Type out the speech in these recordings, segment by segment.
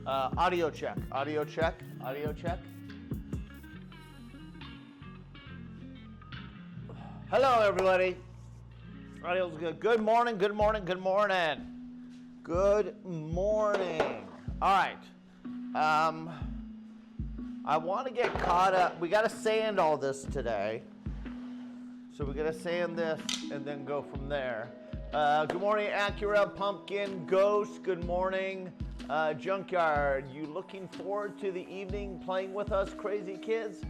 Audio check, audio check, audio check. Hello, everybody. Audio's good. Good morning, good morning, good morning. Good morning. All right. I want to get caught up. We got to sand all this today. So we got to sand this and then go from there. Good morning, Acura, Pumpkin, Ghost. Good morning, Junkyard. You looking forward to the evening playing with us, crazy kids?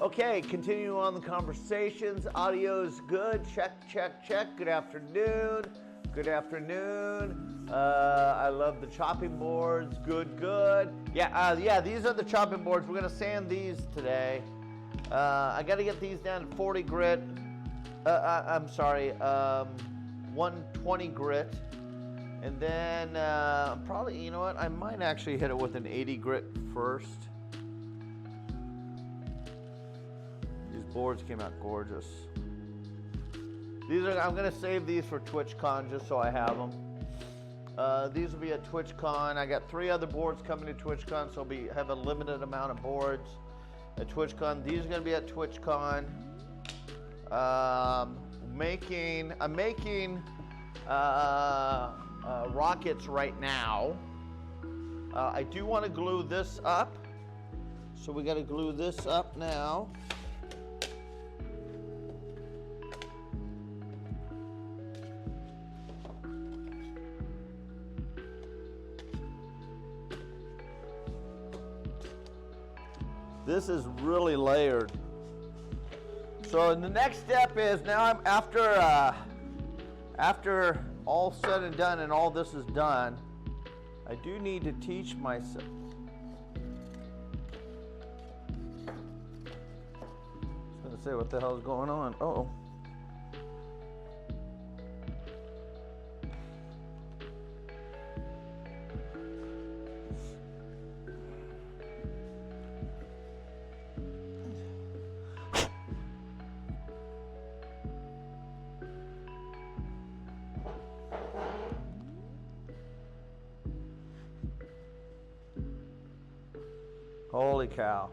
Okay, continue on the conversations. Audio's good. Check, check, check. Good afternoon. Good afternoon. I love the chopping boards. Good, good. Yeah, these are the chopping boards. We're gonna sand these today. I gotta get these down to 40 grit. I'm sorry, 120 grit. And then probably, you know what? I might actually hit it with an 80 grit first. These boards came out gorgeous. I'm gonna save these for TwitchCon just so I have them. These will be at TwitchCon. I got 3 other boards coming to TwitchCon, so have a limited amount of boards at TwitchCon. These are gonna be at TwitchCon. I'm making rockets right now. I do want to glue this up, so we got to glue this up now. This is really layered. So the next step is now I'm after all said and done and all this is done, I do need to teach myself. I was gonna say what the hell is going on. Uh-oh. Holy cow.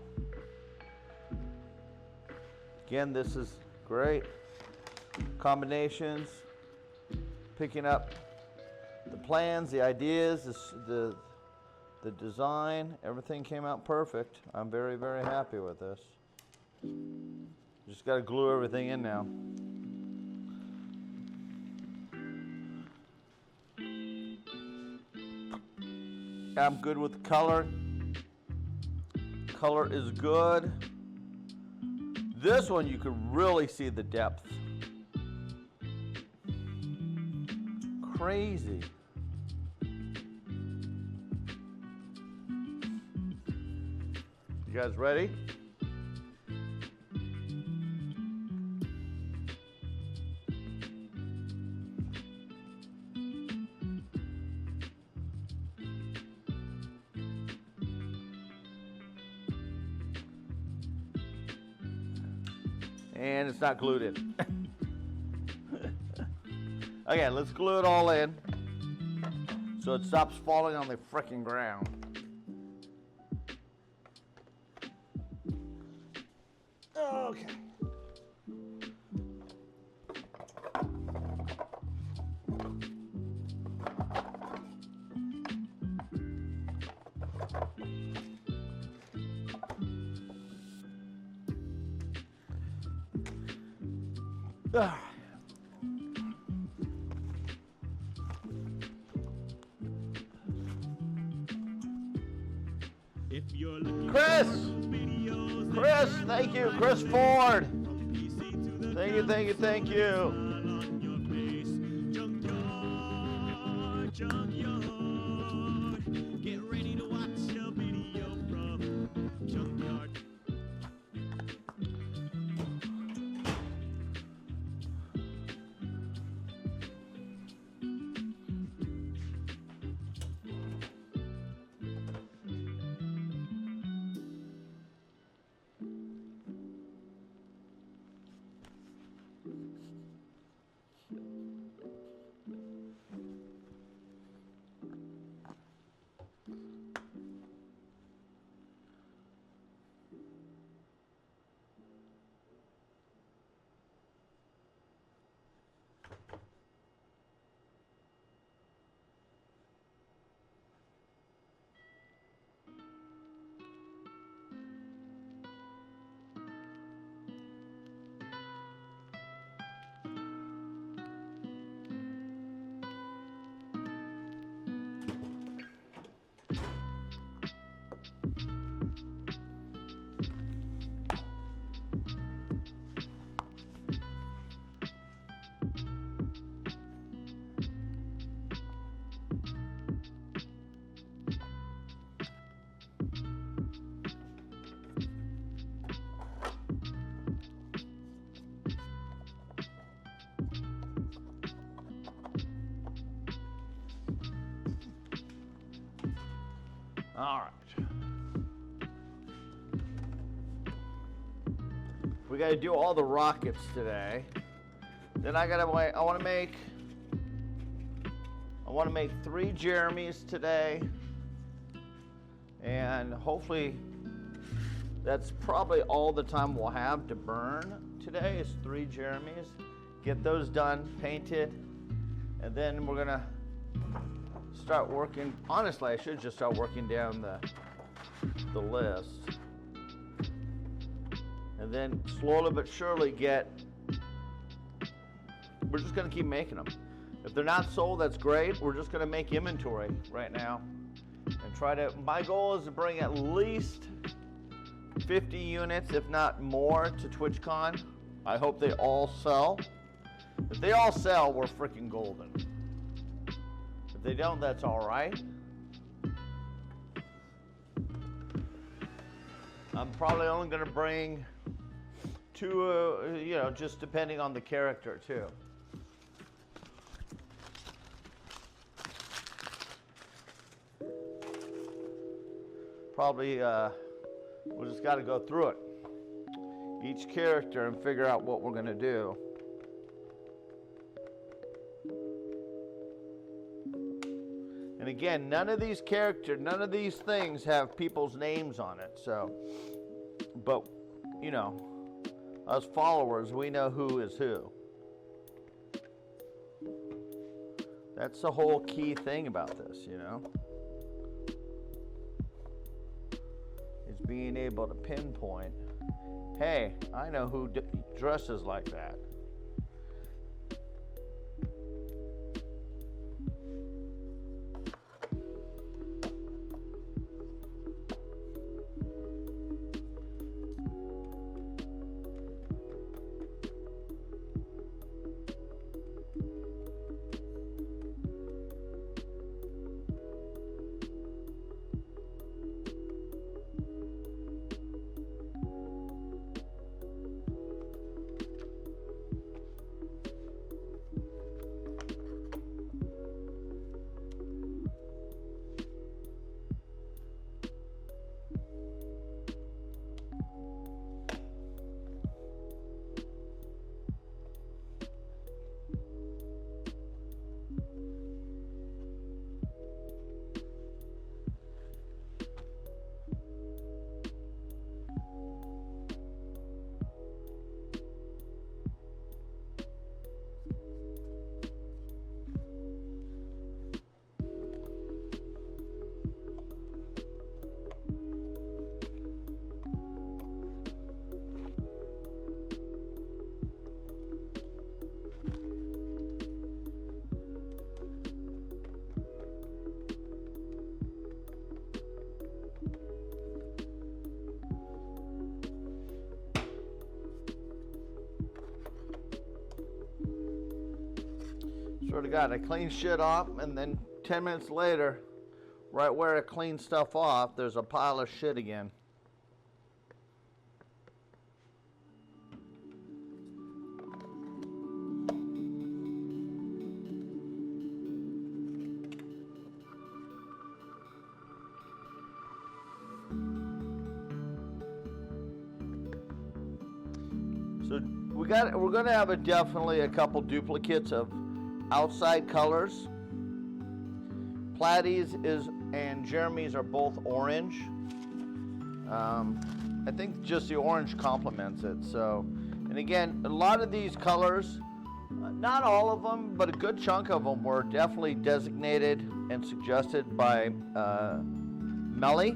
Again, this is great. Combinations, picking up the plans, the ideas, the design, everything came out perfect. I'm very, very happy with this. Just got to glue everything in now. I'm good with the color. Color is good. This one you could really see the depth. Crazy. You guys ready? And it's not glued in. Okay, let's glue it all in so it stops falling on the frickin' ground. Okay. Chris, thank you. Chris Ford. Thank you, thank you, thank you. Get ready to watch a video from Junkyard. All right. We got to do all the rockets today. Then I want to make 3 Jeremys today. And hopefully that's probably all the time we'll have to burn today is 3 Jeremys. Get those done, painted, and then we're gonna start working. Honestly, I should just start working down the list. And then slowly but surely we're just gonna keep making them. If they're not sold, that's great. We're just gonna make inventory right now and my goal is to bring at least 50 units, if not more, to TwitchCon. I hope they all sell. If they all sell, we're freaking golden. If they don't, that's all right. I'm probably only going to bring 2, just depending on the character, too. Probably, we just got to go through it. Each character and figure out what we're going to do. And again, none of these things have people's names on it. So, but, us followers, we know who is who. That's the whole key thing about this, Is being able to pinpoint, hey, I know who dresses like that. Swear to God, I clean shit off, and then 10 minutes later, right where I clean stuff off, there's a pile of shit again. So we're gonna have definitely a couple duplicates of outside colors. Platy's and Jeremy's are both orange. I think just the orange complements it. So, and again, a lot of these colors, not all of them, but a good chunk of them were definitely designated and suggested by Melly.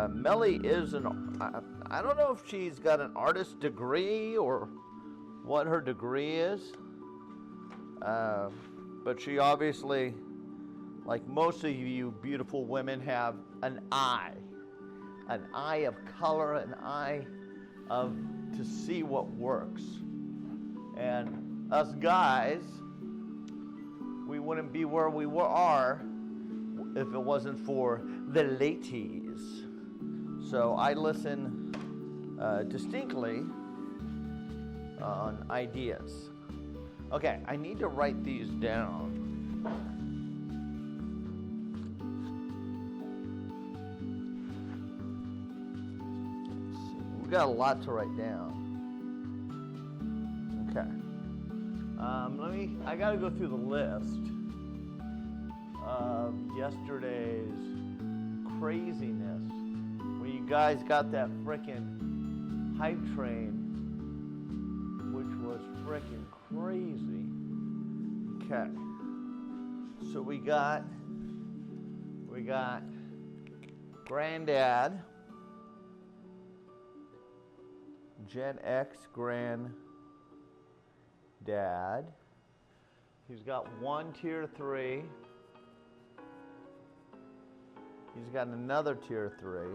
Melly is I don't know if she's got an artist degree or what her degree is. But she obviously, like most of you beautiful women, have an eye of color, an eye to see what works. And us guys, we wouldn't be where we are if it wasn't for the ladies. So I listen distinctly on ideas. Okay, I need to write these down. We got a lot to write down. Okay. I gotta go through the list of yesterday's craziness, where you guys got that frickin' hype train, which was frickin' crazy. Okay. So we got Granddad, Gen X Granddad. He's got one tier 3. He's got another tier 3.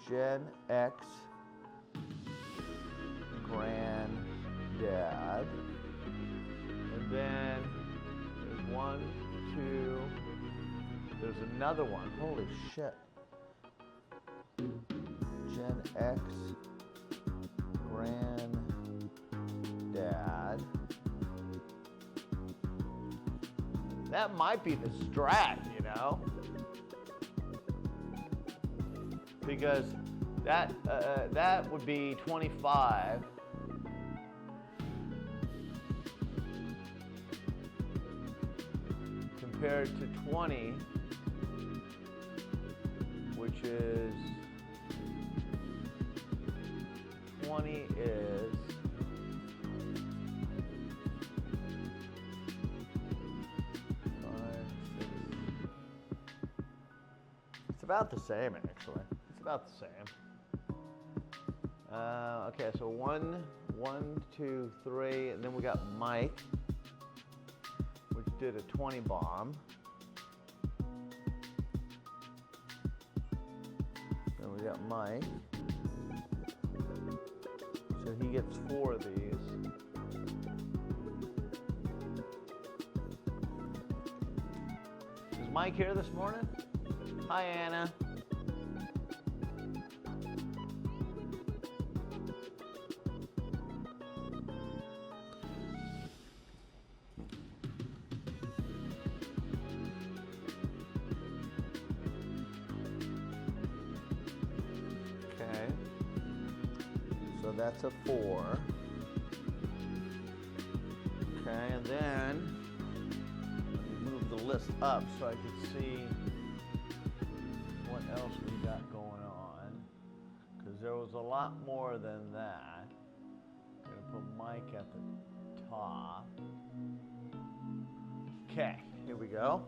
Gen X Granddad. And then there's 1, 2. There's another one. Holy shit. Gen X Granddad. That might be the strat, you know? Because that would be 25. Compared to 20, which is 20 is 5, 6. It's about the same, actually. It's about the same. Okay, so 1, 2, 3, and then we got Mike, which did a 20 bomb. Then we got Mike. So he gets 4 of these. Is Mike here this morning? Hi, Anna. So that's a 4. Okay, and then move the list up so I can see what else we got going on. Because there was a lot more than that. I'm going to put Mike at the top. Okay, here we go.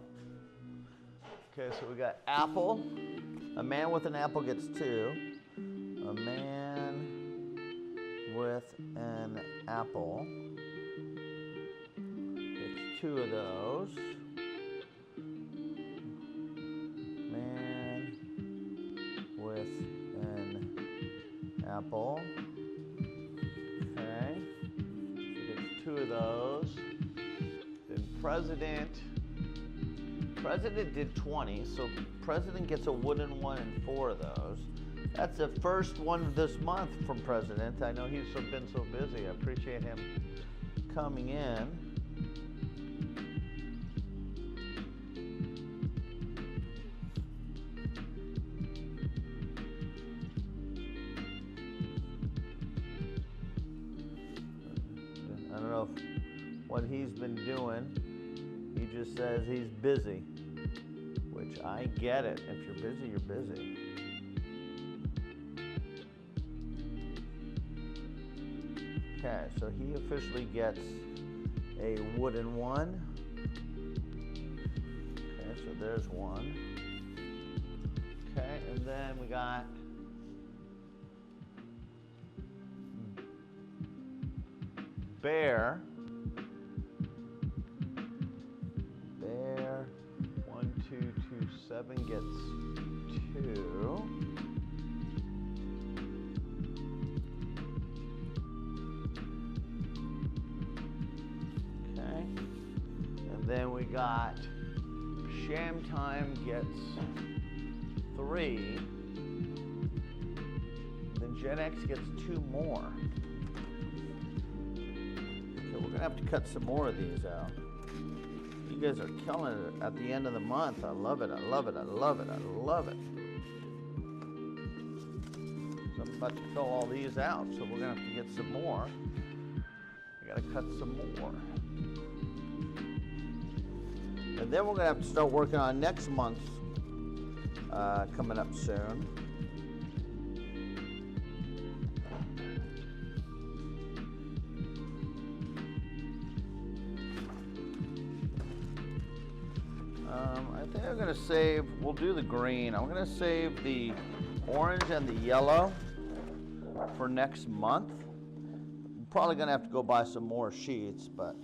Okay, so we got apple. A man with an apple gets 2. A man with an apple. It's 2 of those. Man with an apple. Okay. So it's 2 of those. Then President did 20, so President gets a wooden one and 4 of those. That's the first one this month from President. I know he's been so busy. I appreciate him coming in. I don't know what he's been doing. He just says he's busy, which I get it. If you're busy, you're busy. Okay, so he officially gets a wooden one. Okay, so there's 1. Okay, and then we got Bear. Bear 1227 gets 2. Then we got Sham Time gets 3. Then Gen X gets 2 more. Okay, we're gonna have to cut some more of these out. You guys are killing it at the end of the month. I love it, I love it, I love it, I love it. So I'm about to fill all these out, so we're gonna have to get some more. I gotta cut some more. And then we're gonna have to start working on next month's coming up soon. I think I'm gonna save, we'll do the green. I'm gonna save the orange and the yellow for next month. I'm probably gonna have to go buy some more sheets, but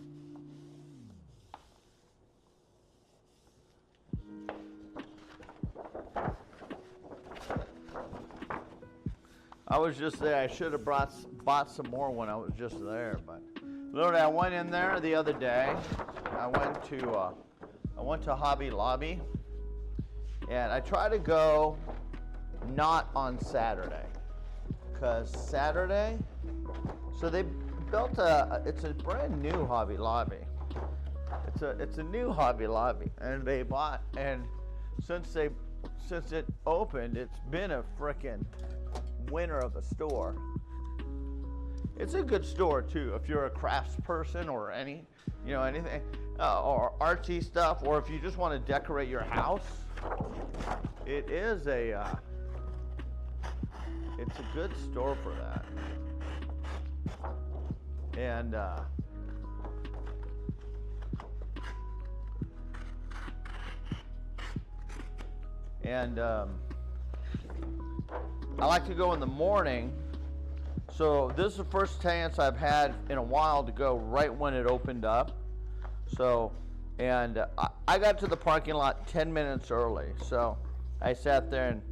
I was just there. I should have bought some more when I was just there, but literally I went in there the other day. I went to Hobby Lobby, and I try to go not on Saturday, because Saturday, so they built it's a brand new Hobby Lobby. It's a new Hobby Lobby, and they bought, and since it opened, it's been a frickin' winner of a store. It's a good store too if you're a crafts person or anything or artsy stuff, or if you just want to decorate your house. It is it's a good store for that. And I like to go in the morning. So this is the first chance I've had in a while to go right when it opened up. So, and I got to the parking lot 10 minutes early. So I sat there and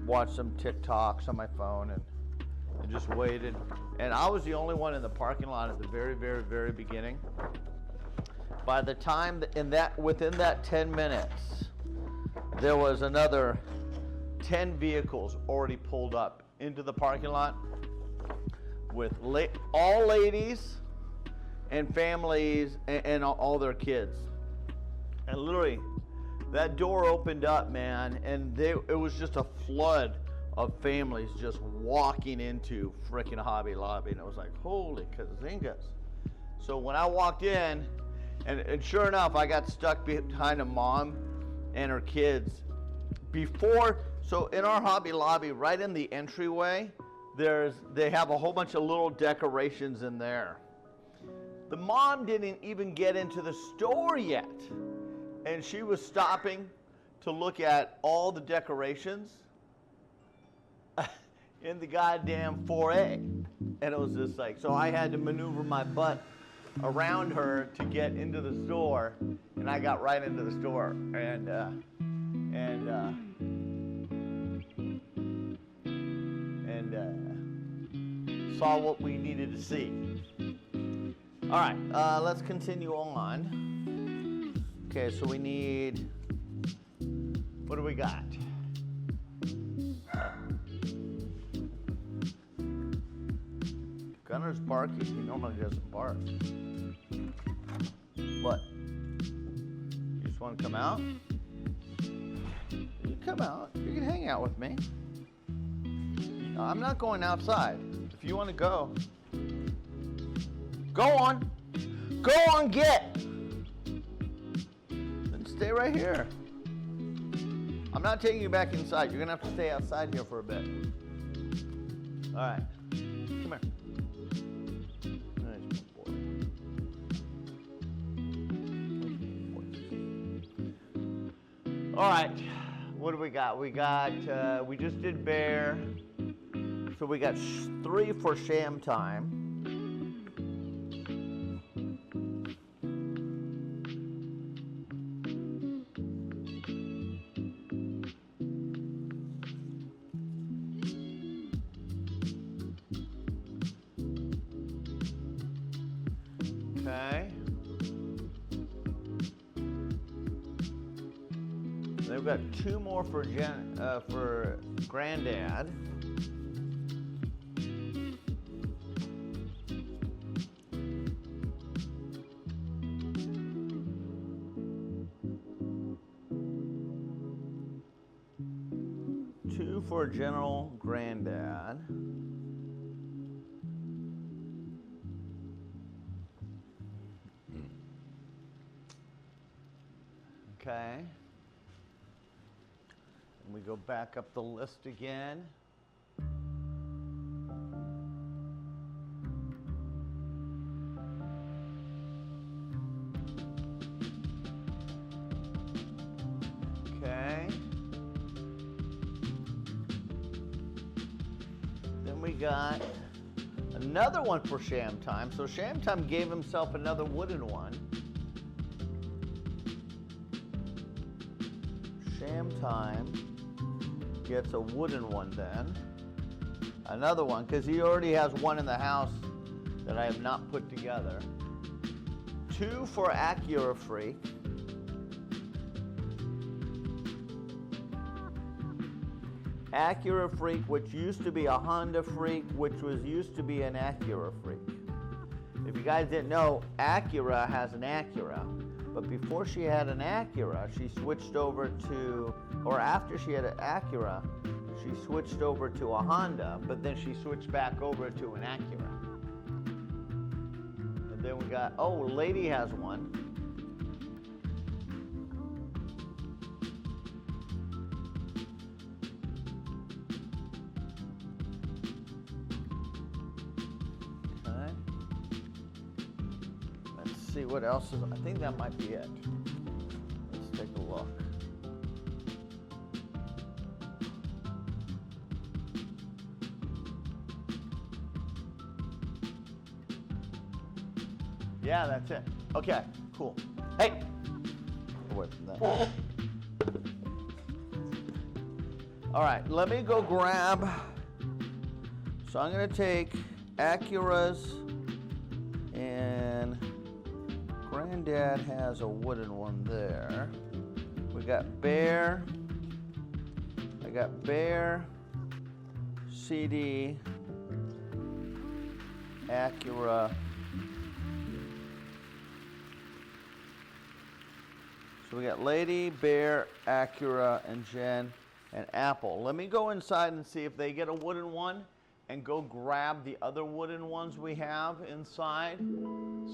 watched some TikToks on my phone and just waited. And I was the only one in the parking lot at the very, very, very beginning. By the time within that 10 minutes, there was another 10 vehicles already pulled up into the parking lot with all ladies and families and all their kids. And literally, that door opened up, man, and it was just a flood of families just walking into frickin' Hobby Lobby. And it was like, holy kazingas. So when I walked in, and sure enough, I got stuck behind a mom and her kids. So in our Hobby Lobby, right in the entryway, they have a whole bunch of little decorations in there. The mom didn't even get into the store yet, and she was stopping to look at all the decorations in the goddamn 4A. And it was just like, so I had to maneuver my butt around her to get into the store, and I got right into the store and saw what we needed to see. All right, let's continue on. Okay, so we need, what do we got? Gunner's barking. He normally doesn't bark. What? You just want to come out? You come out. You can hang out with me. I'm not going outside. If you want to go, go on. Go on, get. Then stay right here. I'm not taking you back inside. You're going to have to stay outside here for a bit. All right. Come here. Nice boy. All right. What do we got? We just did bear. So we got 3 for sham time. Okay. Then we've got 2 more for Granddad. 2 for a general granddad. Okay. And we go back up the list again. Okay. Then we got another one for Sham Time. So Sham Time gave himself another wooden one. Sham Time gets a wooden one then. Another one, because he already has one in the house that I have not put together. 2 for Acura Freak. Acura Freak, which used to be a Honda Freak, which was used to be an Acura Freak. If you guys didn't know, Acura has an Acura. But before she had an Acura, she switched over to, or after she had an Acura, she switched over to a Honda, but then she switched back over to an Acura. And then we got, oh, Lady has one. Okay. Let's see what else is, I think that might be it. Let's take a look. Yeah, that's it. Okay, cool. Hey! Away from that. All right, let me go grab. So I'm gonna take Acura's, and Granddad has a wooden one there. We got Bear. I got Bear, CD, Acura. So we got Lady, Bear, Acura, and Jen, and Apple. Let me go inside and see if they get a wooden one and go grab the other wooden ones we have inside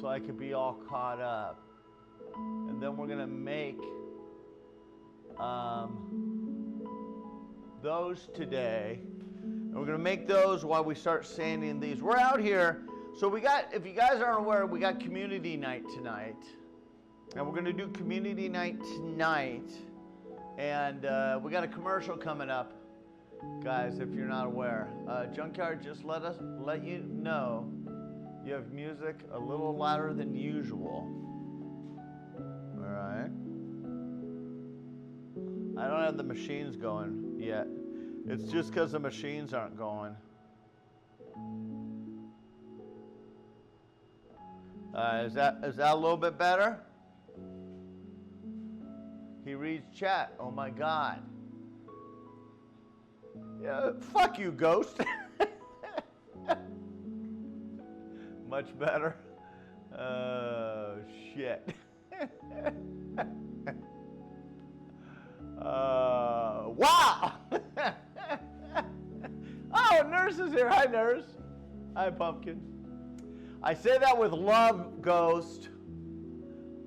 so I could be all caught up. And then we're gonna make those today. And we're gonna make those while we start sanding these. We're out here, so we got, if you guys aren't aware, we got community night tonight. And we're gonna do community night tonight. And we got a commercial coming up, guys, if you're not aware. Junkyard just let you know you have music a little louder than usual. All right. I don't have the machines going yet. It's just because the machines aren't going. Is that a little bit better? He reads chat. Oh my God. Yeah, fuck you, Ghost. Much better. Oh shit. Wow. Oh, Nurse is here. Hi, Nurse. Hi, Pumpkin. I say that with love, Ghost.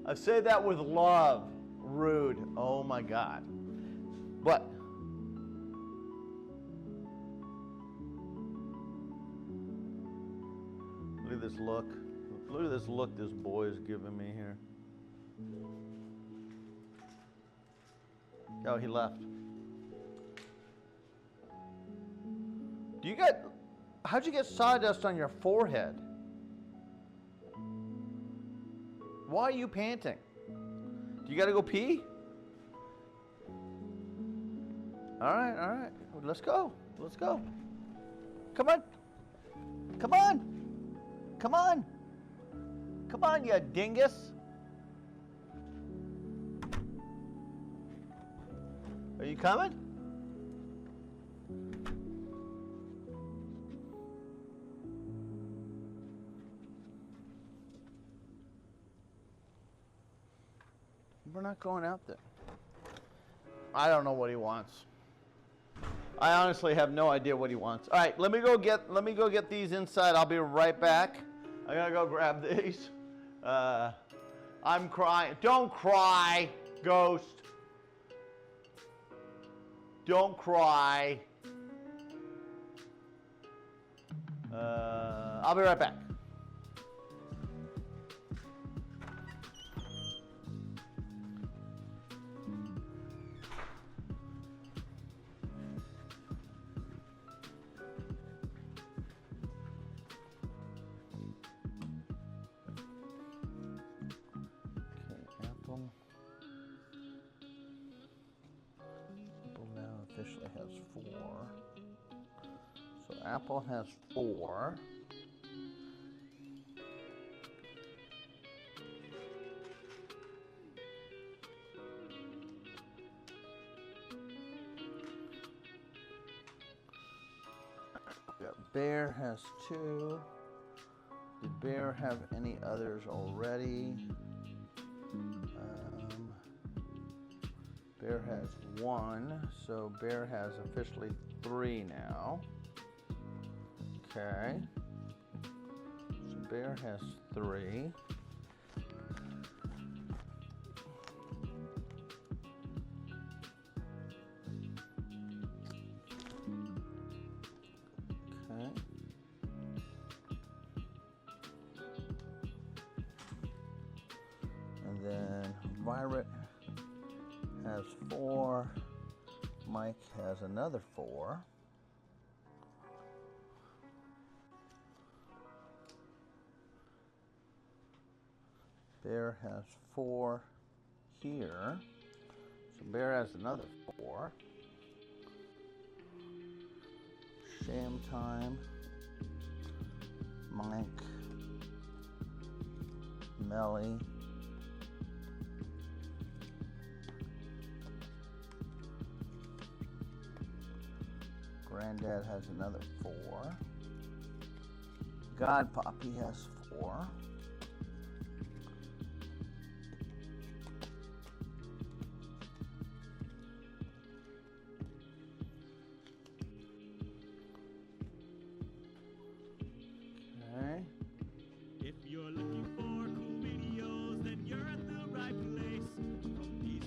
I say that with love. Rude. Oh my God. But look at this look. Look at this look this boy is giving me here. Oh, he left. How'd you get sawdust on your forehead? Why are you panting? You gotta go pee? All right. Let's go. Come on. Come on, you dingus. Are you coming? We're not going out there. I don't know what he wants. I honestly have no idea what he wants. All right, let me go get these inside. I'll be right back. I gotta go grab these. I'm crying. Don't cry, Ghost. Don't cry. I'll be right back. Officially has 4. So Apple has 4. Bear has 2. Did Bear have any others already? Bear has 1, so Bear has officially 3 now. Okay. So Bear has 3. Okay. And then Violet has 4. Mike has another 4. Bear has 4 here. So Bear has another 4. Sham Time. Mike. Melly. Granddad has another 4. God Poppy has 4. Okay. If you're looking for cool videos, then you're at the right place.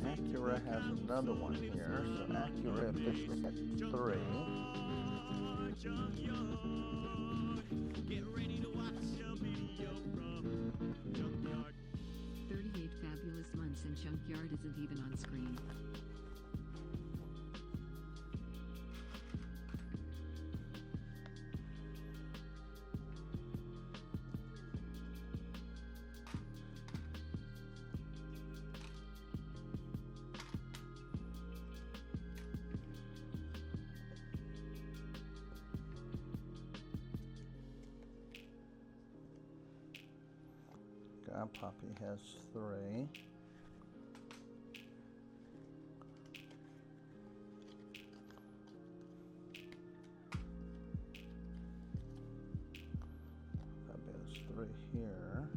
Acura has another one here, so Acura officially has 3. Get ready to watch a video from Junkyard. 38 fabulous months and Junkyard isn't even on screen. God Poppy has 3. Poppy has 3 here.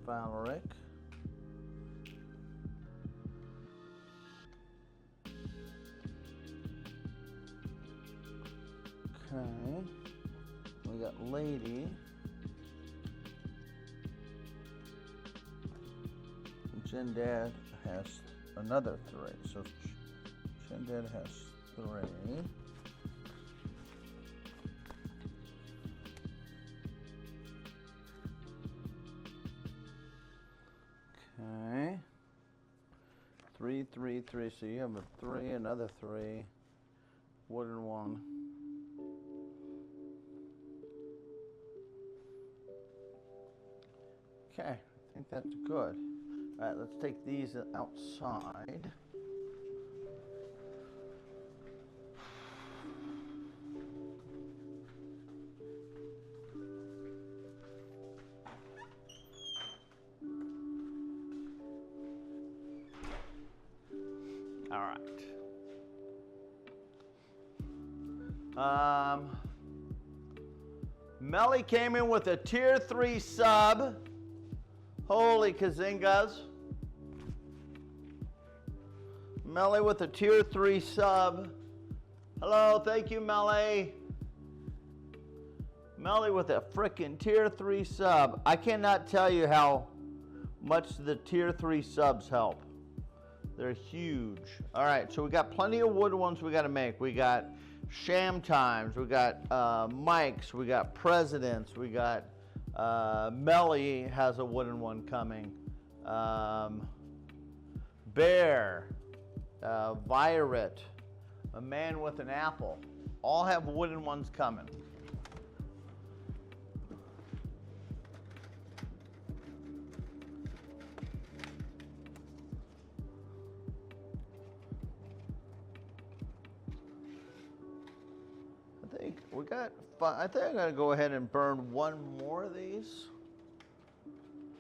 Valeric. Okay. We got Lady. Jen Dad has another 3, so Jen Dad has 3. Okay. 3, 3, 3. So you have a 3, another 3, wooden 1. Okay, I think that's good. All right, let's take these outside. All right. Melly came in with a tier 3 sub. Holy kazingas. Melly with a tier 3 sub. Hello, thank you, Melly. Melly with a freaking tier 3 sub. I cannot tell you how much the tier 3 subs help. They're huge. All right, so we got plenty of wood ones we got to make. We got sham times. We got mics. We got presidents. We got Melly has a wooden one coming. Bear, Violet, a man with an apple. All have wooden ones coming. I think I'm gonna go ahead and burn one more of these.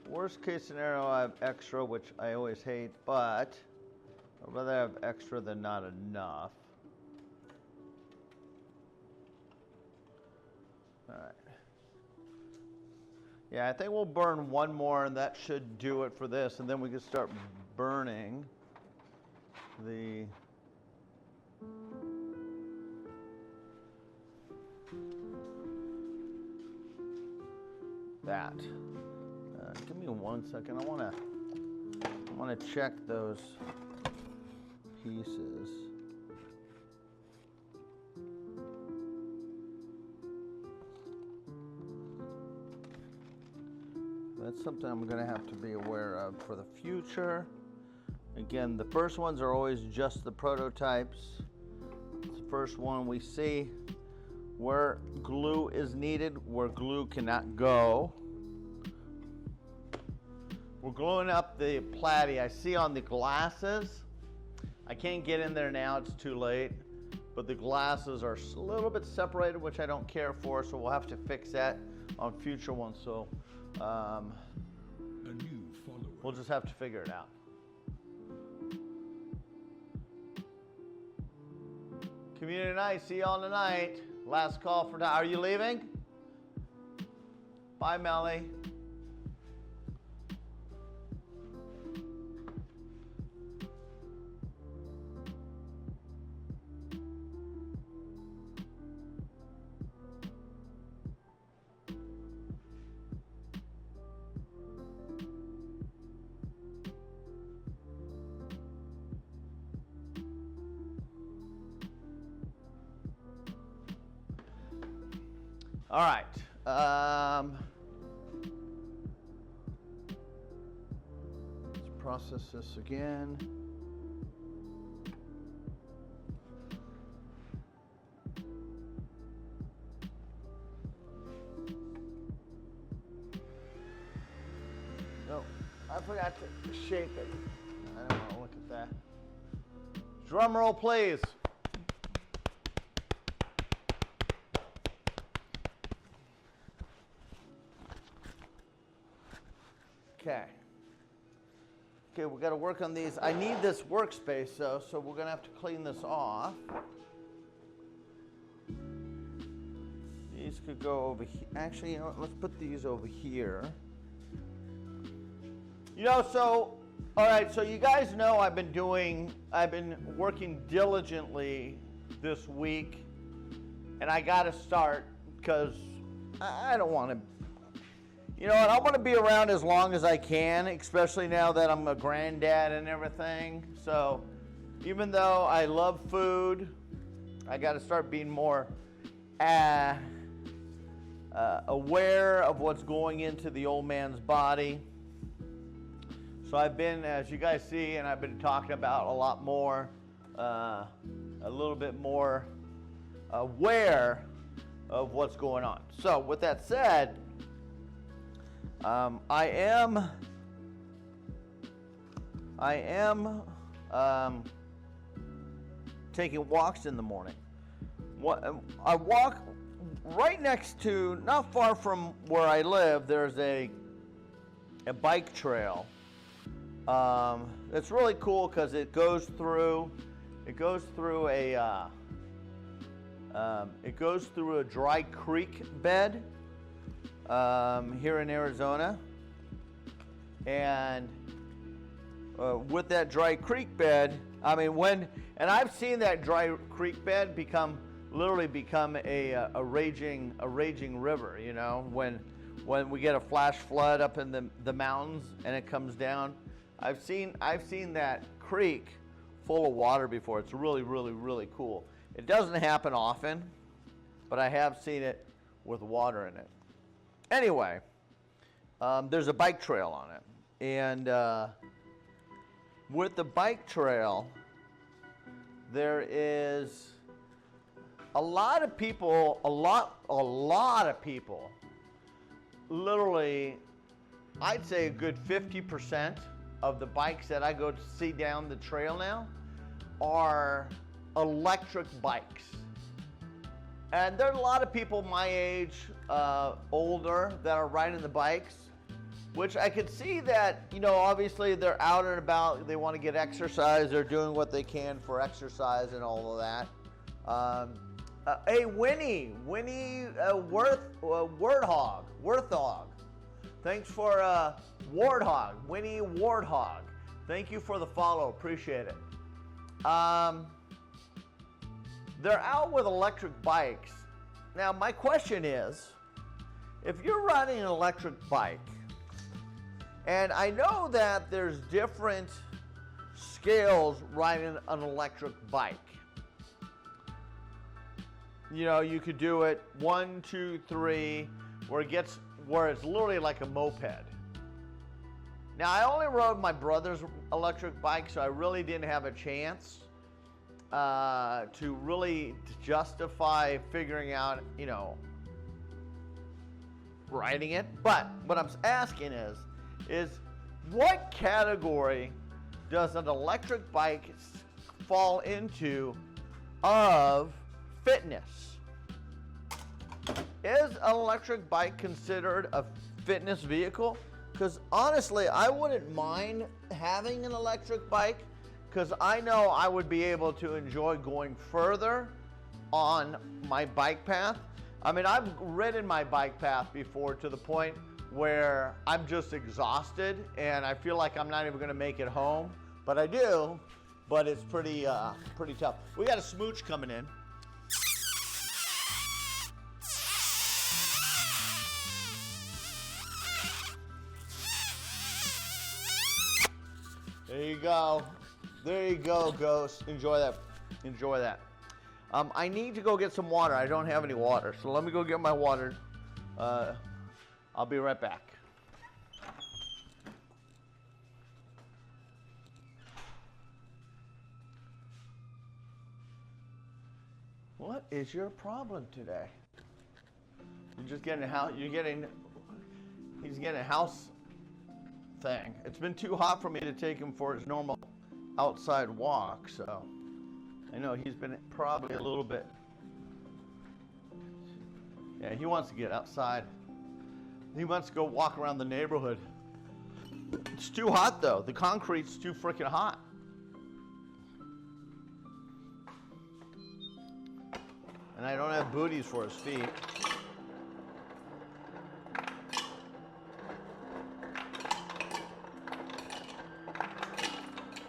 Worst case scenario, I have extra, which I always hate, but I'd rather have extra than not enough. All right. Yeah, I think we'll burn one more, and that should do it for this, and then we can start burning the that. Give me 1 second. I want to check those pieces. That's something I'm going to have to be aware of for the future. Again, the first ones are always just the prototypes. It's the first one we see. Where glue is needed, where glue cannot go. We're gluing up the platy. I see on the glasses, I can't get in there now, it's too late, but the glasses are a little bit separated, which I don't care for, so we'll have to fix that on future ones. So A new follower. we'll just have to figure it out. Community night, see y'all tonight. Last call for now. Are you leaving? Bye, Melly. All right. Let's process this again. No, I forgot to shake it. I don't want to look at that. Drum roll, please. Okay, we got to work on these. I need this workspace though, so we're going to have to clean this off. These could go over here. Actually, you know what? Let's put these over here. You know, so, all right, so you guys know I've been working diligently this week, and I got to start because I don't want to. You know what, I want to be around as long as I can, especially now that I'm a granddad and everything. So even though I love food, I got to start being more aware of what's going into the old man's body. So I've been, as you guys see, and I've been talking about a lot more, a little bit more aware of what's going on. So with that said, I am taking walks in the morning. I walk right next to, not far from where I live, there's a bike trail. It's really cool because it goes through a dry creek bed. Here in Arizona, and with that dry creek bed, I mean, and I've seen that dry creek bed literally become a raging river, you know, when we get a flash flood up in the mountains and it comes down. I've seen that creek full of water before. It's really, really, really cool. It doesn't happen often, but I have seen it with water in it. Anyway, there's a bike trail on it, and with the bike trail, there is a lot of people, literally, I'd say a good 50% of the bikes that I go to see down the trail now are electric bikes. And there are a lot of people my age, older, that are riding the bikes, which I could see that, you know, obviously they're out and about, they want to get exercise, they're doing what they can for exercise and all of that. Hey, Winnie Worthog. Thanks for Warthog, Winnie Warthog. Thank you for the follow, appreciate it. They're out with electric bikes. Now, my question is, if you're riding an electric bike, and I know that there's different scales riding an electric bike. You know, you could do it 1, 2, 3, where it's literally like a moped. Now, I only rode my brother's electric bike, so I really didn't have a chance to really justify figuring out, you know, riding it. But what I'm asking is what category does an electric bike fall into of fitness? Is an electric bike considered a fitness vehicle? Because honestly, I wouldn't mind having an electric bike, because I know I would be able to enjoy going further on my bike path. I mean, I've ridden my bike path before to the point where I'm just exhausted and I feel like I'm not even gonna make it home, but I do, but it's pretty tough. We got a smooch coming in. There you go. There you go, Ghost. Enjoy that. Enjoy that. I need to go get some water. I don't have any water, so let me go get my water. I'll be right back. What is your problem today? You're just getting a house. He's getting a house thing. It's been too hot for me to take him for his normal outside walk, so I know he's been probably a little bit. Yeah, he wants to get outside. He wants to go walk around the neighborhood. It's too hot though. The concrete's too freaking hot. And I don't have booties for his feet.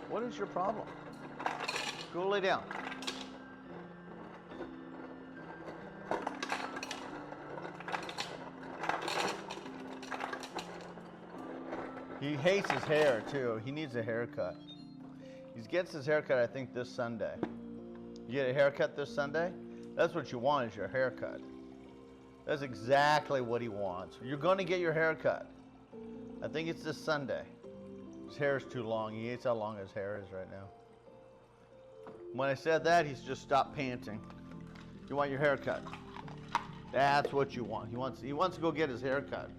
What is your problem? Go lay down. He hates his hair too. He needs a haircut. He gets his haircut, I think, this Sunday. You get a haircut this Sunday? That's what you want, is your haircut. That's exactly what he wants. You're going to get your haircut. I think it's this Sunday. His hair is too long. He hates how long his hair is right now. When I said that, he's just stopped panting. You want your haircut? That's what you want. He wants to go get his haircut.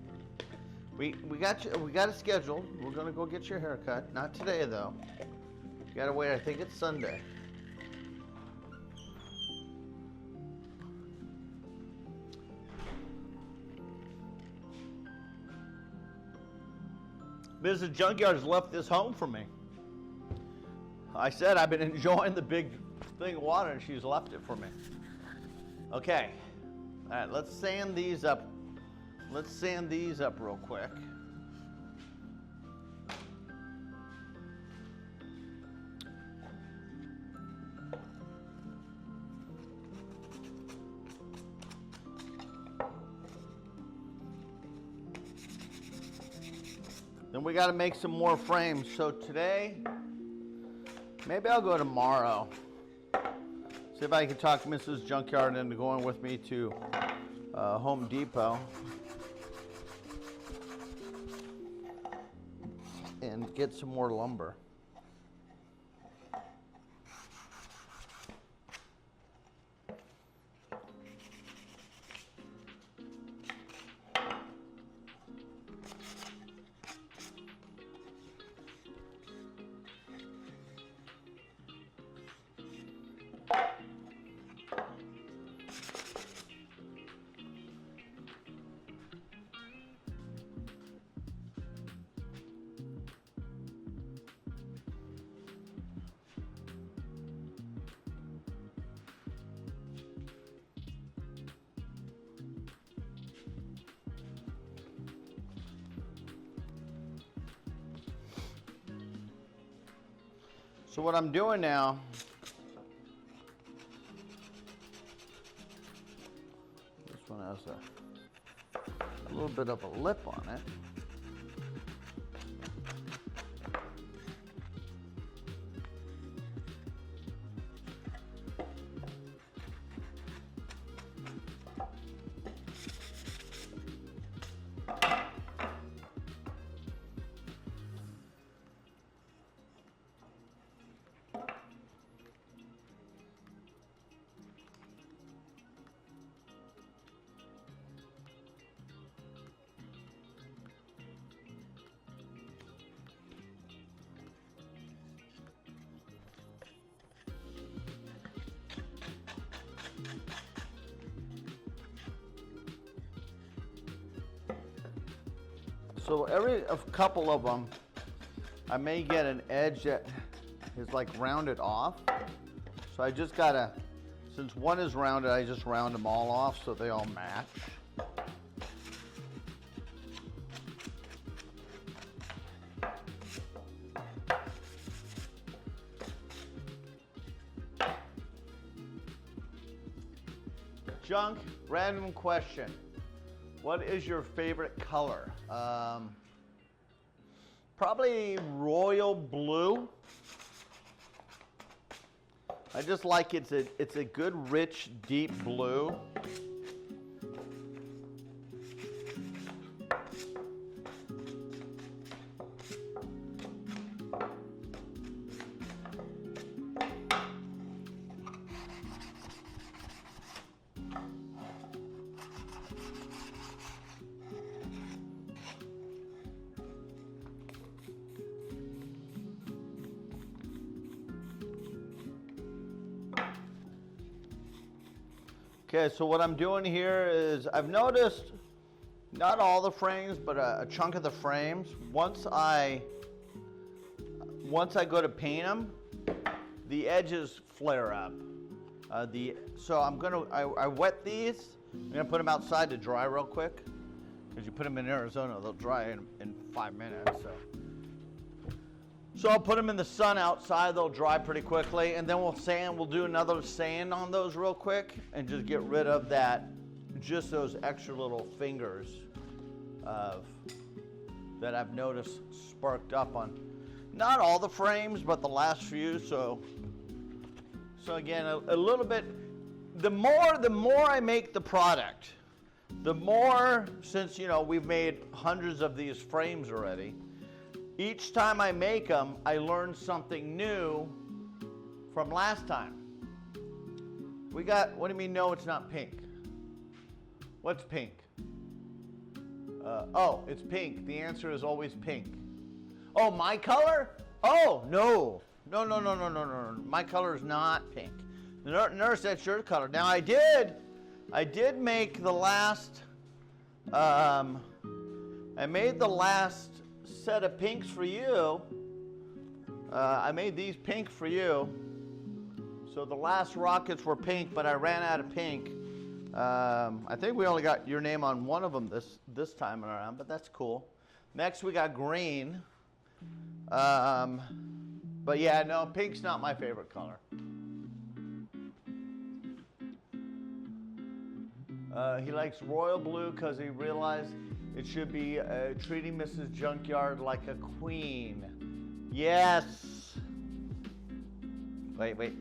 We got it scheduled. We're gonna go get your haircut. Not today though. You gotta wait. I think it's Sunday. Mrs. Junkyard's left this home for me. I said I've been enjoying the big thing of water, and she's left it for me. Okay. All right, let's sand these up. Let's sand these up real quick. Then we got to make some more frames. So today, maybe I'll go tomorrow. See if I can talk Mrs. Junkyard into going with me to Home Depot and get some more lumber. So what I'm doing now, this one has a little bit of a lip on it. So every couple of them, I may get an edge that is like rounded off. So I just gotta, since one is rounded, I just round them all off so they all match. Junk, random question. What is your favorite color? Probably royal blue. I just like it's a good, rich, deep blue. Okay, so what I'm doing here is I've noticed not all the frames, but a chunk of the frames. Once I go to paint them, the edges flare up. So I wet these. I'm gonna put them outside to dry real quick. Because you put them in Arizona, they'll dry in 5 minutes. So I'll put them in the sun outside, they'll dry pretty quickly, and then we'll do another sand on those real quick and just get rid of just those extra little fingers that I've noticed sparked up on, not all the frames, but the last few. So again, a little bit, the more I make the product, the more, since we've made hundreds of these frames already, each time I make them, I learn something new from last time. What do you mean, no, it's not pink? What's pink? Oh, it's pink. The answer is always pink. Oh, my color? Oh, no. No. My color is not pink. Nurse, that's your color. Now, I did make the last, I made the last set of pinks for you. I made these pink for you. So the last rockets were pink, but I ran out of pink. I think we only got your name on one of them this time around, but that's cool. Next we got green. But yeah, no, pink's not my favorite color. He likes royal blue because he realized it should be treating Mrs. Junkyard like a queen. Yes. Wait.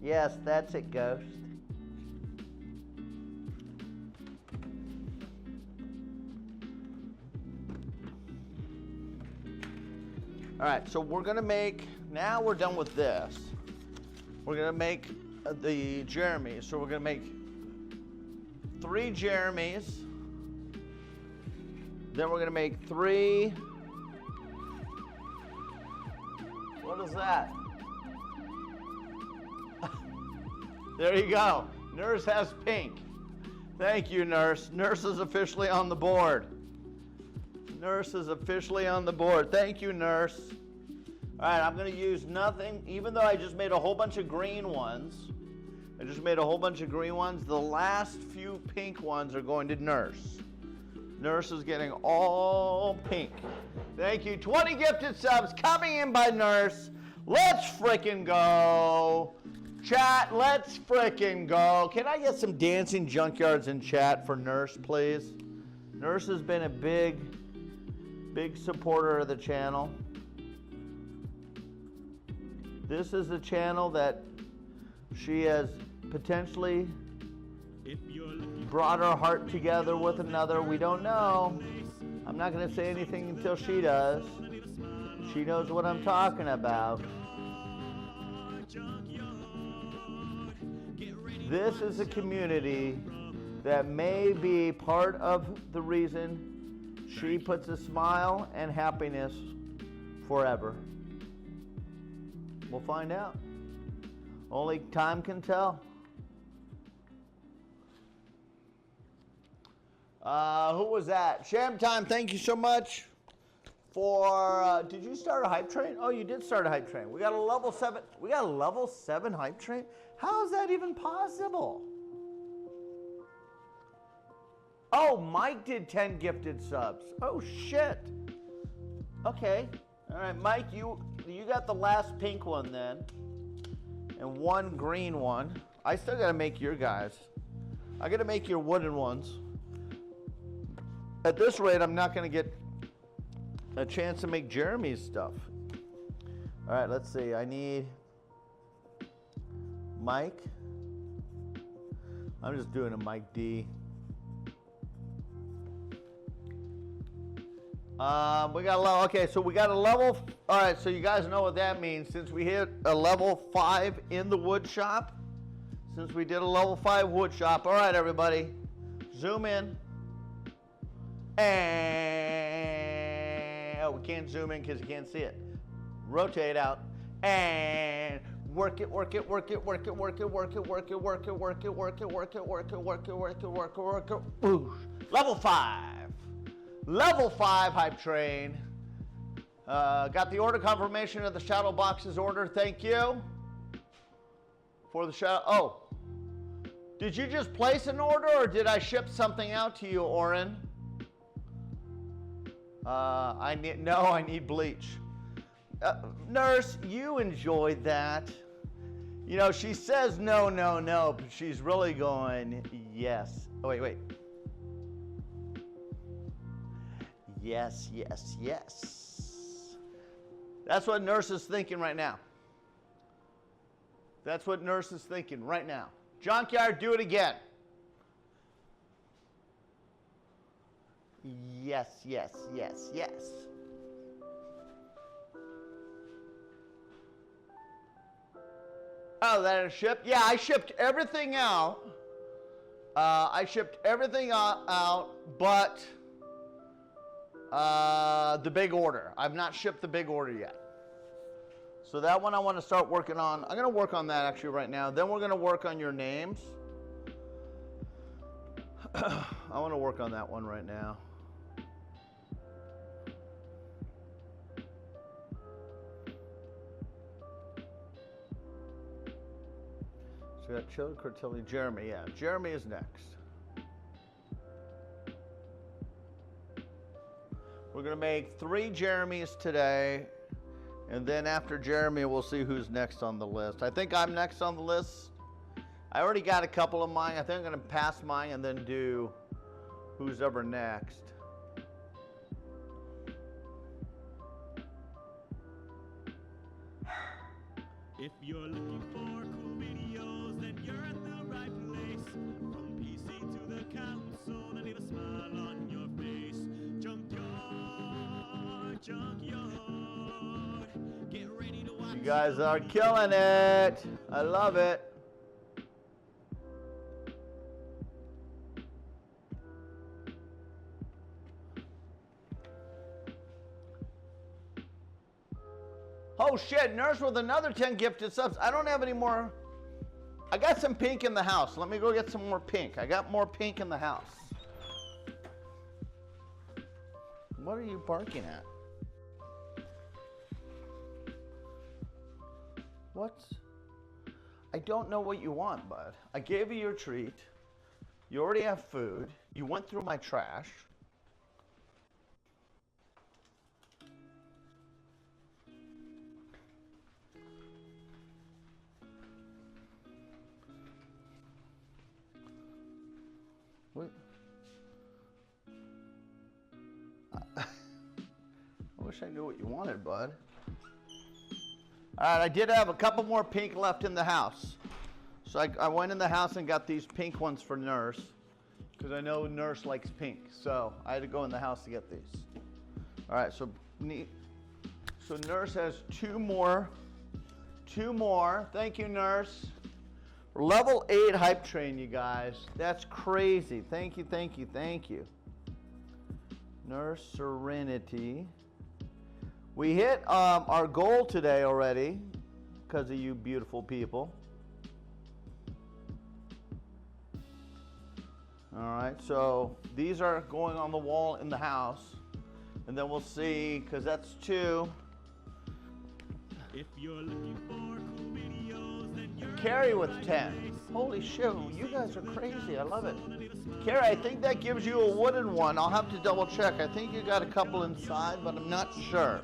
Yes, that's it, Ghost. All right, so we're gonna make, now we're done with this. We're gonna make the Jeremys. So we're gonna make 3 Jeremys. Then we're gonna make 3, what is that? There you go. Nurse has pink. Thank you, Nurse. Nurse is officially on the board. Nurse is officially on the board. Thank you, Nurse. All right, I'm going to use nothing, even though I just made a whole bunch of green ones. The last few pink ones are going to Nurse. Nurse is getting all pink. Thank you. 20 gifted subs coming in by Nurse. Let's frickin' go. Chat, let's frickin' go. Can I get some dancing junkyards in chat for Nurse, please? Nurse has been a big supporter of the channel. This is a channel that she has potentially brought her heart together with another. We don't know. I'm not going to say anything until she does. She knows what I'm talking about. This is a community that may be part of the reason she puts a smile and happiness forever. We'll find out. Only time can tell. Who was that? Sham Time, thank you so much for, did you start a hype train? Oh, you did start a hype train. We got a level 7 hype train? How is that even possible? Oh, Mike did 10 gifted subs. Oh, shit. Okay. All right, Mike, you got the last pink one then. And 1 green one. I still got to make your guys. I got to make your wooden ones. At this rate, I'm not going to get a chance to make Jeremy's stuff. All right, let's see. I need Mike. I'm just doing a Mike D. We got a level, okay, so we got a level, all right, so you guys know what that means. Since we hit a level 5 in the wood shop, since we did a level 5 wood shop, all right, everybody, zoom in. And, oh, we can't zoom in because you can't see it. Rotate out. And work it. Boosh. Level 5. Level 5 hype train. Got the order confirmation of the shadow boxes order. Thank you for the shadow. Oh, did you just place an order or did I ship something out to you, Oren? I need bleach. Nurse, you enjoyed that. You know, she says no, but she's really going yes. Oh, wait. Yes. That's what Nurse is thinking right now. Junkyard, do it again. Yes. Oh, that is shipped? Yeah, I shipped everything out. But the big order. I've not shipped the big order yet. So that one I want to start working on. I'm going to work on that actually right now. Then we're going to work on your names. I want to work on that one right now. So we got Chili Cortilli, Jeremy. Yeah, Jeremy is next. We're going to make 3 Jeremys today. And then after Jeremy, we'll see who's next on the list. I think I'm next on the list. I already got a couple of mine. I think I'm going to pass mine and then do who's ever next. If you're looking for cool videos, then you're at the right place. From PC to the console, and leave a smile on your face. Junkyard. Get ready to watch. You guys are killing it. I love it. Oh shit, Nurse with another 10 gifted subs. I don't have any more. I got some pink in the house. Let me go get some more pink. I got more pink in the house. What are you barking at? What? I don't know what you want, bud. I gave you your treat. You already have food. You went through my trash. What? I wish I knew what you wanted, bud. All right, I did have a couple more pink left in the house. So I went in the house and got these pink ones for Nurse, because I know Nurse likes pink. So I had to go in the house to get these. All right, so Nurse has two more. Thank you, Nurse. Level 8 hype train, you guys. That's crazy. Thank you. Nurse Serenity. We hit our goal today already because of you beautiful people. All right, so these are going on the wall in the house. And then we'll see, because that's 2. If you're looking for cool videos, then you're Carrie with 10. Holy shit, you guys are crazy. I love it. Carrie, I think that gives you a wooden one. I'll have to double check. I think you got a couple inside, but I'm not sure.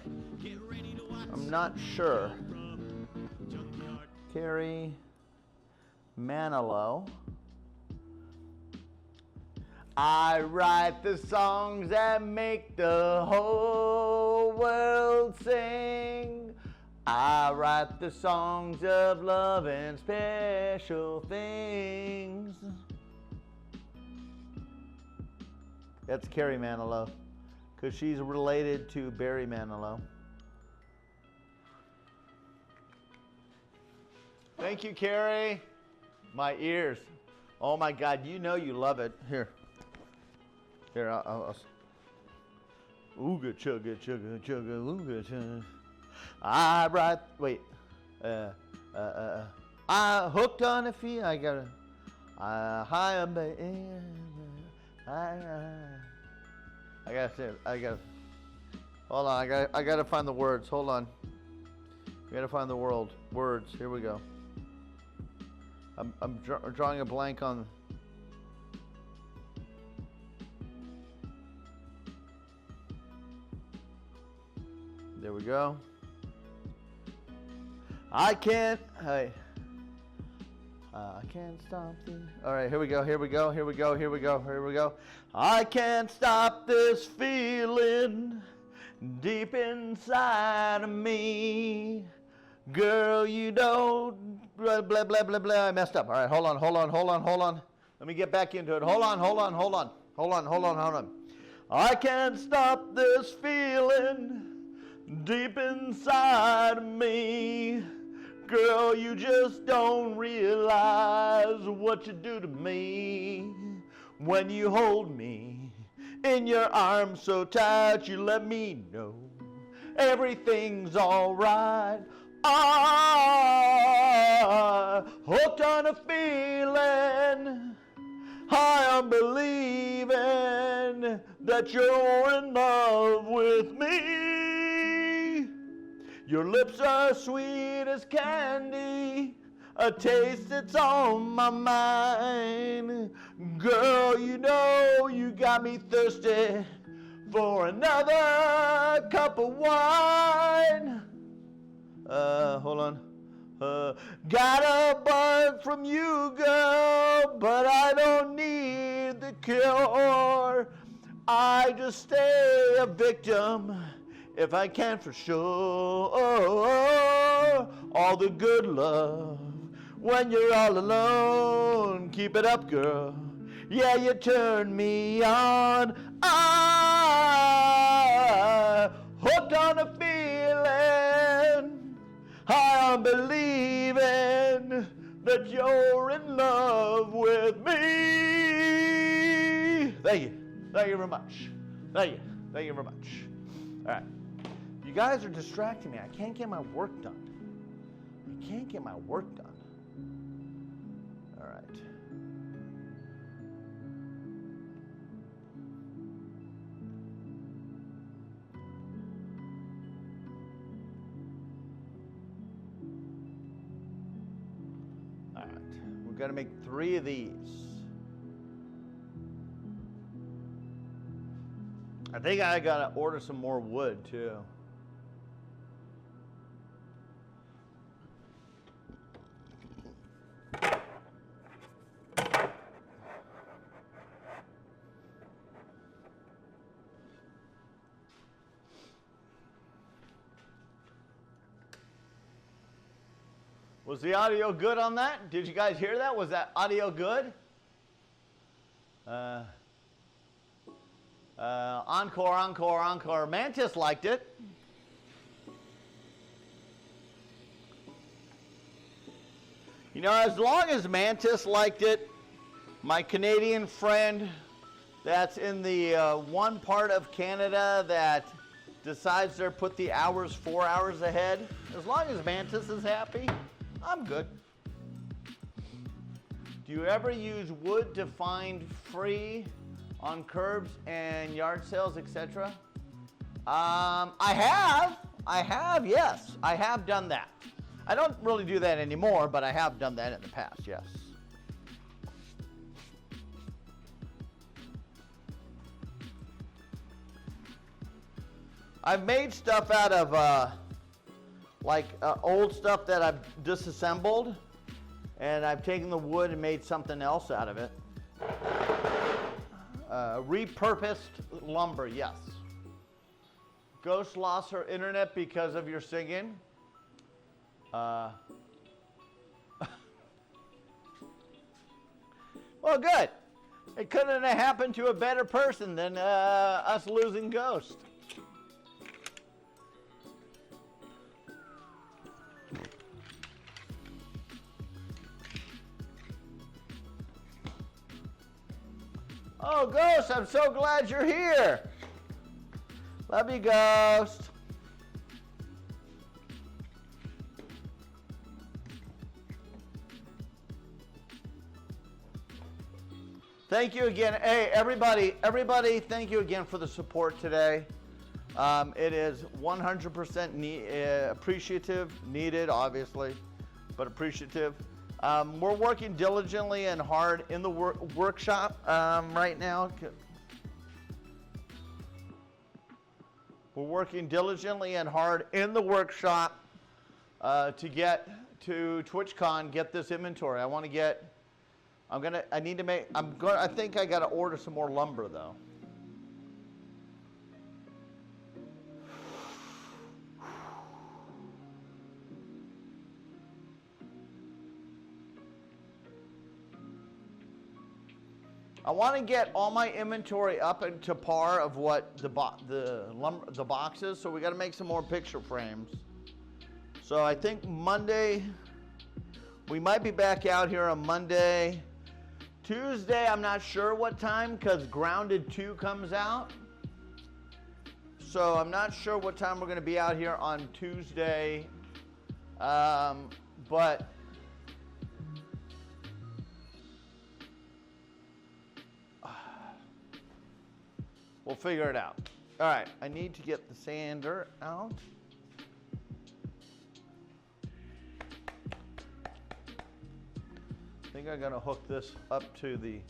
Carrie Manilow. I write the songs that make the whole world sing. I write the songs of love and special things. That's Carrie Manilow, because she's related to Barry Manilow. Thank you, Carrie. My ears. Oh my God, you know you love it. Here, I'll ooga chugga chugga chugga ooga chugga. I hooked on a fee. I gotta say it. Hold on. I gotta find the words. Hold on. I gotta find the words. Here we go. I'm drawing a blank on. There we go. I can't stop this. All right, here we go. I can't stop this feeling deep inside of me. Girl, you don't blah blah blah blah blah. I messed up. All right, hold on. Let me get back into it. Hold on. I can't stop this feeling deep inside of me. Girl, you just don't realize what you do to me. When you hold me in your arms so tight, you let me know everything's alright. Hooked on a feeling, I am believing that you're in love with me. Your lips are sweet as candy, a taste that's on my mind. Girl, you know you got me thirsty for another cup of wine. Hold on. Got a bug from you, girl, but I don't need the cure. I just stay a victim if I can for sure. All the good love when you're all alone. Keep it up, girl. Yeah, you turn me on. I hooked on a feeling. I'm believing that you're in love with me. Thank you. Thank you very much. Thank you. Thank you very much. All right. You guys are distracting me. I can't get my work done. I can't get my work done. All right. All right. We've got to make 3 of these. I think I gotta order some more wood too. Was the audio good on that? Did you guys hear that? Was that audio good? Encore, encore, encore. Mantis liked it. You know, as long as Mantis liked it, my Canadian friend that's in the one part of Canada that decides to put the hours 4 hours ahead, as long as Mantis is happy, I'm good. Do you ever use wood to find free on curbs and yard sales, etc.? I have, yes. I have done that. I don't really do that anymore, but I have done that in the past, yes. I've made stuff out of old stuff that I've disassembled, and I've taken the wood and made something else out of it. Repurposed lumber, yes. Ghost lost her internet because of your singing. Well, good. It couldn't have happened to a better person than us losing Ghost. Oh, Ghost, I'm so glad you're here. Love you, Ghost. Thank you again. Hey, everybody, thank you again for the support today. It is 100% appreciative, needed, obviously, but appreciative. We're working diligently and hard in the workshop right now. We're working diligently and hard in the workshop to get to TwitchCon, get this inventory. I think I gotta order some more lumber though. I want to get all my inventory up into par of what the boxes, so we got to make some more picture frames. So I think Monday, we might be back out here on Monday. Tuesday, I'm not sure what time because Grounded 2 comes out. So I'm not sure what time we're going to be out here on Tuesday, but we'll figure it out. All right, I need to get the sander out. I think I'm gonna hook this up to the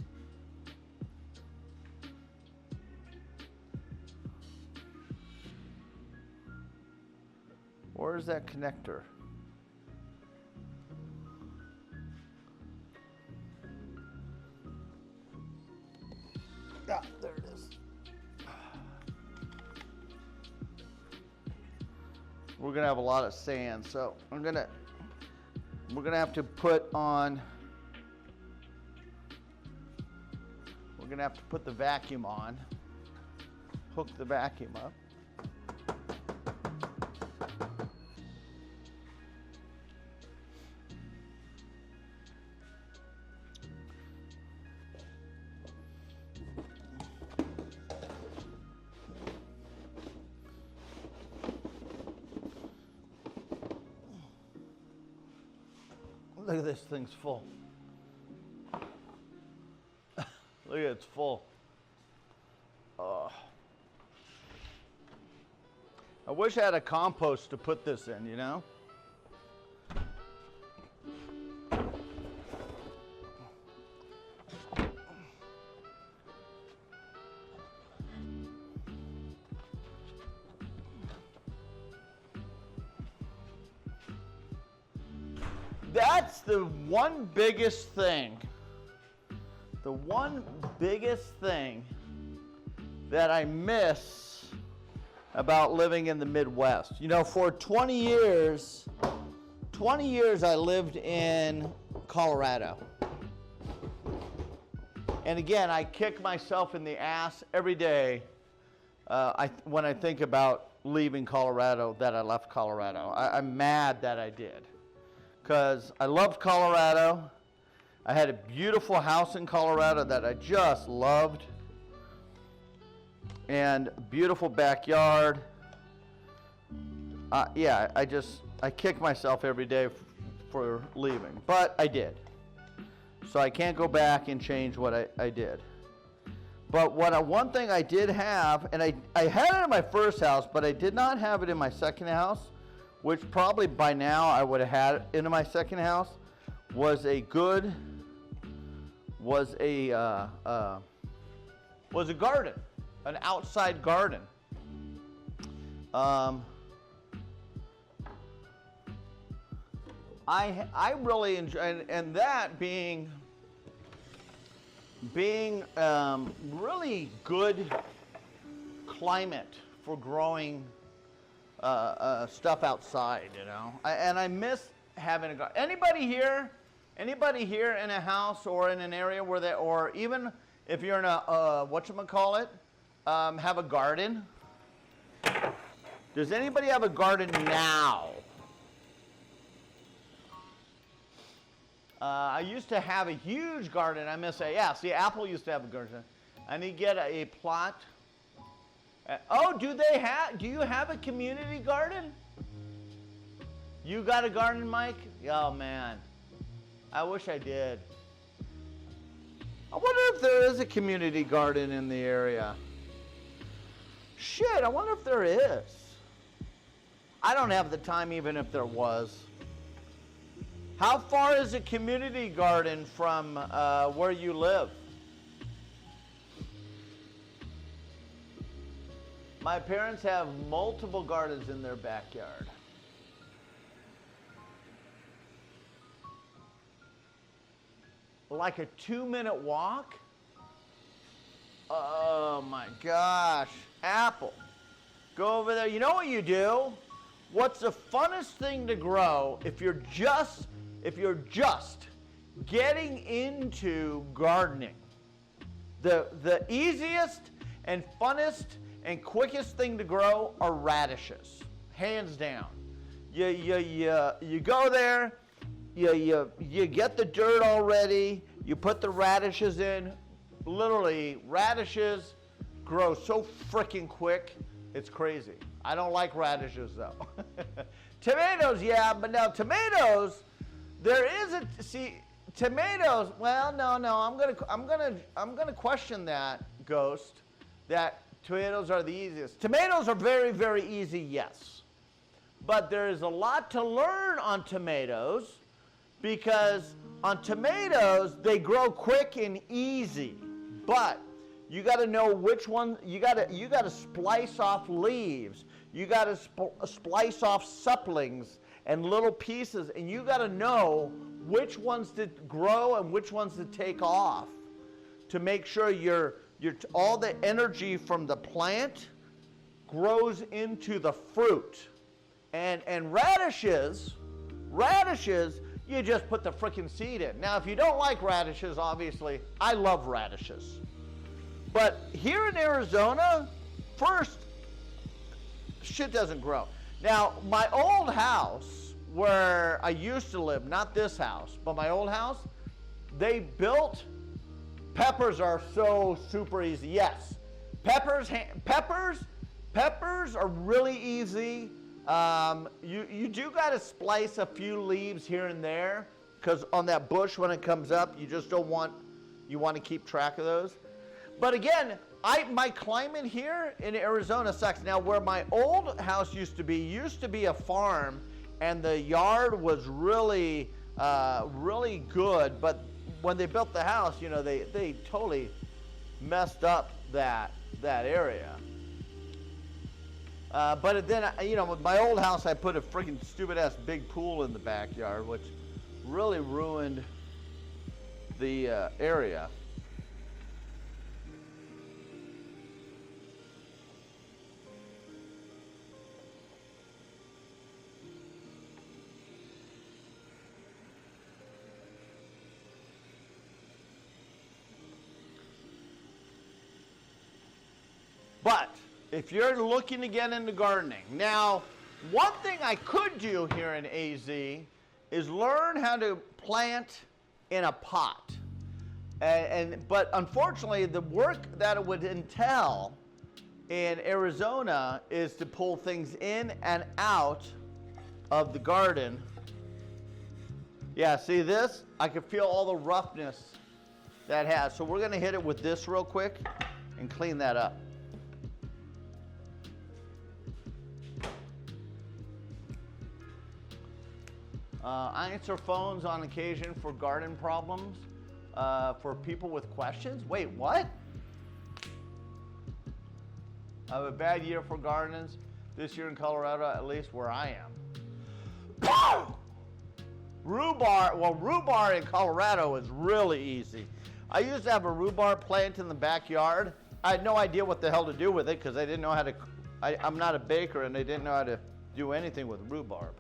where's that connector? Ah, there it is. We're gonna have a lot of sand, so we're gonna have to put on. We're gonna have to put the vacuum on. Hook the vacuum up. Look at this thing's full. Look at it, it's full. Oh. I wish I had a compost to put this in, you know? That's the one biggest thing. The one biggest thing that I miss about living in the Midwest. You know, for 20 years I lived in Colorado. And again, I kick myself in the ass every day when I think about leaving Colorado, that I left Colorado. I'm mad that I did. Because I loved Colorado. I had a beautiful house in Colorado that I just loved. And a beautiful backyard. Yeah, I kick myself every day for leaving. But I did. So I can't go back and change what I did. But one thing I did have, and I had it in my first house, but I did not have it in my second house, which probably by now I would have had it in my second house, was a garden, an outside garden. I really enjoy, and that being really good climate for growing stuff outside, you know. And I miss having a garden. Anybody here in a house or in an area where they, or even if you're in a whatchamacallit, have a garden? Does anybody have a garden now? I used to have a huge garden. I miss it. Yeah, see, Apple used to have a garden. I need to get a plot. Oh, do you have a community garden? You got a garden, Mike? Oh, man. I wish I did. I wonder if there is a community garden in the area. Shit, I wonder if there is. I don't have the time even if there was. How far is a community garden from where you live? My parents have multiple gardens in their backyard. Like a 2-minute walk? Oh my gosh. Apple. Go over there. You know what you do? What's the funnest thing to grow if you're just getting into gardening? The easiest and funnest and quickest thing to grow are radishes, hands down. You go there, you get the dirt already, you put the radishes in. Literally, radishes grow so freaking quick, it's crazy. I don't like radishes though. Tomatoes, yeah, but now tomatoes, there is tomatoes. Well, no, I'm gonna question that, Ghost. That tomatoes are the easiest. Tomatoes are very, very easy, yes. But there is a lot to learn on tomatoes, because on tomatoes, they grow quick and easy. But You got to know which one. You got to splice off leaves. You got to splice off saplings and little pieces, and you got to know which ones to grow and which ones to take off to make sure all the energy from the plant grows into the fruit. And radishes, you just put the frickin' seed in. Now, if you don't like radishes, obviously, I love radishes. But here in Arizona, first, shit doesn't grow. Now, my old house where I used to live, not this house, but my old house, they built, peppers are so super easy. Yes, peppers are really easy. You do got to splice a few leaves here and there, because on that bush when it comes up, you just don't want, you want to keep track of those. But again, my climate here in Arizona sucks. Now, where my old house used to be a farm, and the yard was really, really good. But when they built the house, you know, they totally messed up that area. But then, you know, with my old house, I put a freaking stupid-ass big pool in the backyard, which really ruined the area. But if you're looking to get into gardening, now, one thing I could do here in AZ is learn how to plant in a pot. But unfortunately, the work that it would entail in Arizona is to pull things in and out of the garden. Yeah, see this? I can feel all the roughness that has. So we're going to hit it with this real quick and clean that up. I answer phones on occasion for garden problems, for people with questions. Wait, what? I have a bad year for gardens this year in Colorado, at least where I am. Rhubarb in Colorado is really easy. I used to have a rhubarb plant in the backyard. I had no idea what the hell to do with it because I didn't know how to, I'm not a baker and I didn't know how to do anything with rhubarb.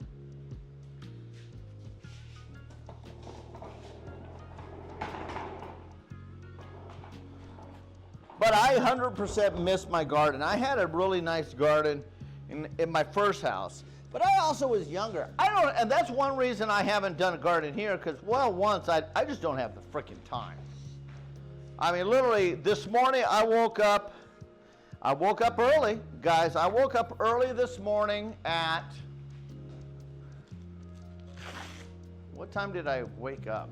But I 100% miss my garden. I had a really nice garden in my first house. But I also was younger. And that's one reason I haven't done a garden here, because, well, once, I just don't have the freaking time. I mean, literally, this morning I woke up early. Guys, I woke up early this morning at, what time did I wake up?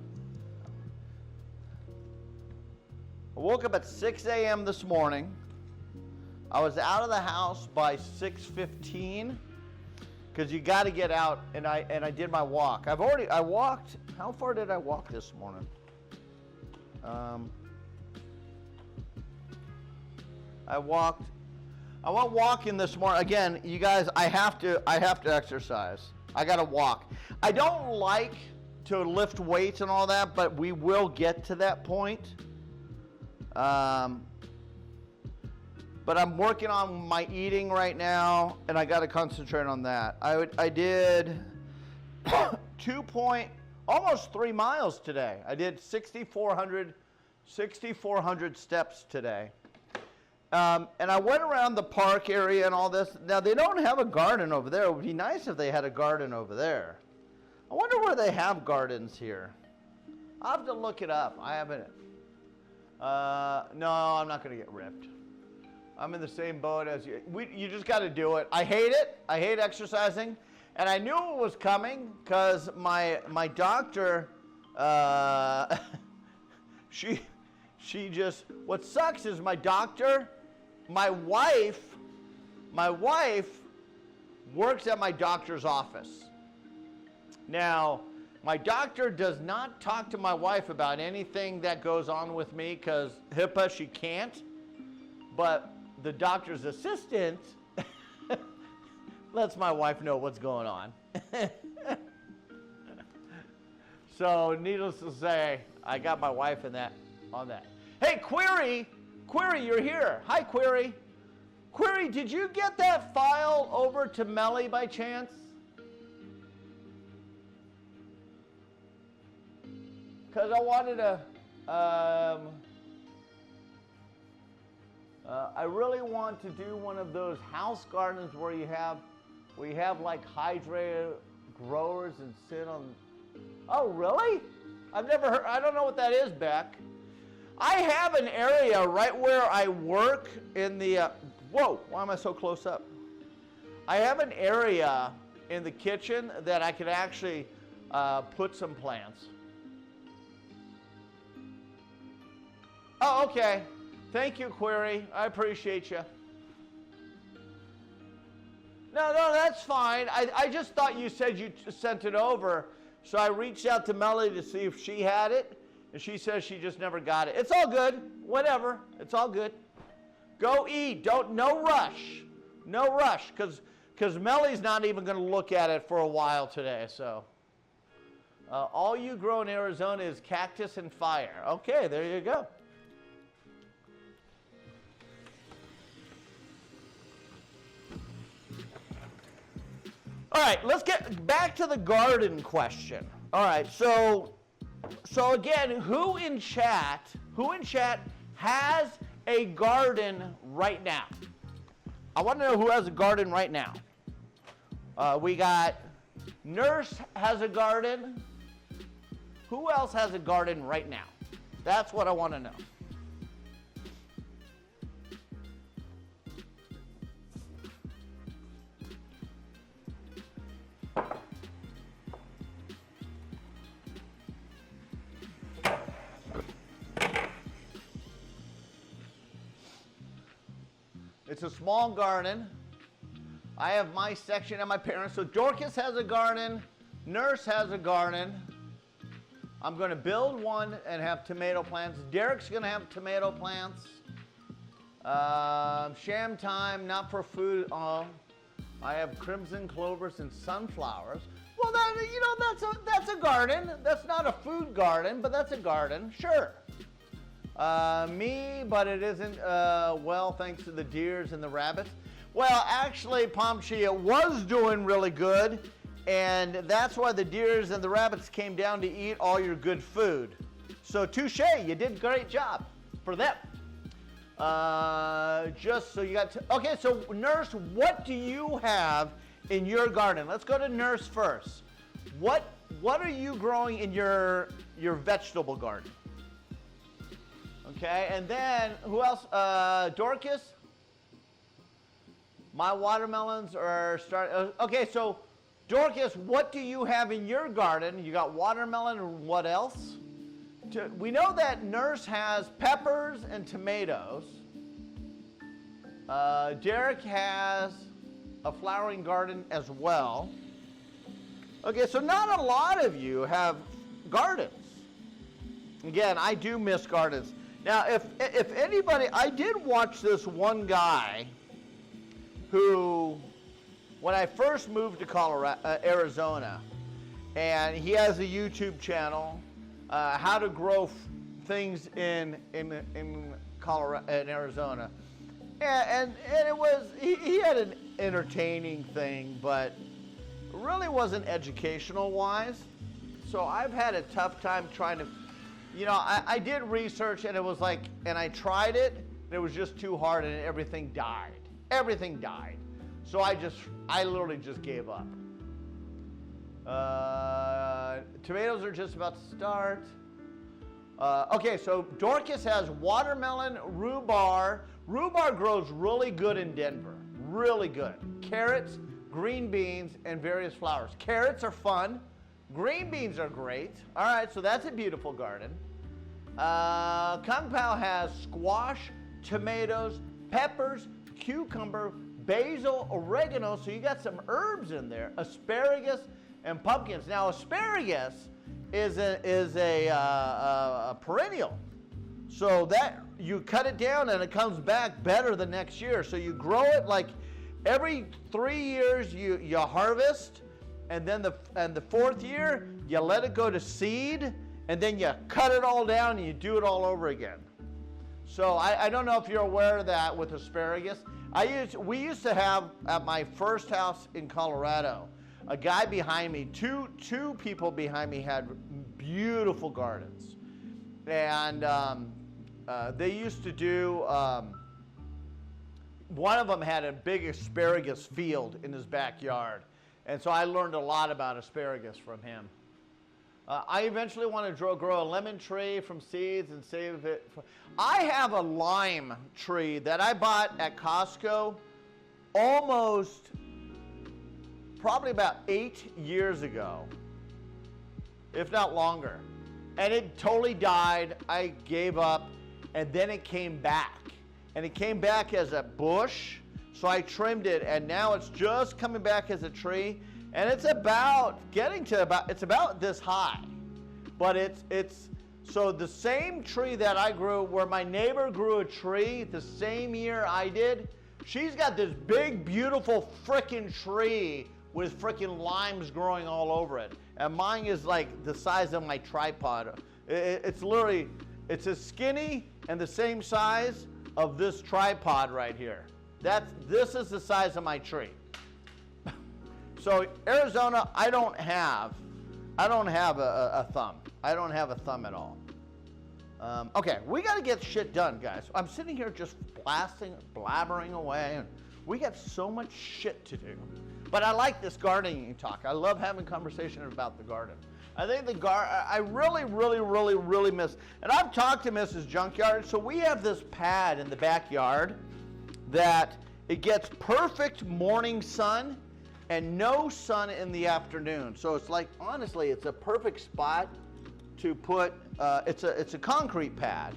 I woke up at 6 a.m. this morning. I was out of the house by 6:15 because you got to get out, and I did my walk. I walked. How far did I walk this morning? I went walking this morning. Again, you guys, I have to exercise. I got to walk. I don't like to lift weights and all that, but we will get to that point. But I'm working on my eating right now, and I got to concentrate on that. I did almost 3 miles today. I did 6,400 steps today. And I went around the park area and all this. Now, they don't have a garden over there. It would be nice if they had a garden over there. I wonder where they have gardens here. I'll have to look it up. I haven't. No, I'm not going to get ripped. I'm in the same boat as you. You just got to do it. I hate it. I hate exercising. And I knew it was coming because my doctor, she just, what sucks is my doctor, my wife works at my doctor's office. Now, my doctor does not talk to my wife about anything that goes on with me because HIPAA, she can't. but the doctor's assistant lets my wife know what's going on. So needless to say, I got my wife on that. Hey, Query, you're here. Hi, Query. Query, did you get that file over to Melly by chance? Because I wanted to, I really want to do one of those house gardens where you have like hydra growers and sit on. Oh, really? I've never heard, I don't know what that is, Beck. I have an area right where I work in the, whoa, why am I so close up? I have an area in the kitchen that I could actually put some plants. Oh, okay. Thank you, Query. I appreciate you. No, that's fine. I just thought you said you sent it over. So I reached out to Melody to see if she had it. And she says she just never got it. It's all good. Whatever. It's all good. Go eat. No rush. No rush. Because Melly's not even going to look at it for a while today. So all you grow in Arizona is cactus and fire. Okay, there you go. All right, let's get back to the garden question. All right, so again, who in chat has a garden right now? I want to know who has a garden right now. We got Nurse has a garden. Who else has a garden right now? That's what I want to know. It's a small garden. I have my section and my parents. So Dorcas has a garden. Nurse has a garden. I'm going to build one and have tomato plants. Derek's going to have tomato plants. Sham time, not for food. I have crimson clovers and sunflowers. Well, that's a garden. That's not a food garden, but that's a garden. Sure. But it isn't, well, thanks to the deers and the rabbits. Well, actually, Pomchi, it was doing really good, and that's why the deers and the rabbits came down to eat all your good food. So, touche, you did a great job for them. Just so you got to, okay, so Nurse, what do you have in your garden? Let's go to Nurse first. What are you growing in your vegetable garden? Okay, and then who else? Dorcas? My watermelons are starting. Okay, so Dorcas, what do you have in your garden? You got watermelon and what else? We know that Nurse has peppers and tomatoes. Derek has a flowering garden as well. Okay, so not a lot of you have gardens. Again, I do miss gardens. Now, if anybody, I did watch this one guy who, when I first moved to Arizona, and he has a YouTube channel, how to grow things in Arizona, and it was he had an entertaining thing, but really wasn't educational wise. So I've had a tough time trying to. I did research and it was like, and I tried it, and it was just too hard and everything died. Everything died. So I literally just gave up. Tomatoes are just about to start. Okay, so Dorcas has watermelon, rhubarb. Rhubarb grows really good in Denver. Really good. Carrots, green beans, and various flowers. Carrots are fun. Green beans are great. All right, so that's a beautiful garden. Kung Pao has squash, tomatoes, peppers, cucumber, basil, oregano, so you got some herbs in there, asparagus, and pumpkins. Now, asparagus is a perennial, so that you cut it down and it comes back better the next year. So you grow it like every 3 years you harvest, and then the fourth year you let it go to seed, and then you cut it all down and you do it all over again. So I don't know if you're aware of that with asparagus. We used to have at my first house in Colorado, a guy behind me, two people behind me had beautiful gardens, and they used to do. One of them had a big asparagus field in his backyard, and so I learned a lot about asparagus from him. I eventually want to grow a lemon tree from seeds and save it. I have a lime tree that I bought at Costco probably about 8 years ago, if not longer. And it totally died. I gave up, and then it came back. And it came back as a bush, so I trimmed it, and now it's just coming back as a tree. And it's about this high. But it's so the same tree that I grew, where my neighbor grew a tree the same year I did, she's got this big, beautiful frickin' tree with frickin' limes growing all over it. And mine is like the size of my tripod. It's literally, it's as skinny and the same size of this tripod right here. This is the size of my tree. So Arizona, I don't have a thumb. I don't have a thumb at all. Okay, we got to get shit done, guys. I'm sitting here just blabbering away, and we got so much shit to do. But I like this gardening talk. I love having conversation about the garden. I think I really, really, really, really miss, and I've talked to Mrs. Junkyard, so we have this pad in the backyard that it gets perfect morning sun and no sun in the afternoon. So it's like, honestly, it's a perfect spot to put, it's a concrete pad,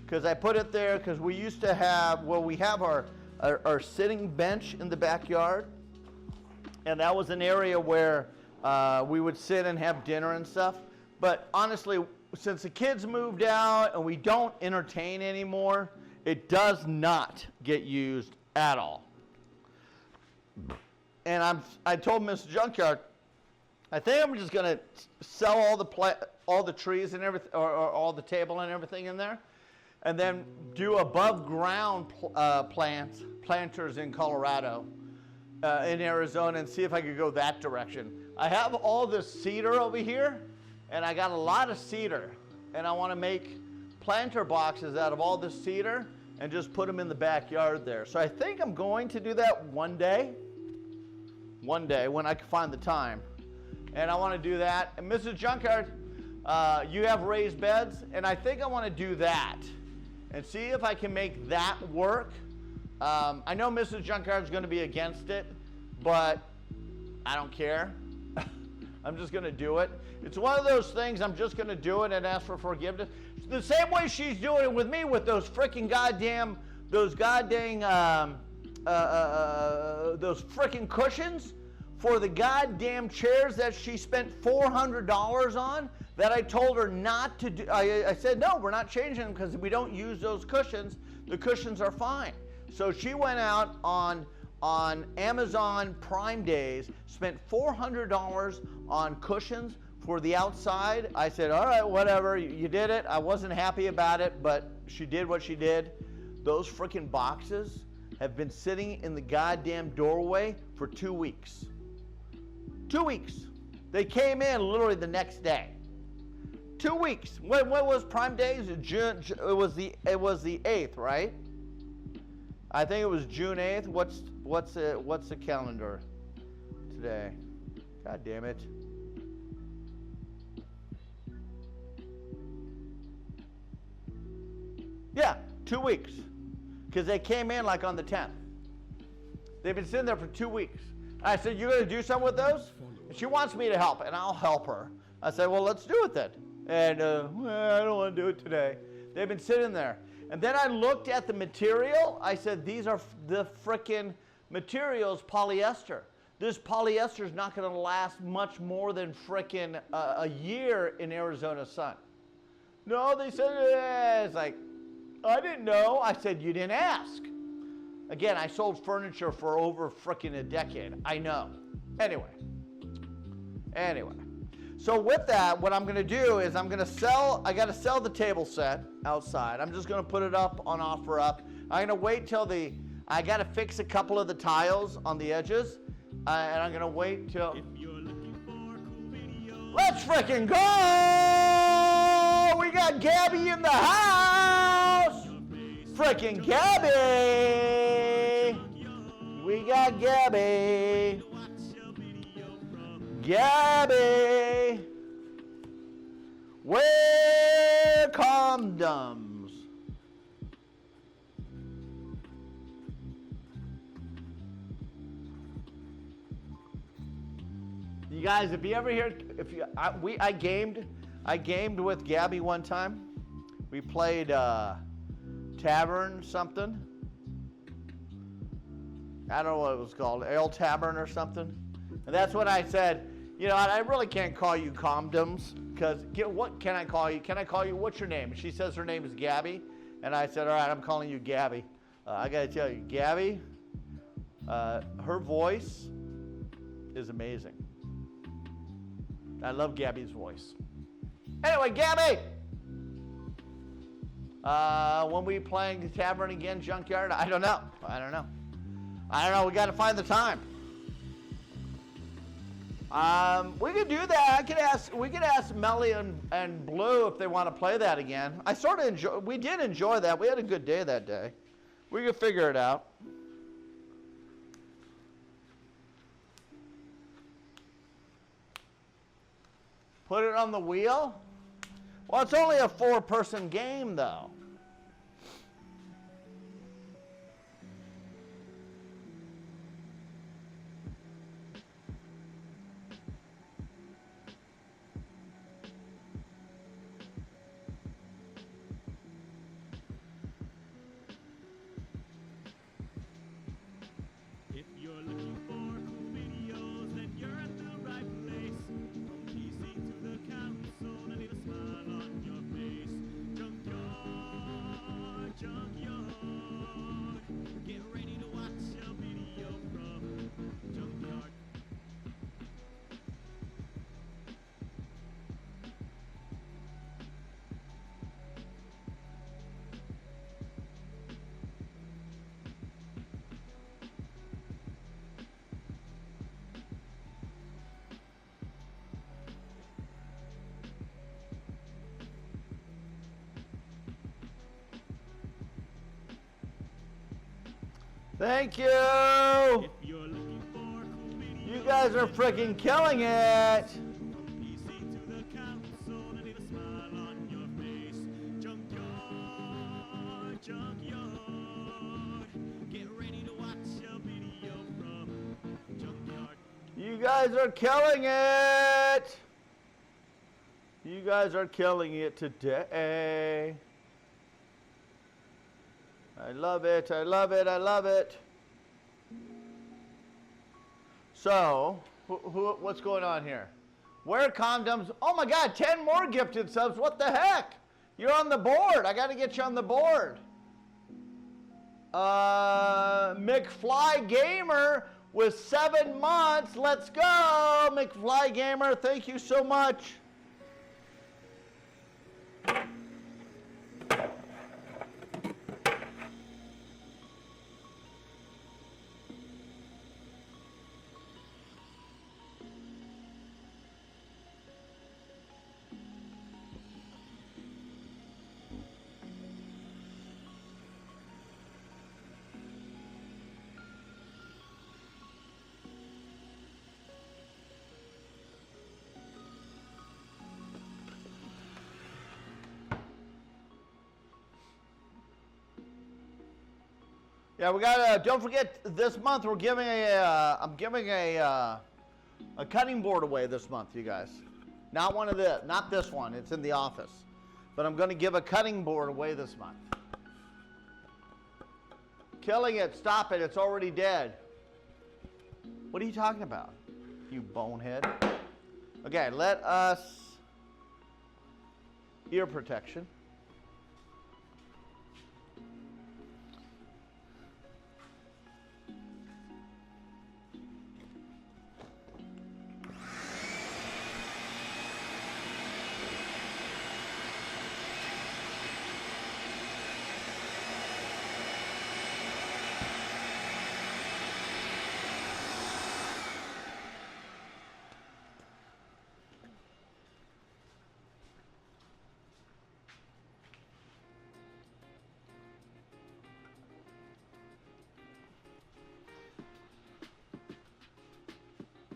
because I put it there because we used to have, we have our sitting bench in the backyard, and that was an area where we would sit and have dinner and stuff. But honestly, since the kids moved out and we don't entertain anymore, it does not get used at all. And I told Mrs. Junkyard, I think I'm just gonna sell all the trees and everything, or all the table and everything in there, and then do above ground planters in Colorado, in Arizona, and see if I could go that direction. I have all this cedar over here, and I got a lot of cedar, and I want to make planter boxes out of all this cedar and just put them in the backyard there. So I think I'm going to do that one day when I can find the time. And I want to do that. And Mrs. Junkyard, you have raised beds, and I think I want to do that and see if I can make that work. I know Mrs. Junkyard's going to be against it, but I don't care. I'm just going to do it. It's one of those things, I'm just going to do it and ask for forgiveness. The same way she's doing it with me with those freaking those freaking cushions for the goddamn chairs that she spent $400 on, that I told her not to do. I said, no, we're not changing them because we don't use those cushions. The cushions are fine. So she went out on Amazon Prime Days, spent $400 on cushions for the outside. I said, all right, whatever, you did it. I wasn't happy about it, but she did what she did. Those freaking boxes have been sitting in the goddamn doorway for 2 weeks. 2 weeks. They came in literally the next day. 2 weeks. When was Prime Days? June. It was the 8th, right? I think it was June 8th. What's the calendar today? God damn it. Yeah, 2 weeks. Because they came in like on the 10th. They've been sitting there for 2 weeks. I said, you're going to do something with those? She wants me to help, and I'll help her. I said, well, let's do it then. And I don't want to do it today. They've been sitting there. And then I looked at the material. I said, these are the frickin' materials, polyester. This polyester is not going to last much more than frickin' a year in Arizona sun. No, they said, it's like, I didn't know. I said, you didn't ask. Again, I sold furniture for over frickin' a decade. I know. Anyway. So with that, what I'm going to do is I got to sell the table set outside. I'm just going to put it up on OfferUp. I'm going to wait till I got to fix a couple of the tiles on the edges. And I'm going to wait till... If you're looking for cool videos, Let's frickin' go! We got Gabby in the house! Frickin' Gabby! We got Gabby! Gabby! Wear condoms! You guys, if you ever hear, I gamed with Gabby one time. We played Tavern something. I don't know what it was called, Ale Tavern or something. And that's when I said, you know, I really can't call you condoms because what can I call you? Can I call you? What's your name? She says her name is Gabby, and I said, all right, I'm calling you Gabby. I got to tell you, Gabby, her voice is amazing. I love Gabby's voice. Anyway, Gabby! When we playing the Tavern again, Junkyard? I don't know. We got to find the time. We could do that. We could ask Melly and Blue if they want to play that again. We did enjoy that. We had a good day that day. We could figure it out. Put it on the wheel? Well, it's only a 4-person game, though. if you're looking for cool videos, then you're at the right place. From PC to the console, and leave a smile on your face. Junkyard. Get ready to watch a video from Junkyard. Thank you! If you're looking for cool videos, You guys are freaking killing it! from PC to the console, and leave a smile on your face. Junkyard. Get ready to watch a video from Junkyard. You guys are killing it! You guys are killing it today. I love it. So, what's going on here? Wear condoms. Oh my God, 10 more gifted subs. What the heck? You're on the board. I got to get you on the board. McFly Gamer with 7 months. Let's go, McFly Gamer. Thank you so much. Yeah, we got. Don't forget, this month we're giving I'm giving a cutting board away this month, you guys. Not one of this, not this one. It's in the office, but I'm going to give a cutting board away this month. Killing it. Stop it. It's already dead. What are you talking about, you bonehead? Okay, let us ear protection.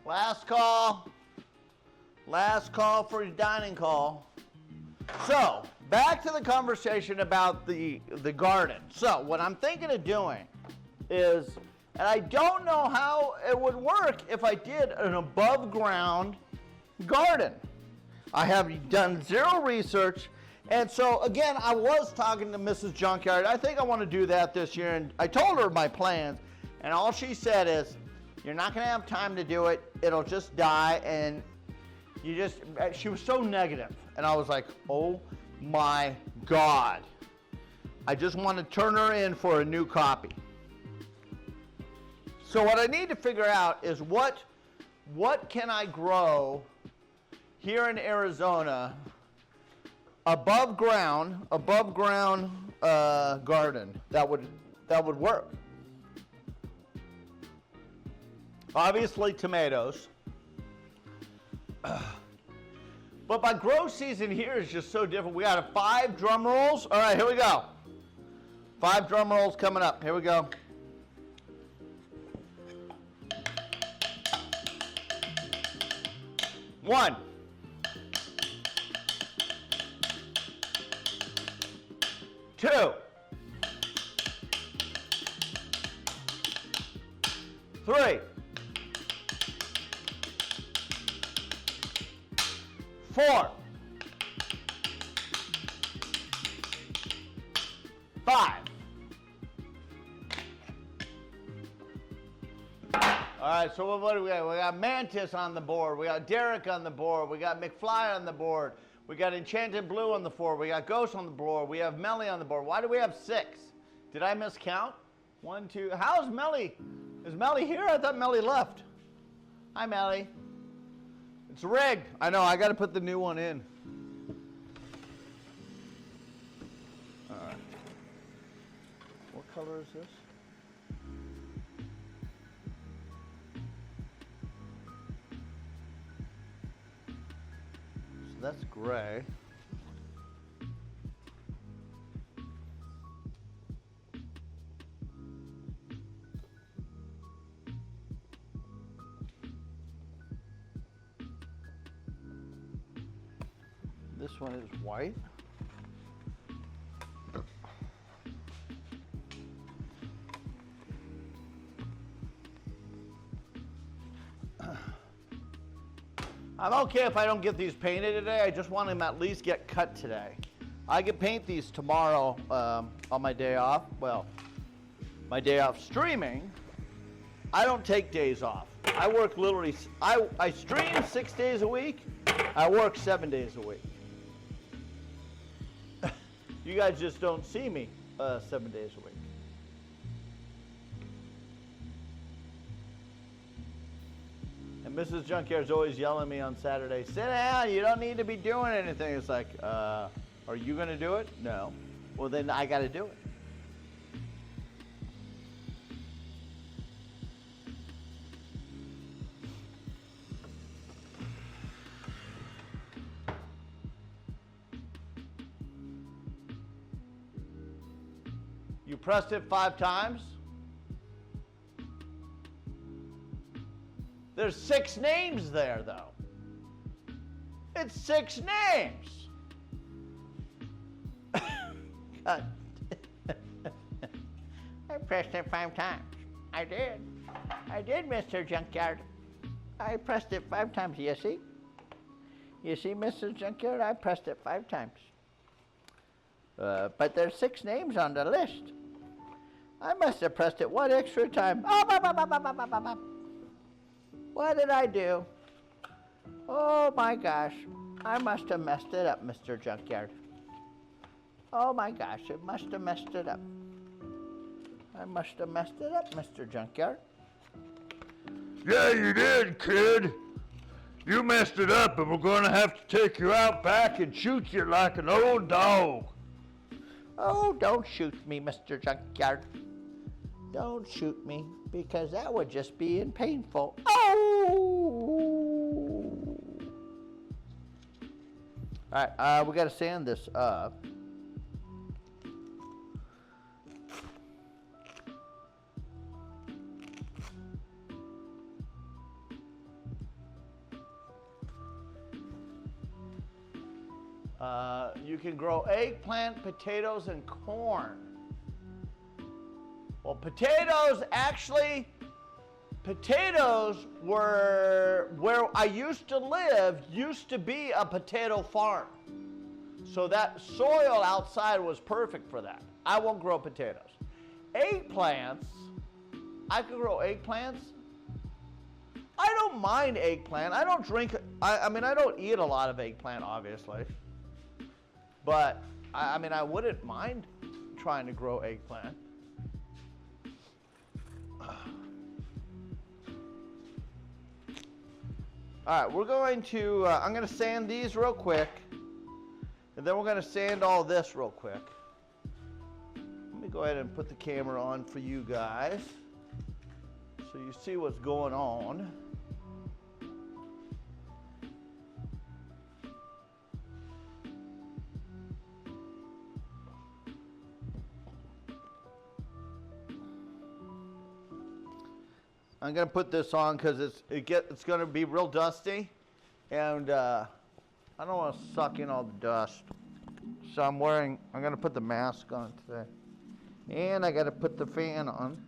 Last call. Last call for your dining call. So, back to the conversation about the garden. So, what I'm thinking of doing is, and I don't know how it would work if I did an above ground garden. I have done zero research. And so, again, I was talking to Mrs. Junkyard. I think I want to do that this year. And I told her my plans. And all she said is, you're not going to have time to do it. It'll just die. And she was so negative. And I was like, oh my God. I just want to turn her in for a new copy. So what I need to figure out is what can I grow here in Arizona above ground garden that would work. Obviously tomatoes. But my grow season here is just so different. We got 5 drum rolls. All right, here we go. 5 drum rolls coming up. Here we go. One. Two. 3. 4. 5. All right, so what do we got? We got Mantis on the board. We got Derek on the board. We got McFly on the board. We got Enchanted Blue on the board. We got Ghost on the board. We have Melly on the board. Why do we have 6? Did I miscount? 1, 2. How's Melly? Is Melly here? I thought Melly left. Hi, Melly. It's rigged. I know. I got to put the new one in. All right. What color is this? So that's gray. This one is white. I'm okay if I don't get these painted today. I just want them at least get cut today. I can paint these tomorrow on my day off. Well, my day off streaming. I don't take days off. I work literally, I stream 6 days a week. I work 7 days a week. You guys just don't see me 7 days a week. And Mrs. Junkyard's always yelling at me on Saturday, sit down, you don't need to be doing anything. It's like, are you going to do it? No. Well, then I got to do it. You pressed it 5 times. There's 6 names there, though. It's 6 names. God. I pressed it 5 times. I did. I did, Mr. Junkyard. I pressed it 5 times. You see? You see, Mr. Junkyard? I pressed it 5 times. But there's 6 names on the list. I must have pressed it 1 extra time. Oh, what did I do? Oh my gosh. I must have messed it up, Mr. Junkyard. Oh my gosh, it must have messed it up. I must have messed it up, Mr. Junkyard. Yeah, you did, kid. You messed it up, and we're going to have to take you out back and shoot you like an old dog. Oh, don't shoot me, Mr. Junkyard. Don't shoot me, because that would just be painful. Oh! All right, we got to sand this up. You can grow eggplant, potatoes, and corn. Well, potatoes were where I used to live, used to be a potato farm. So that soil outside was perfect for that. I won't grow potatoes. Eggplants, I could grow eggplants. I don't mind eggplant. I don't drink, I mean, I don't eat a lot of eggplant, obviously. But, I mean, I wouldn't mind trying to grow eggplant. All right, we're going to, I'm going to sand these real quick. And then we're going to sand all this real quick. Let me go ahead and put the camera on for you guys so you see what's going on. I'm going to put this on because it's going to be real dusty, and I don't want to suck in all the dust. So I'm going to put the mask on today. And I got to put the fan on.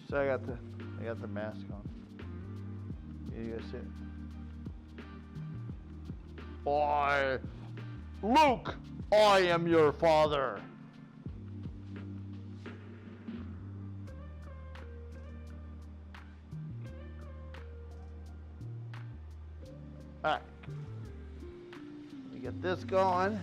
So I got the mask on. You guys see it? Luke, I am your father. All right. Let me get this going.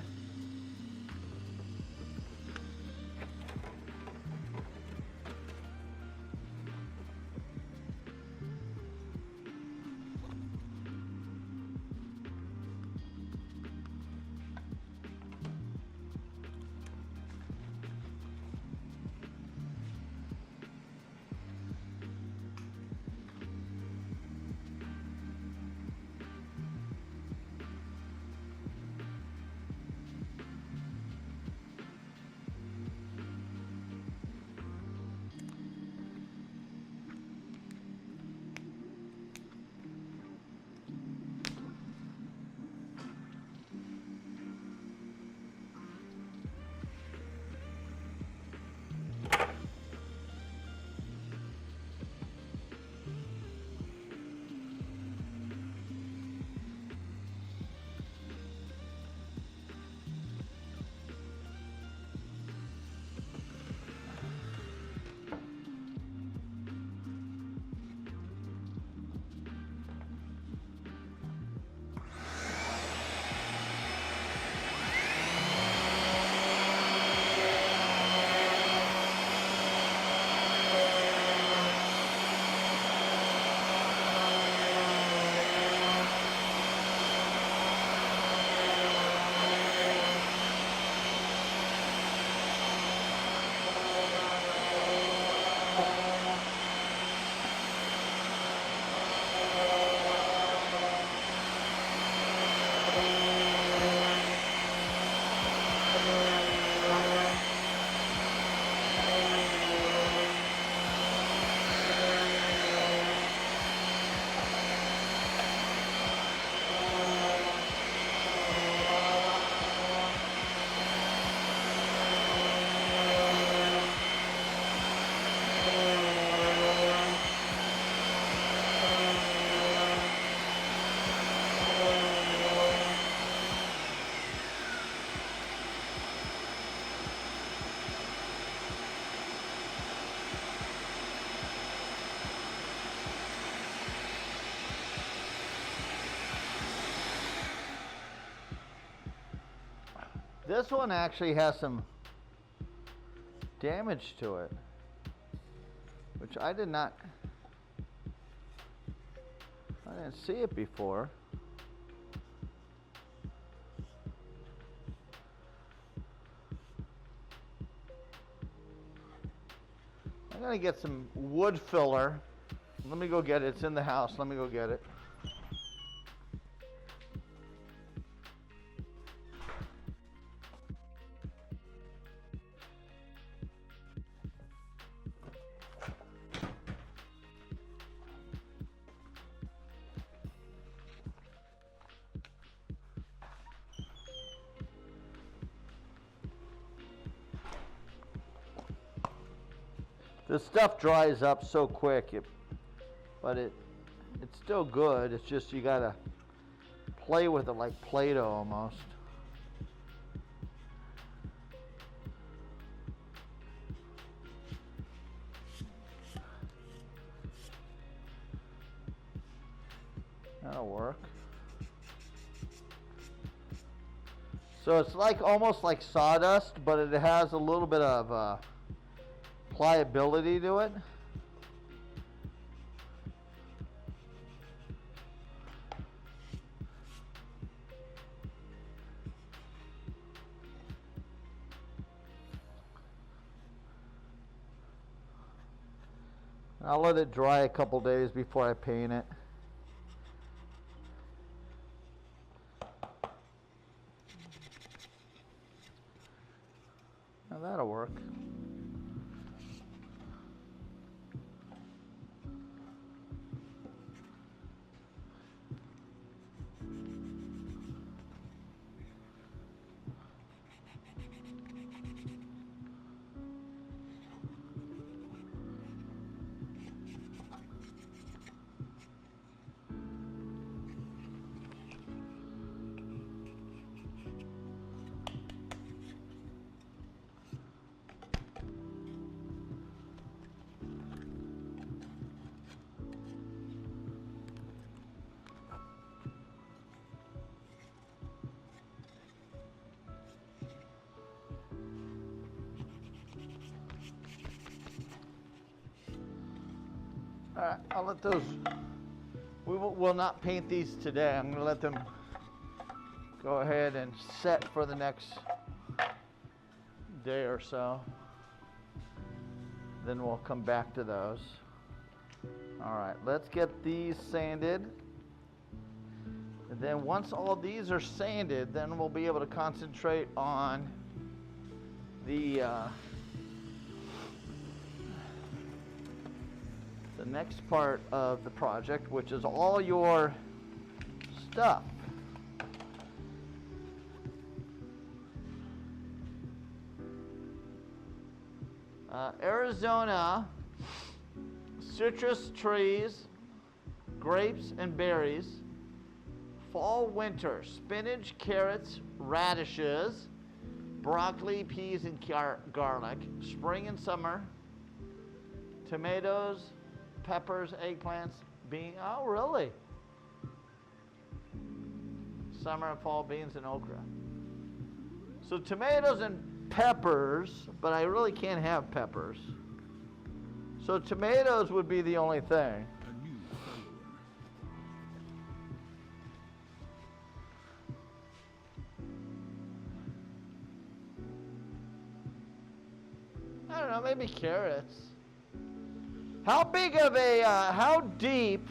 This one actually has some damage to it, which I didn't see it before. I gonna get some wood filler. Let me go get it. It's in the house. Let me go get it. This stuff dries up so quick, but it's still good. It's just you gotta play with it like Play-Doh almost. That'll work. So it's like almost like sawdust, but it has a little bit of pliability to it. I'll let it dry a couple days before I paint it. Now that'll work. All right, I'll let those, we'll not paint these today. I'm gonna let them go ahead and set for the next day or so. Then we'll come back to those. All right, let's get these sanded. And then once all these are sanded, then we'll be able to concentrate on the next part of the project, which is all your stuff. Arizona citrus trees, grapes and berries, fall, winter, spinach, carrots, radishes, broccoli, peas and garlic, spring and summer, tomatoes, peppers, eggplants, beans. Oh, really? Summer and fall beans and okra. So tomatoes and peppers, but I really can't have peppers. So tomatoes would be the only thing. I don't know, maybe carrots. How big of a, how deep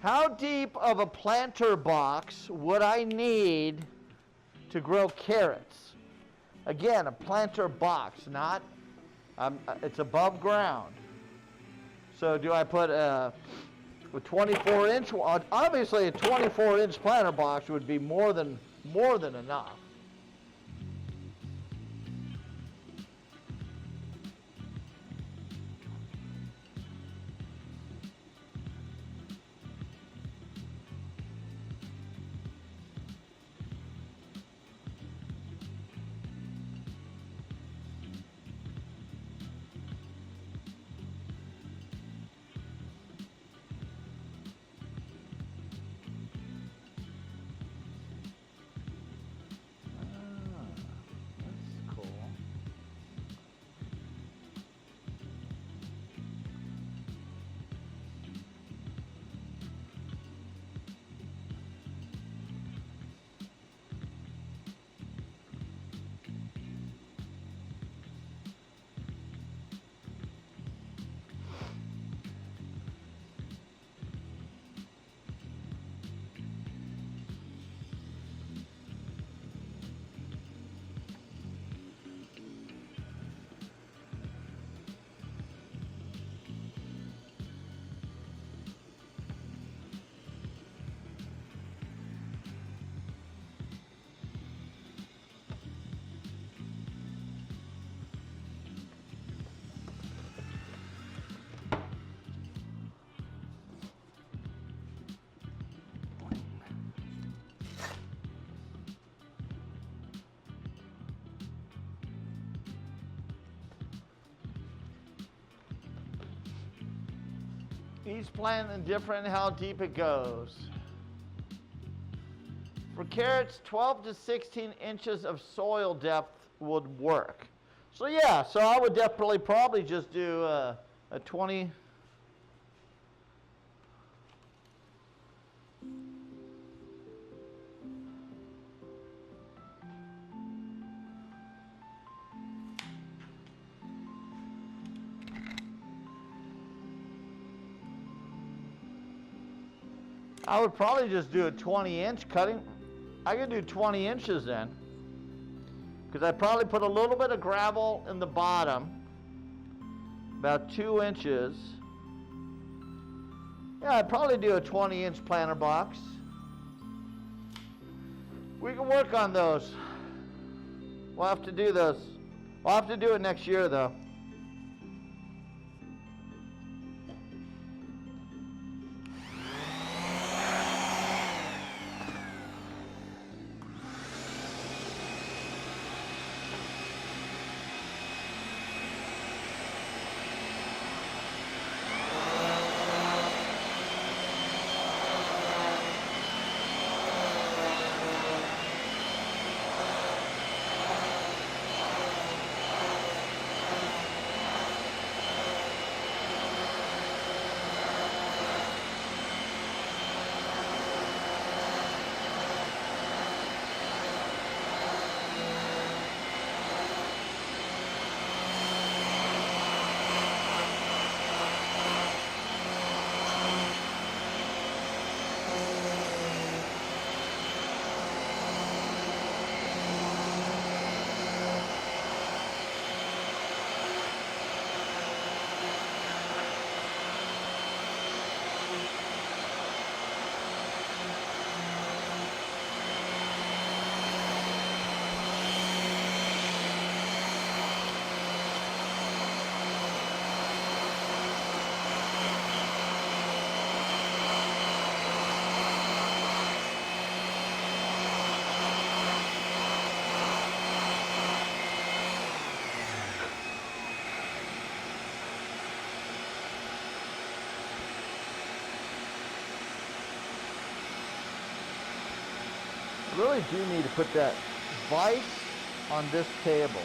of a planter box would I need to grow carrots? Again, a planter box, not, it's above ground. So do I put a 24-inch? Obviously a 24-inch planter box would be more than enough. Each plant is different how deep it goes. For carrots, 12 to 16 inches of soil depth would work. So yeah, so I would definitely probably just do a 20. I would probably just do a 20-inch cutting. I could do 20 inches then. Because I'd probably put a little bit of gravel in the bottom. About 2 inches. Yeah, I'd probably do a 20-inch planter box. We can work on those. We'll have to do those. We'll have to do it next year though. I really do need to put that vise on this table.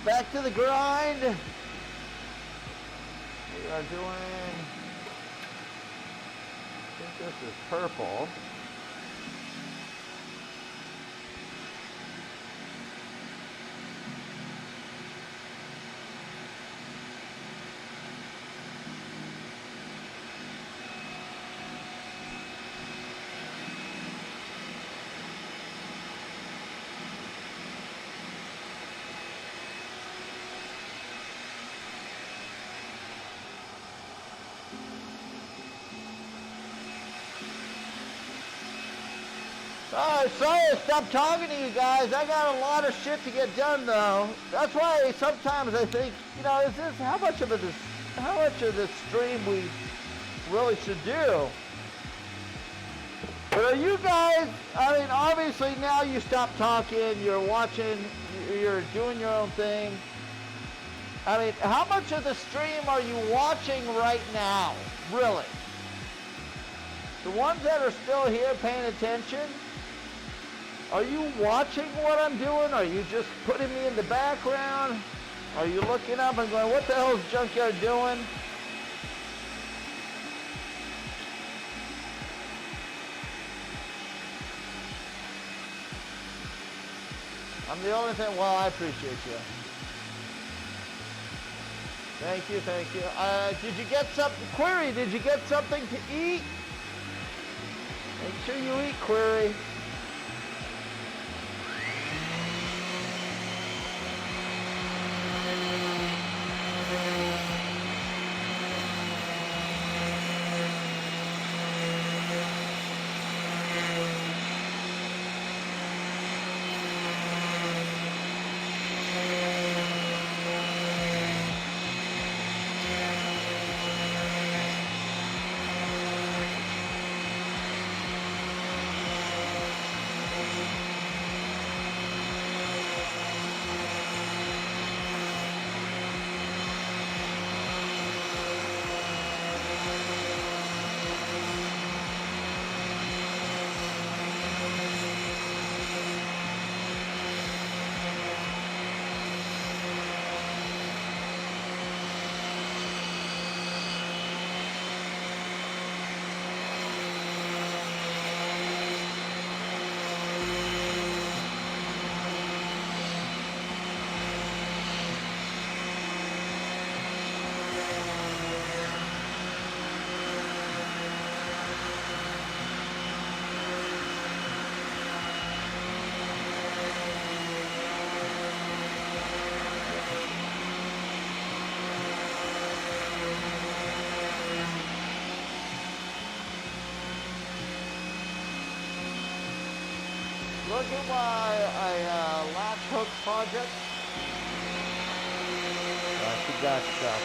Back to the grind. We are doing, I think this is purple. Sorry to stop talking to you guys. I got a lot of shit to get done though. That's why sometimes I think, you know, is this how much of this stream we really should do? But are you guys, I mean, obviously now you stop talking, you're watching, you're doing your own thing. I mean, how much of the stream are you watching right now? Really? The ones that are still here paying attention? Are you watching what I'm doing? Are you just putting me in the background? Are you looking up and going, what the hell is Junkyard doing? I'm the only thing, well, I appreciate you. Thank you, thank you. Did you get something, Query, did you get something to eat? Make sure you eat, Query. Look at my latch hook project. She got stuff.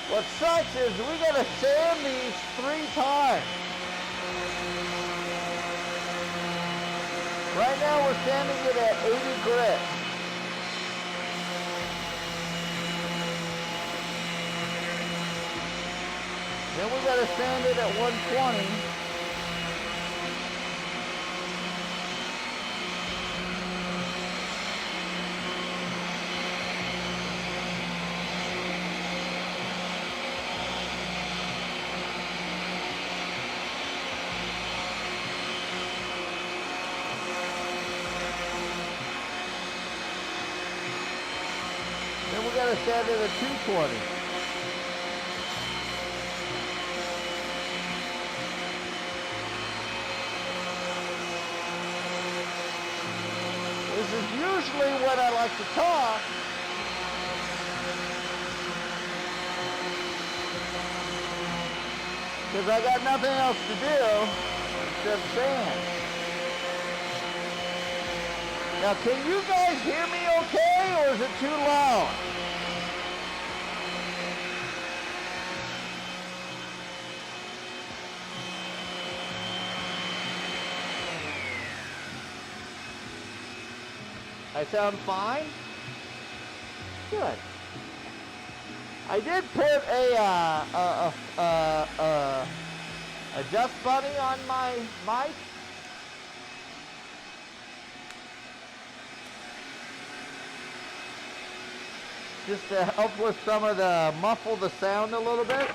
What sucks is we gotta sand these 3 times. Right now we're sanding it at 80 grit. Then we gotta sand it at 120. Then we gotta sand it at 220. This is usually when I like to talk. Because I got nothing else to do except sand. Now, can you guys hear me okay, or is it too loud? I sound fine? Good. I did put a dust bunny on my mic. Just to help with some of the muffle the sound a little bit.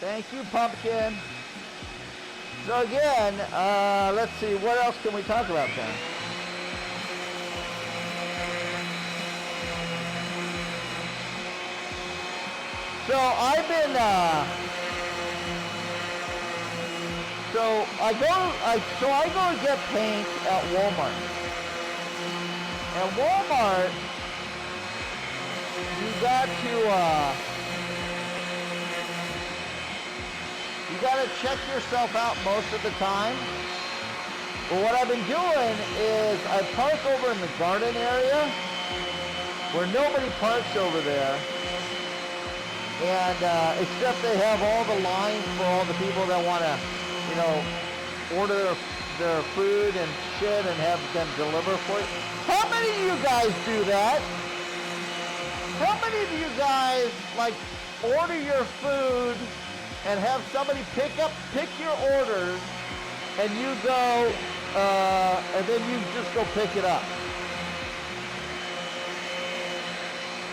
Thank you, Pumpkin. So again, let's see, what else can we talk about then? So I've been, so I go to get paint at Walmart. At Walmart, you got to check yourself out most of the time. But what I've been doing is I park over in the garden area where nobody parks over there. And except they have all the lines for all the people that want to, you know, order their food and shit and have them deliver for you. How many of you guys do that? How many of you guys, like, order your food and have somebody pick your orders, and you go, and then you just go pick it up?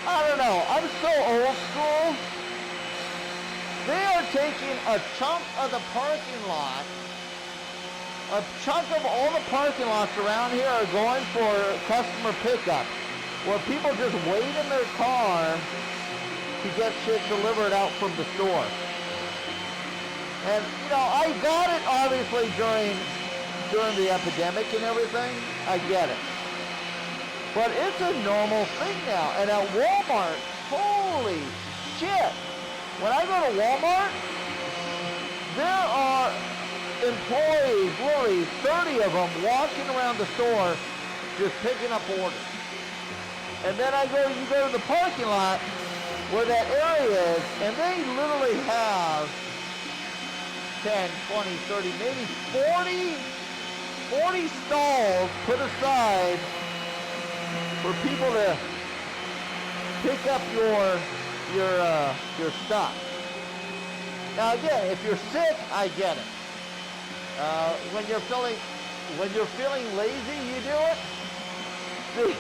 I don't know. I'm so old school. They are taking a chunk of the parking lot. A chunk of all the parking lots around here are going for customer pickup, where people just wait in their car to get shit delivered out from the store. And, you know, I got it obviously during the epidemic and everything. I get it. But it's a normal thing now. And at Walmart, holy shit. When I go to Walmart, there are employees, literally 30 of them, walking around the store just picking up orders. And then you go to the parking lot where that area is, and they literally have 10, 20, 30, maybe 40 stalls put aside for people to pick up your stuff. Now again, if you're sick, I get it. When you're feeling lazy, you do it. See,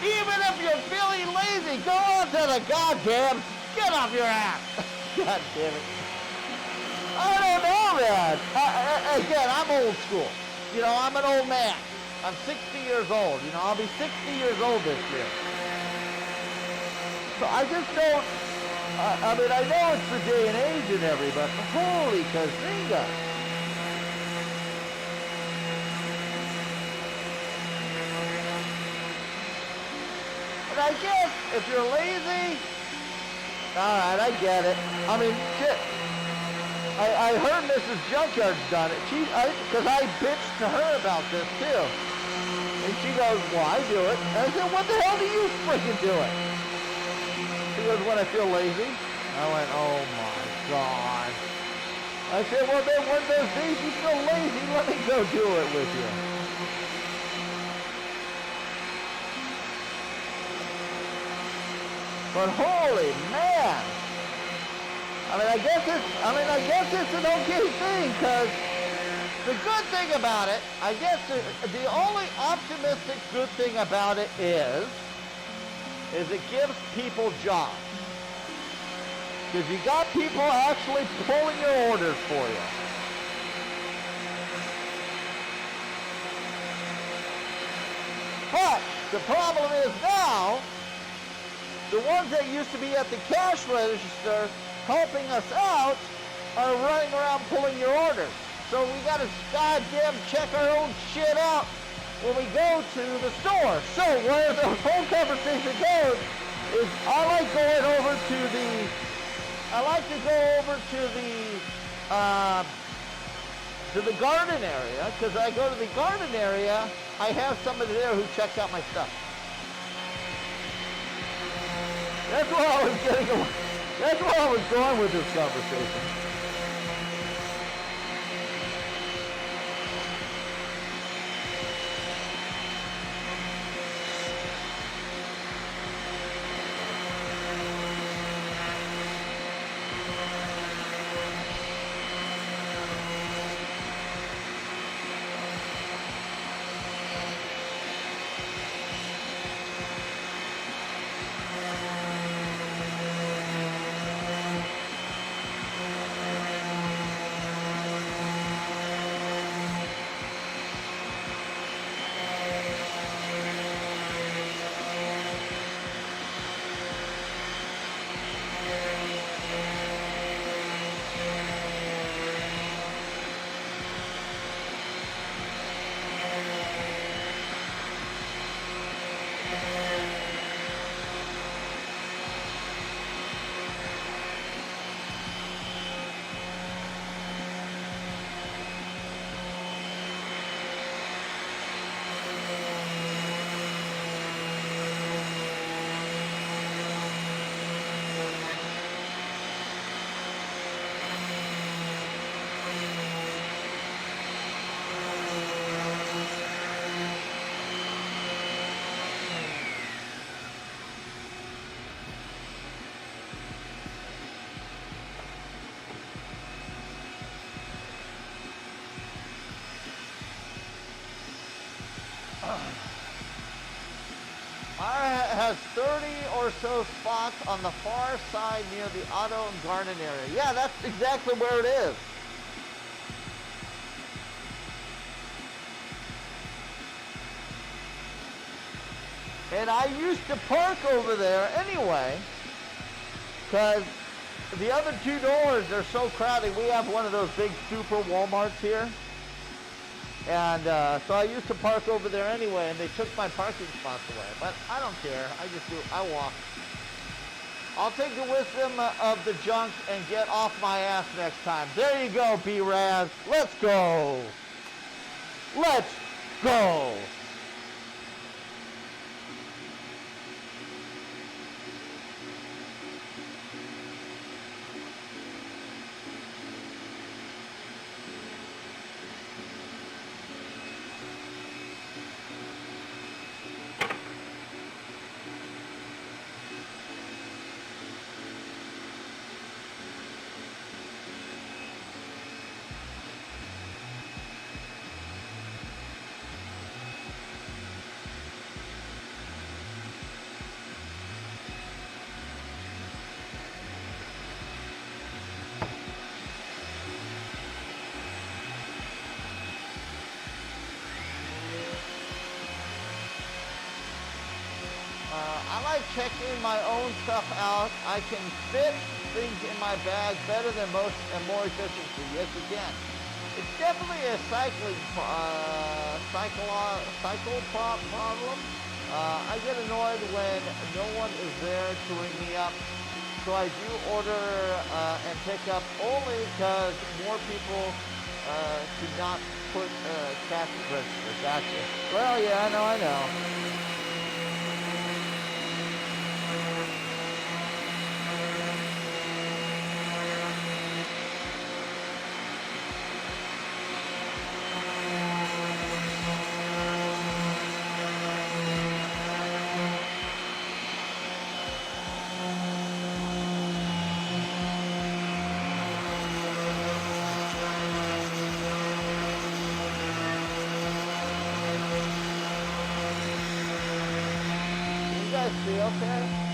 even if you're feeling lazy, go on to the goddamn, get off your ass. God damn it. I don't know, man. Again, I'm old school. You know, I'm an old man. I'm 60 years old. You know, I'll be 60 years old this year. So I just don't, I mean, I know it's the day and age and everything, but holy kazinga. And I guess if you're lazy, all right, I get it. I mean, shit. I heard Mrs. Junkyard's done it. Because I bitched to her about this too. And she goes, well, I do it. And I said, what the hell do you freaking do it? She goes, when I feel lazy. I went, oh my God. I said, well then when those days you feel lazy, let me go do it with you. But holy man. I guess it's an okay thing, because the good thing about it, I guess the only optimistic good thing about it is is it gives people jobs. Because you got people actually pulling your orders for you. But the problem is now, the ones that used to be at the cash register helping us out are running around pulling your orders. So we got to goddamn check our own shit out when we go to the store. So where the whole conversation goes is I like to go over to the garden area, because I go to the garden area, I have somebody there who checks out my stuff. That's where I was going with this conversation. Has 30 or so spots on the far side near the auto and garden area. Yeah, that's exactly where it is. And I used to park over there anyway, because the other two doors are so crowded. We have one of those big super Walmarts here. And so I used to park over there anyway, and they took my parking spots away. But I don't care. I walk. I'll take the wisdom of the junk and get off my ass next time. There you go, B-Raz. Let's go. Let's go. I like checking my own stuff out. I can fit things in my bag better than most and more efficiently. Yes, you can. It's definitely a cycle problem. I get annoyed when no one is there to ring me up. So I do order and pick up only because more people could not put cash register. Gotcha. Well, yeah, I know. be okay?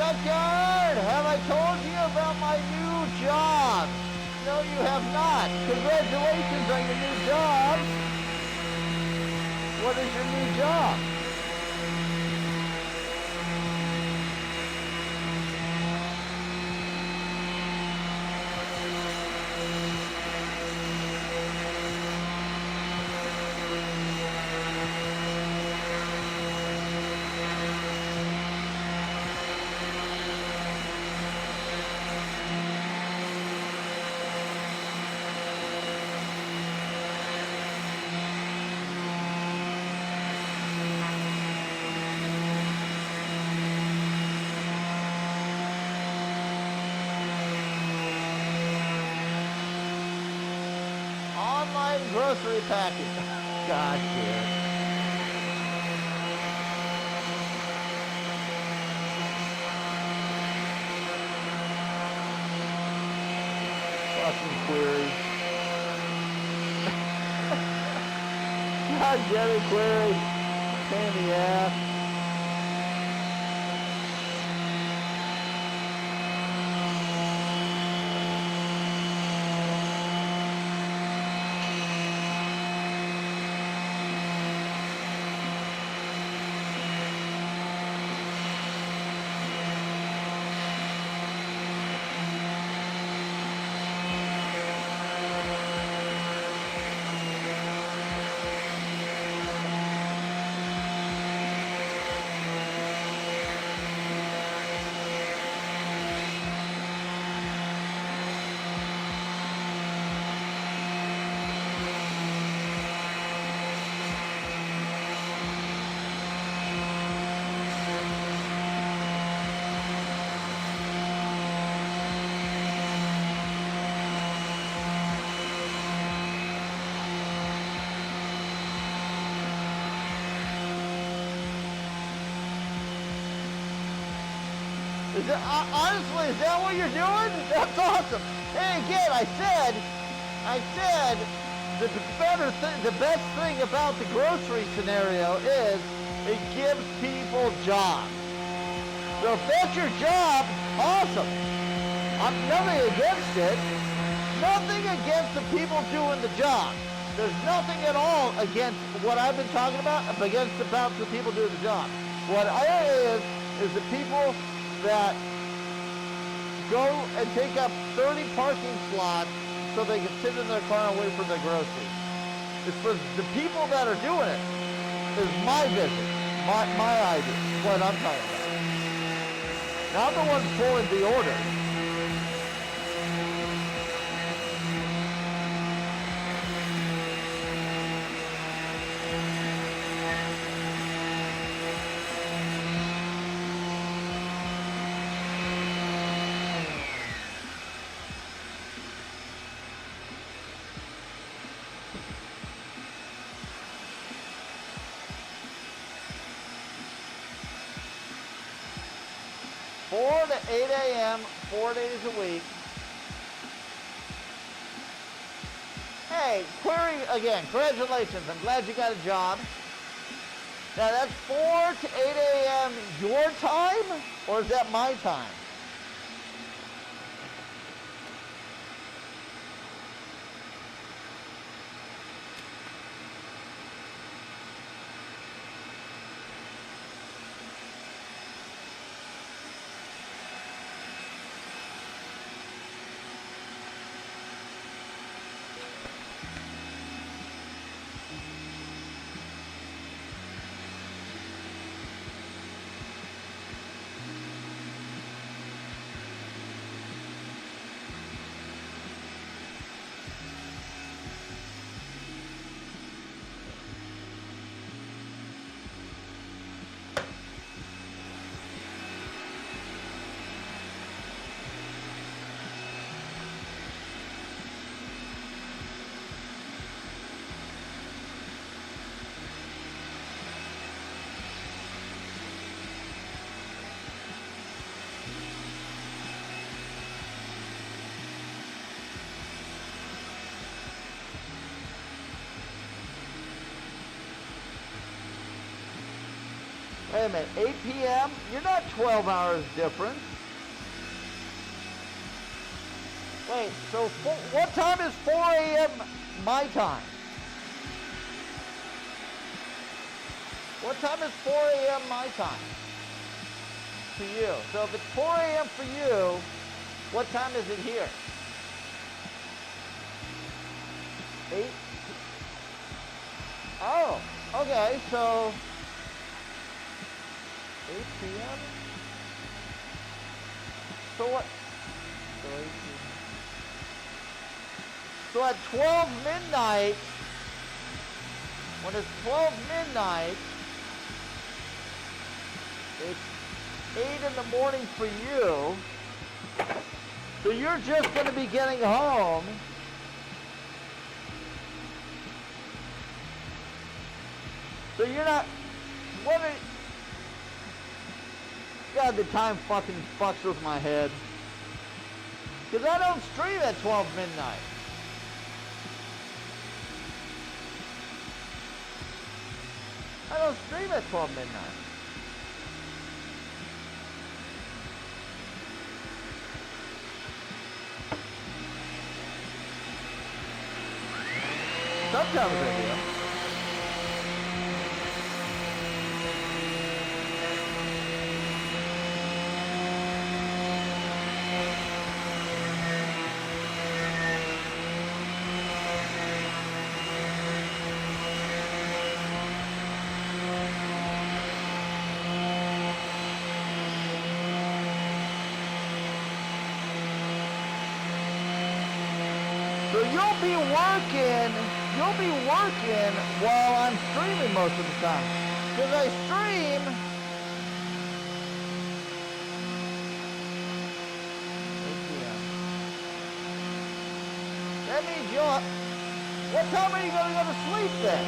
Junkyard, have I told you about my new job? No, you have not. Congratulations on your new job. What is your new job? Grocery package. God, dude. fucking query. God damn it, query. Pain in the ass. Is that, honestly, is that what you're doing? That's awesome. Hey, again, I said, the best thing about the grocery scenario is it gives people jobs. So if that's your job, awesome. I'm nothing against it. Nothing against the people doing the job. There's nothing at all against what I've been talking about, about the people doing the job. What is the people that go and take up 30 parking slots so they can sit in their car and wait for their groceries. It's for the people that are doing it. Is my vision, my idea, what I'm talking about. Not the ones pulling the order. To 8 a.m., 4 days a week. Hey, query again, congratulations. I'm glad you got a job. Now that's 4 to 8 a.m. your time, or is that my time? Wait a minute, 8 p.m.? You're not 12 hours difference. Wait, so what time is 4 a.m. my time? What time is 4 a.m. my time? To you. So if it's 4 a.m. for you, what time is it here? 8? Oh, okay, so 8 p.m.? So what? So at 12 midnight, when it's 12 midnight, it's 8 in the morning for you. So you're just going to be getting home. So you're not, what are, God, the time fucking fucks with my head. Because I don't stream at 12 midnight. I don't stream at 12 midnight. Sometimes I do. So you'll be working while I'm streaming most of the time. Because I stream 8 p.m. That means what time are you going to go to sleep then?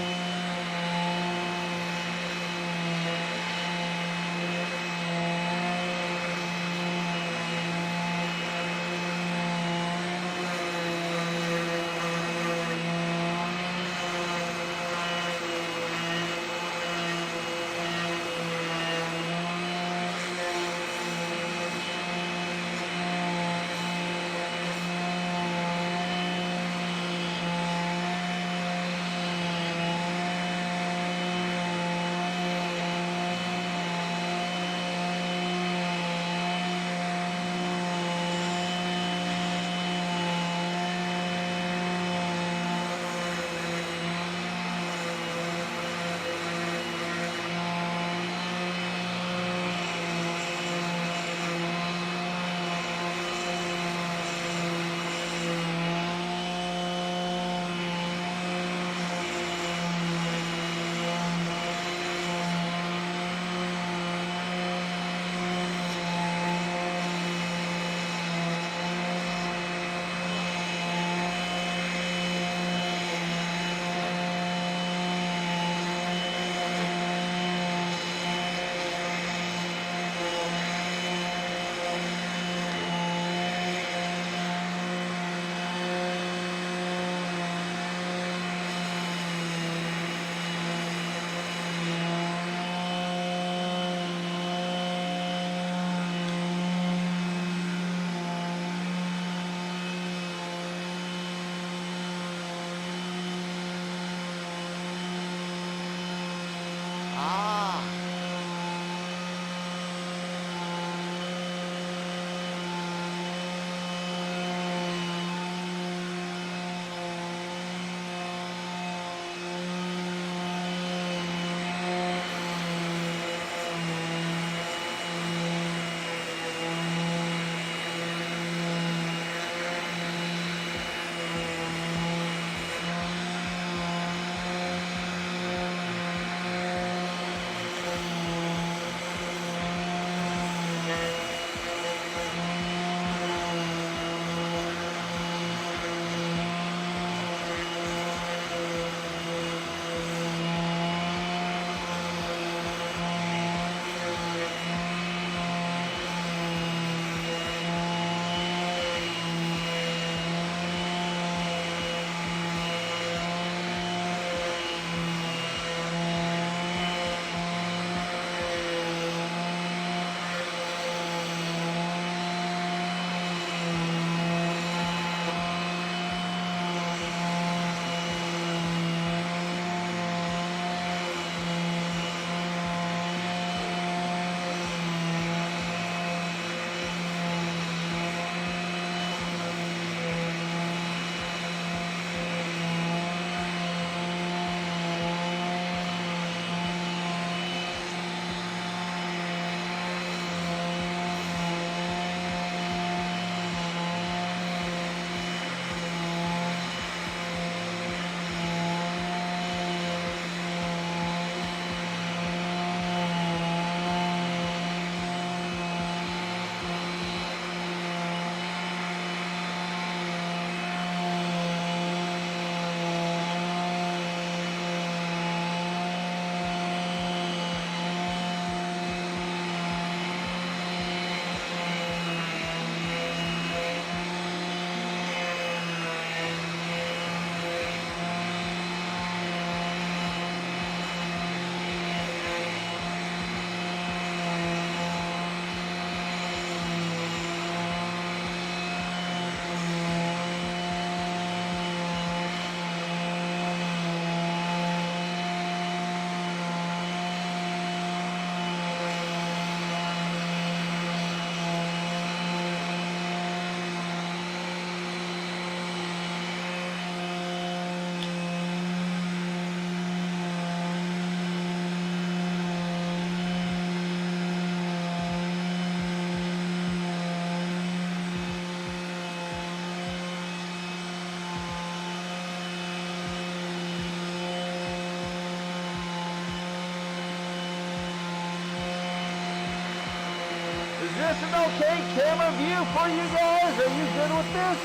an okay camera view for you guys? Are you good with this?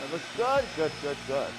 That looks good, good, good, good.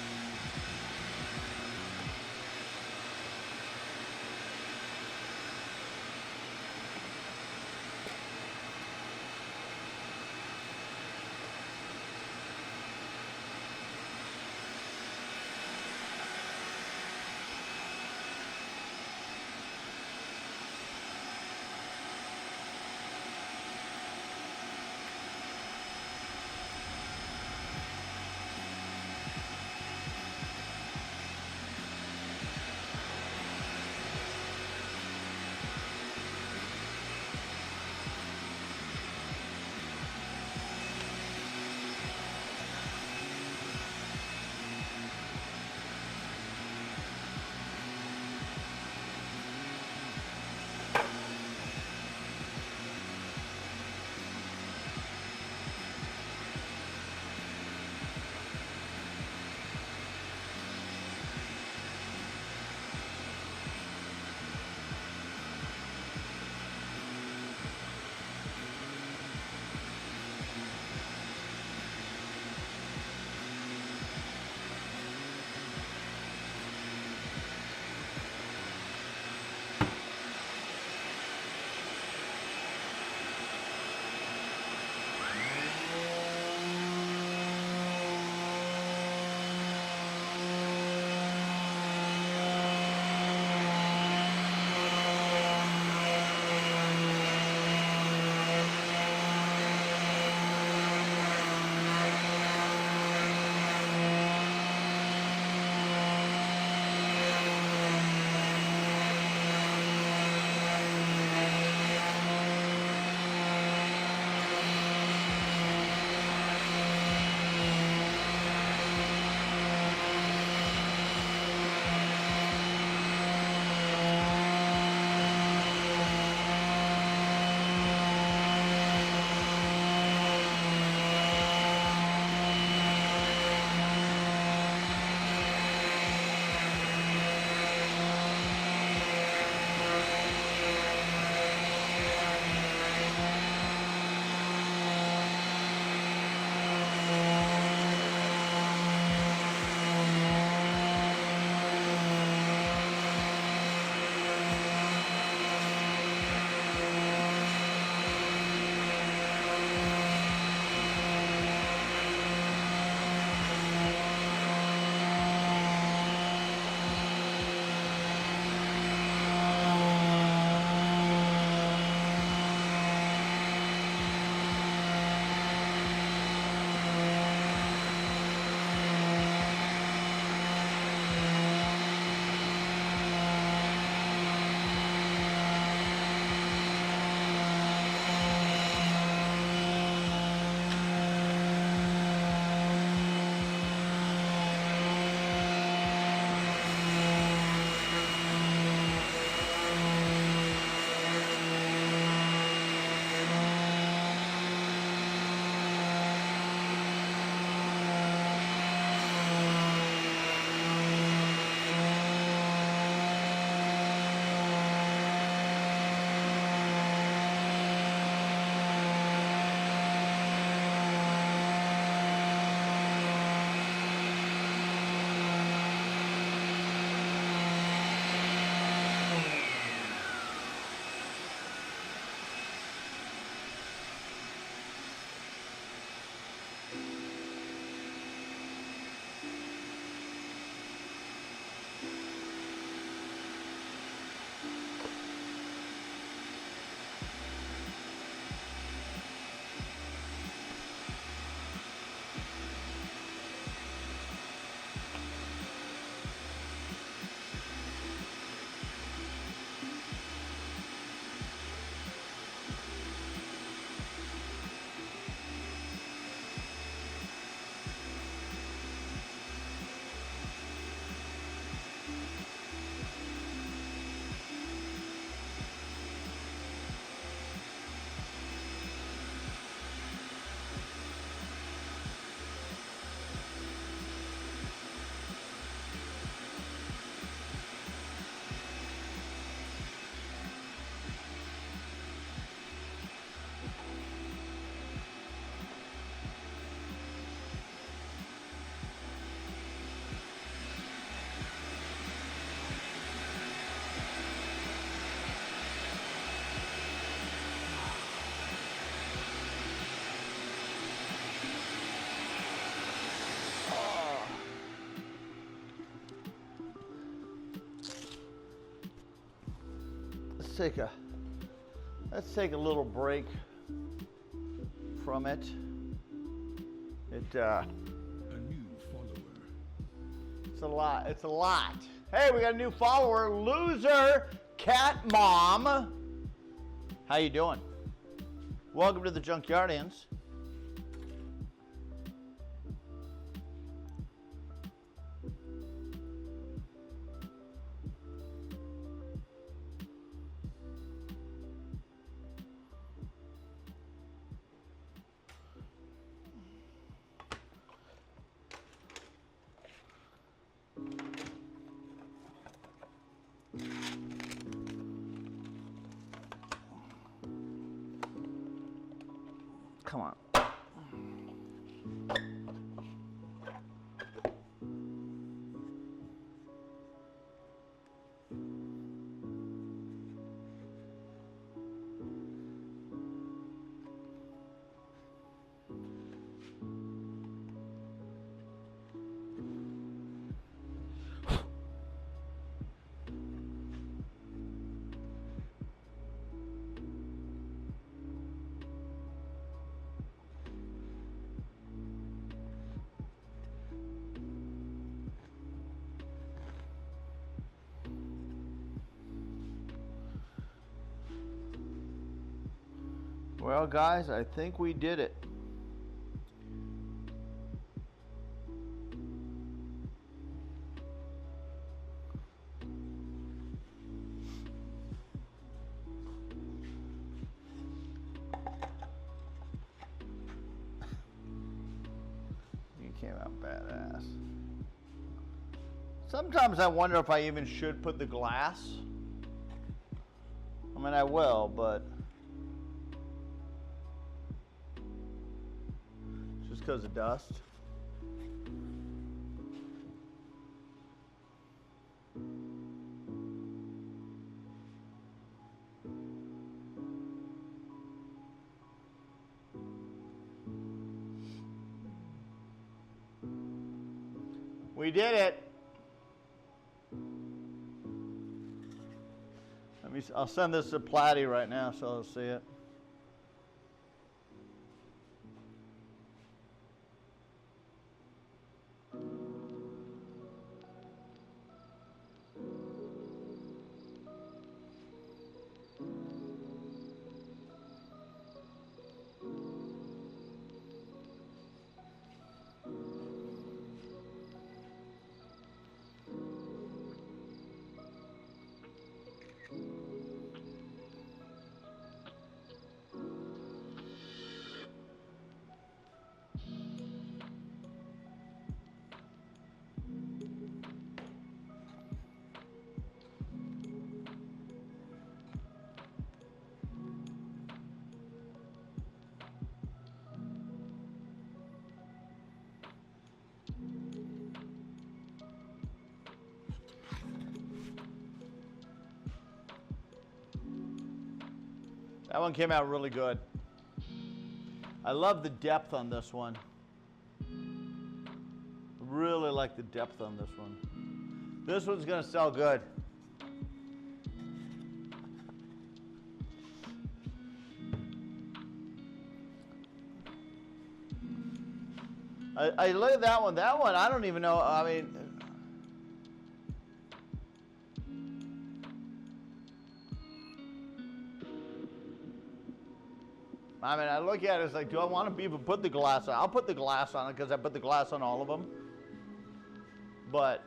take a little break from it. A new follower. It's a lot. It's a lot. Hey, we got a new follower, Loser Cat Mom. How you doing? Welcome to the Junkyardians. Come on. Well, guys, I think we did it. You came out badass. Sometimes I wonder if I even should put the glass. I mean, I will, but just because of dust. We did it. I'll send this to Platty right now so I'll see it. That one came out really good. I love the depth on this one. Really like the depth on this one. This one's gonna sell good. I look at that one. That one, I don't even know. I mean, I look at it, it's like, do I want to even put the glass on? I'll put the glass on it because I put the glass on all of them. But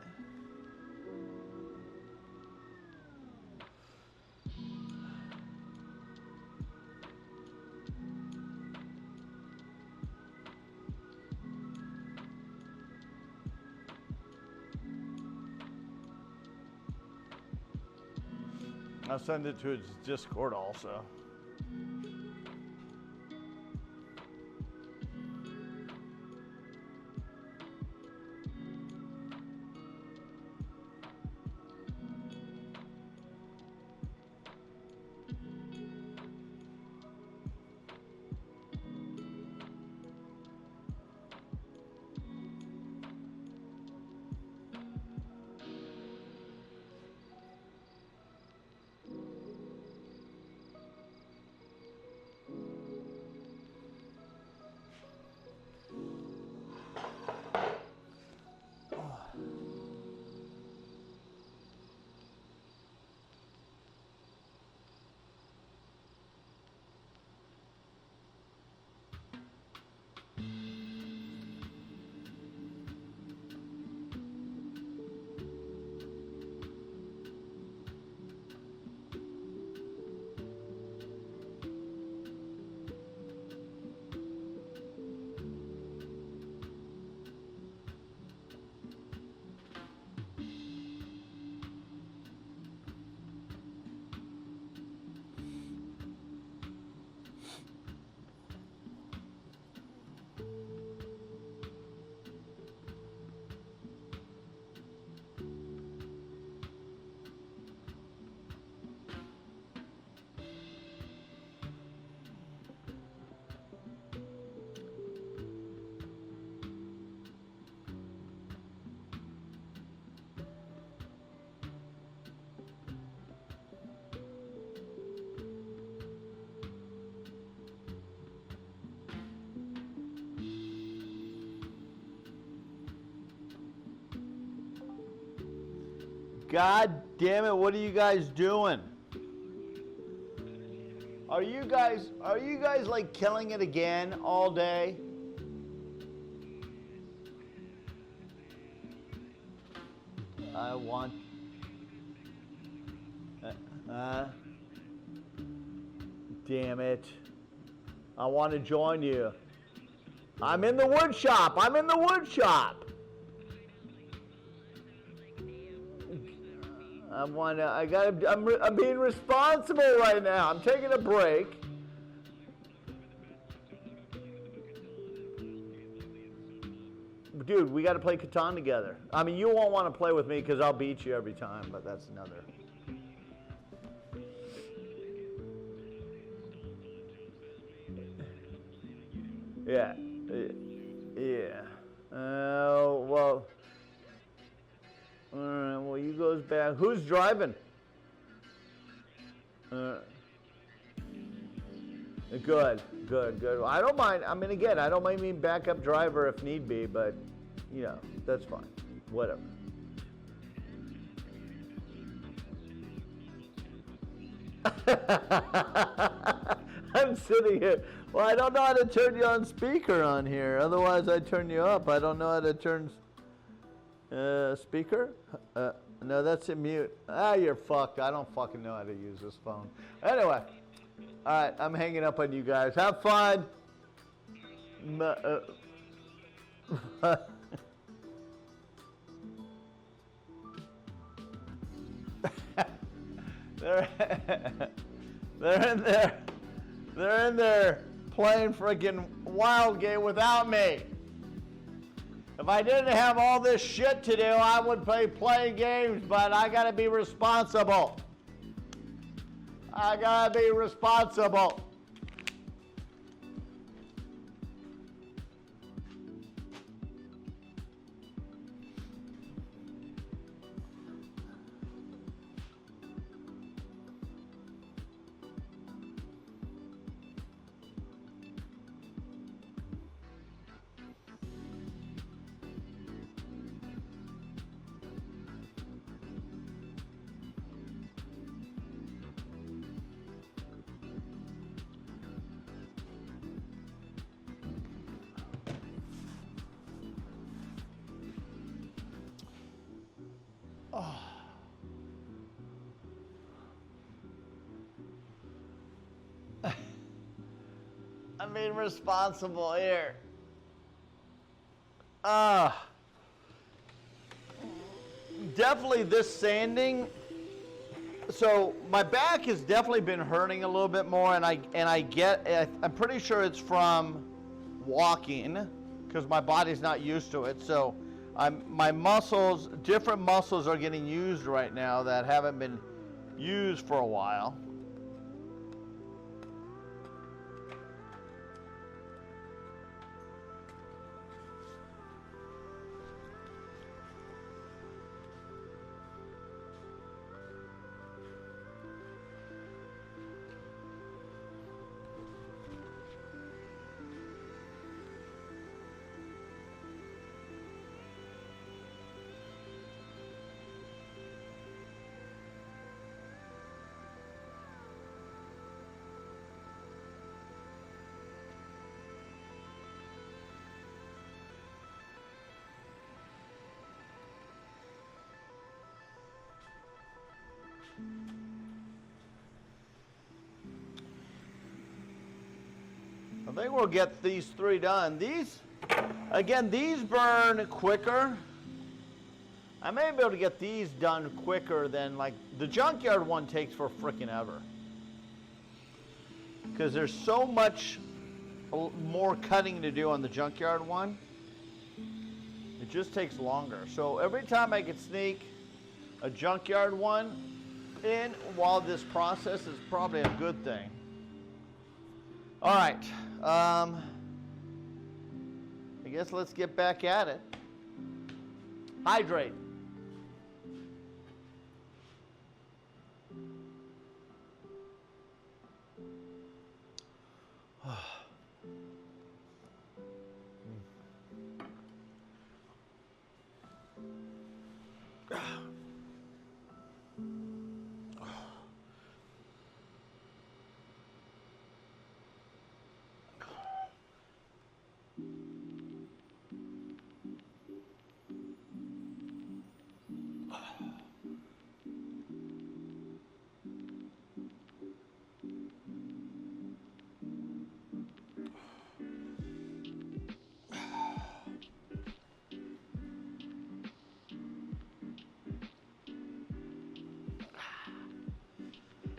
I'll send it to his Discord also. God damn it, what are you guys doing? Are you guys like killing it again all day? I want damn it. I want to join you. I'm in the woodshop. I'm in the woodshop. I'm being responsible right now. I'm taking a break. Dude, we got to play Catan together. I mean, you won't want to play with me because I'll beat you every time, but that's another. Yeah. Yeah. Well. All right, well, you goes back. Who's driving? Good. I don't mind. I mean, again, I don't mind being backup driver if need be, but, you know, that's fine. Whatever. I'm sitting here. Well, I don't know how to turn you on speaker on here. Otherwise, I'd turn you up. I don't know how to turn speaker. No, that's a mute. Ah, you're fucked. I don't fucking know how to use this phone. Anyway. All right, I'm hanging up on you guys. Have fun. They're in there. They're in there playing freaking wild game without me. If I didn't have all this shit to do, I would play games, but I gotta be responsible. I gotta be responsible. I'm being responsible here. Definitely this sanding. So my back has definitely been hurting a little bit more, and I'm pretty sure it's from walking because my body's not used to it. So my muscles, different muscles are getting used right now that haven't been used for a while. I think we'll get these 3 done. These burn quicker. I may be able to get these done quicker than, like, the junkyard one takes for frickin' ever. Because there's so much more cutting to do on the junkyard one. It just takes longer. So every time I can sneak a junkyard one in while this process is probably a good thing. All right. I guess let's get back at it. Hydrate.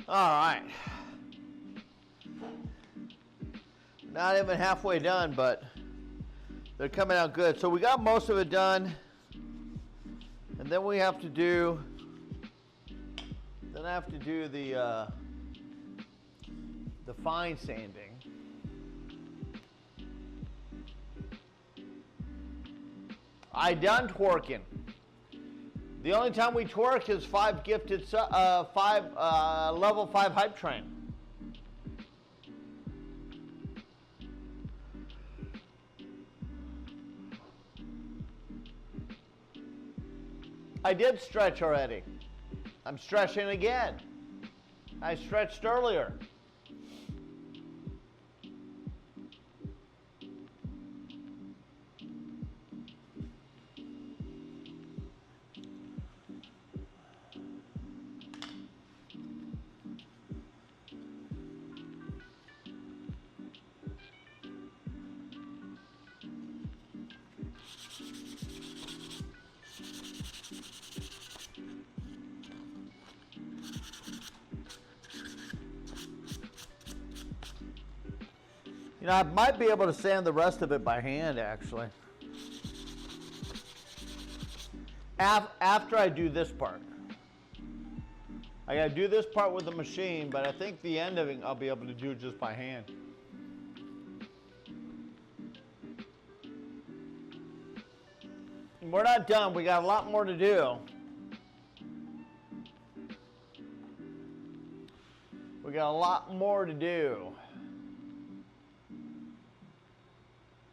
All right. Not even halfway done, but they're coming out good. So we got most of it done. And then we have to do, the fine sanding. I done twerking. The only time we twerk is level 5 hype train. I did stretch already. I'm stretching again. I stretched earlier. You know, I might be able to sand the rest of it by hand, actually. After I do this part. I gotta do this part with the machine, but I think the end of it I'll be able to do just by hand. And we're not done, we got a lot more to do. We got a lot more to do.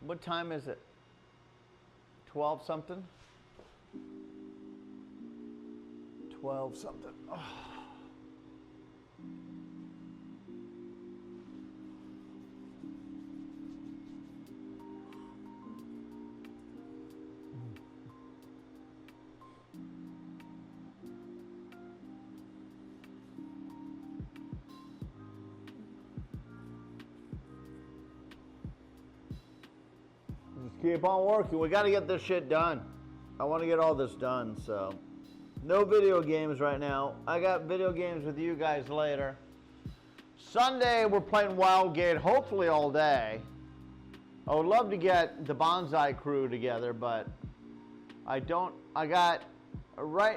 What time is it? 12 something? 12 something. Oh. Keep on working. We got to get this shit done. I want to get all this done, so. No video games right now. I got video games with you guys later. Sunday, we're playing Wildgate, hopefully all day. I would love to get the Bonsai crew together, but right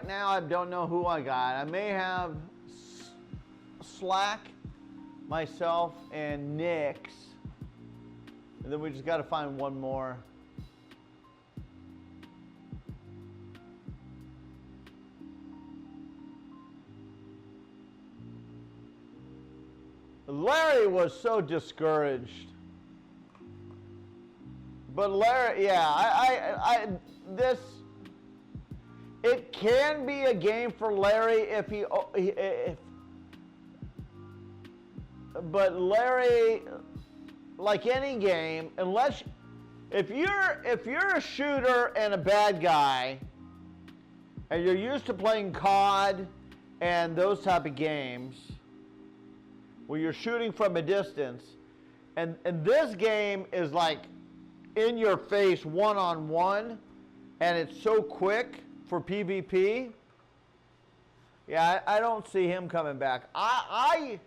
now, I don't know who I got. I may have Slack, myself, and Nyx. And then we just got to find one more. Larry was so discouraged. But Larry, yeah, it can be a game for Larry but Larry, like any game, if you're a shooter and a bad guy, and you're used to playing COD and those type of games, where you're shooting from a distance, and this game is like in your face one-on-one, and it's so quick for PvP, yeah, I don't see him coming back. I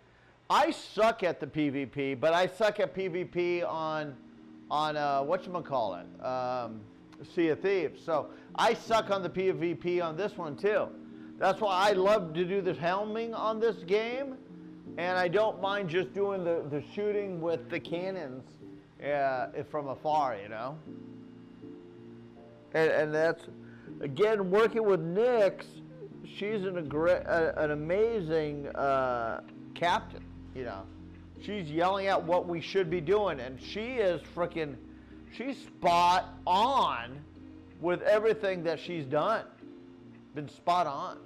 suck at the PvP, but I suck at PvP on whatchamacallit, Sea of Thieves. So I suck on the PvP on this one too. That's why I love to do the helming on this game. And I don't mind just doing the shooting with the cannons from afar, you know? And that's, again, working with Nyx, she's an amazing captain, you know? She's yelling out what we should be doing, and she's spot on with everything that she's done. Been spot on.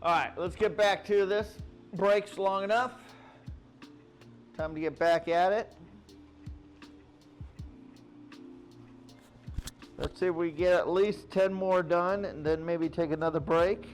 All right, let's get back to this. Breaks long enough. Time to get back at it. Let's see if we get at least 10 more done and then maybe take another break.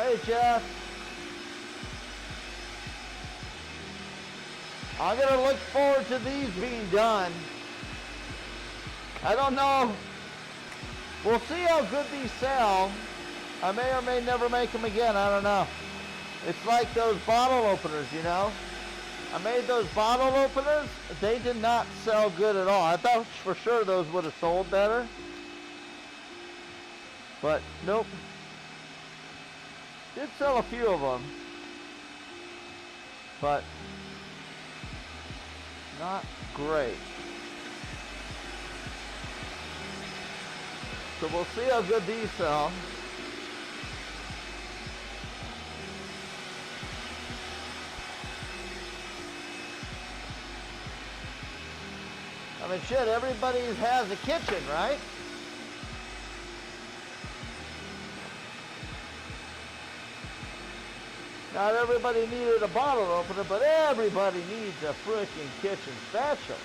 Hey, Jeff. I'm going to look forward to these being done. I don't know. We'll see how good these sell. I may or may never make them again. I don't know. It's like those bottle openers, you know. I made those bottle openers. They did not sell good at all. I thought for sure those would have sold better. But nope. Did sell a few of them. But not great. So we'll see how good these sell. I mean, shit, everybody has a kitchen, right? Not everybody needed a bottle opener, but everybody needs a freaking kitchen spatula.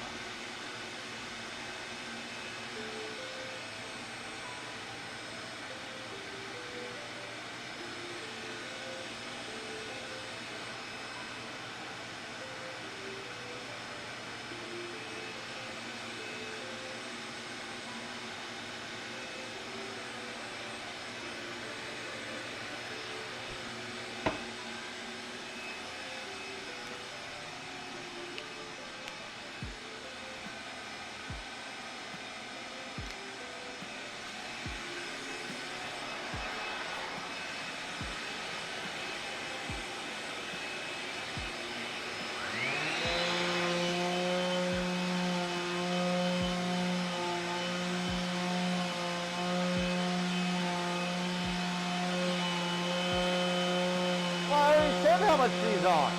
How much these are.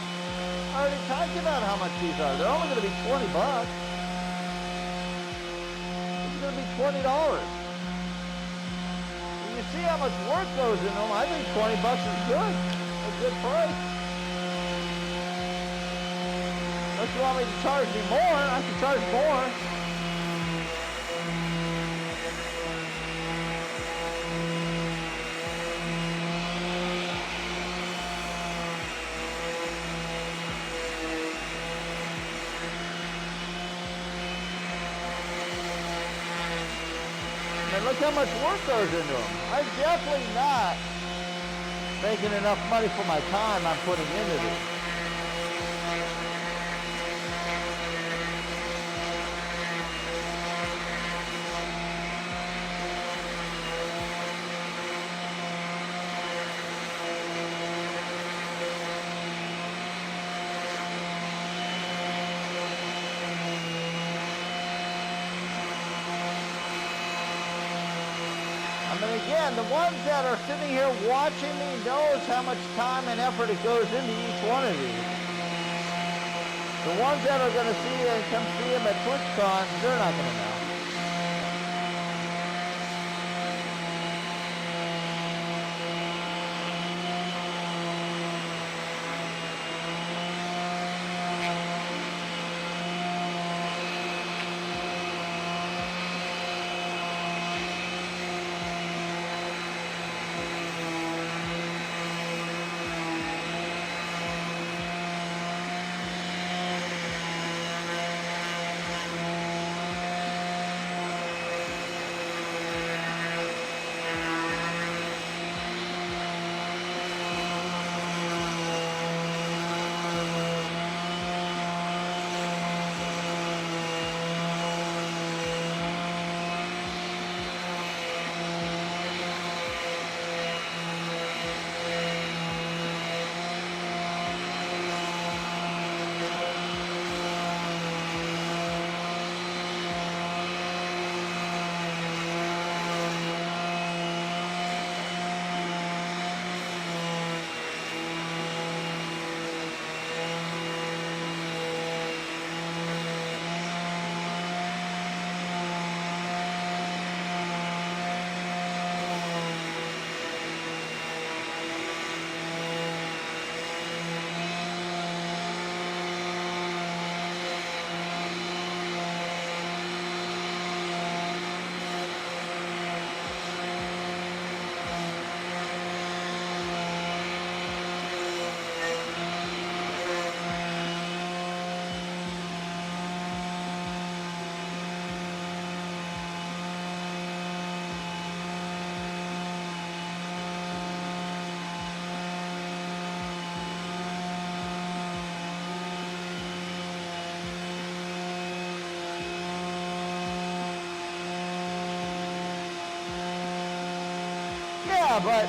I already talked about how much these are. They're only going to be $20. It's going to be $20. And you see how much work goes in them. I think $20 is good. A good price. Unless you want me to charge me more, I can charge more. And look how much work goes into them. I'm definitely not making enough money for my time I'm putting into this. Again, the ones that are sitting here watching me knows how much time and effort it goes into each one of these. The ones that are going to see and come see them at TwitchCon, they're not going to know. Yeah, but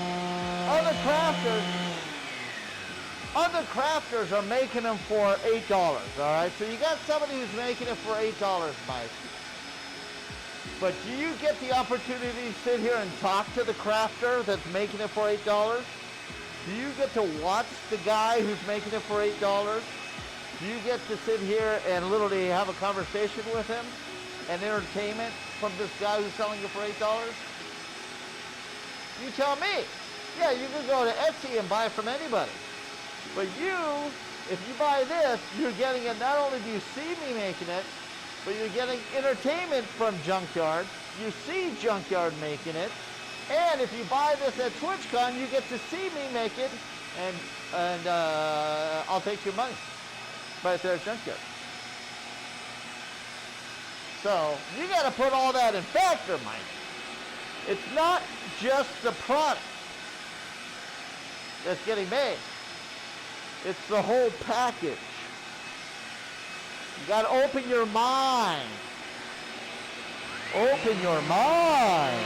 other crafters are making them for $8, all right? So you got somebody who's making it for $8, Mike. But do you get the opportunity to sit here and talk to the crafter that's making it for $8? Do you get to watch the guy who's making it for $8? Do you get to sit here and literally have a conversation with him and entertainment from this guy who's selling it for $8? You tell me. Yeah, you can go to Etsy and buy from anybody. But you, if you buy this, you're getting it, not only do you see me making it, but you're getting entertainment from Junkyard. You see Junkyard making it. And if you buy this at TwitchCon, you get to see me make it, and I'll take your money. Right there at Junkyard. So, you got to put all that in factor, Mike. It's not just the product that's getting made. It's the whole package. You got to open your mind. Open your mind.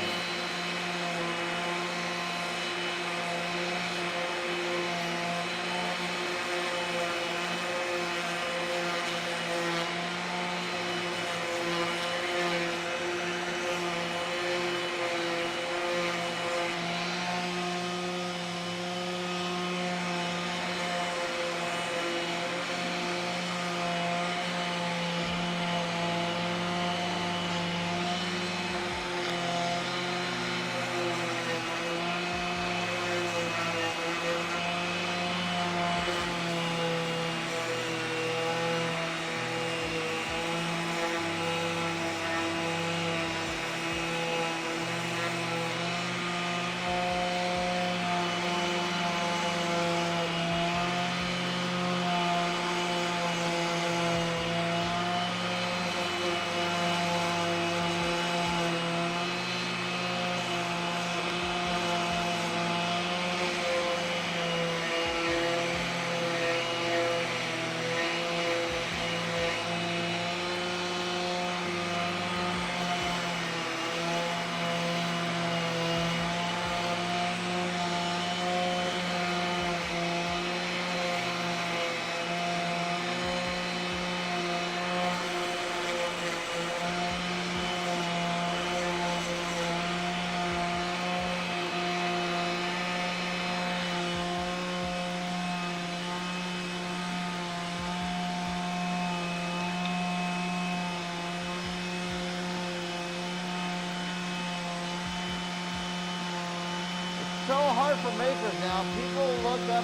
So hard for makers now. People look up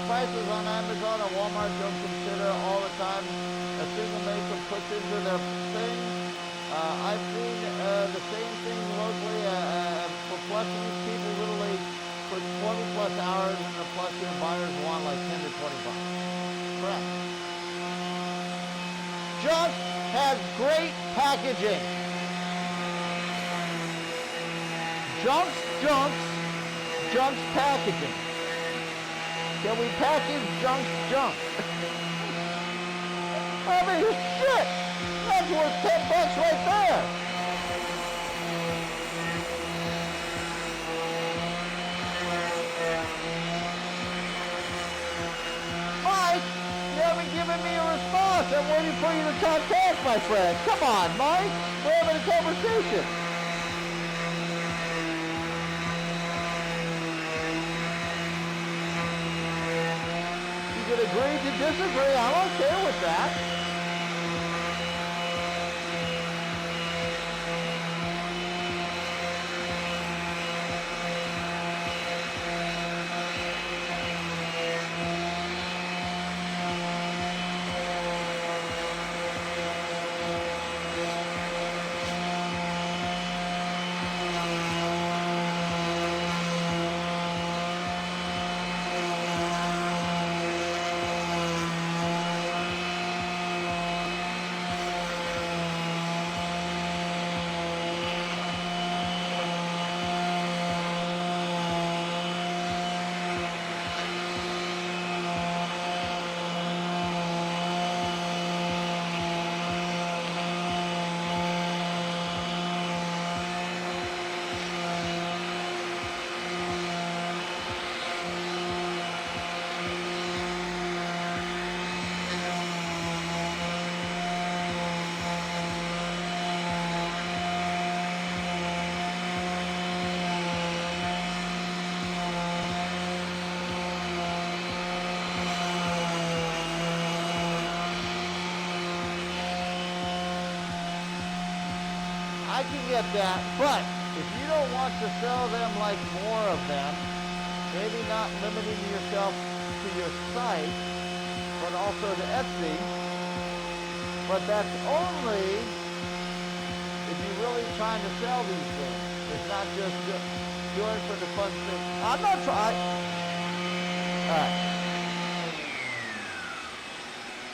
prices on Amazon or Walmart, don't consider all the time a single maker puts into their thing. I've seen the same thing locally for plushing. People literally put 20 plus hours in the plushing. Buyers want like 10 to 20 bucks. Correct. Just has great packaging. Junk's packaging. Can we package Junk's junk? I mean, shit! That's worth 10 bucks right there! Mike, you haven't given me a response. I'm waiting for you to contact my friend. Come on, Mike. We're having a conversation. You can agree to disagree. I'm okay with that. I can get that, but if you don't want to sell them like more of them, maybe not limiting yourself to your site, but also to Etsy. But that's only if you're really trying to sell these things. It's not just doing for the fun thing. I'm not trying.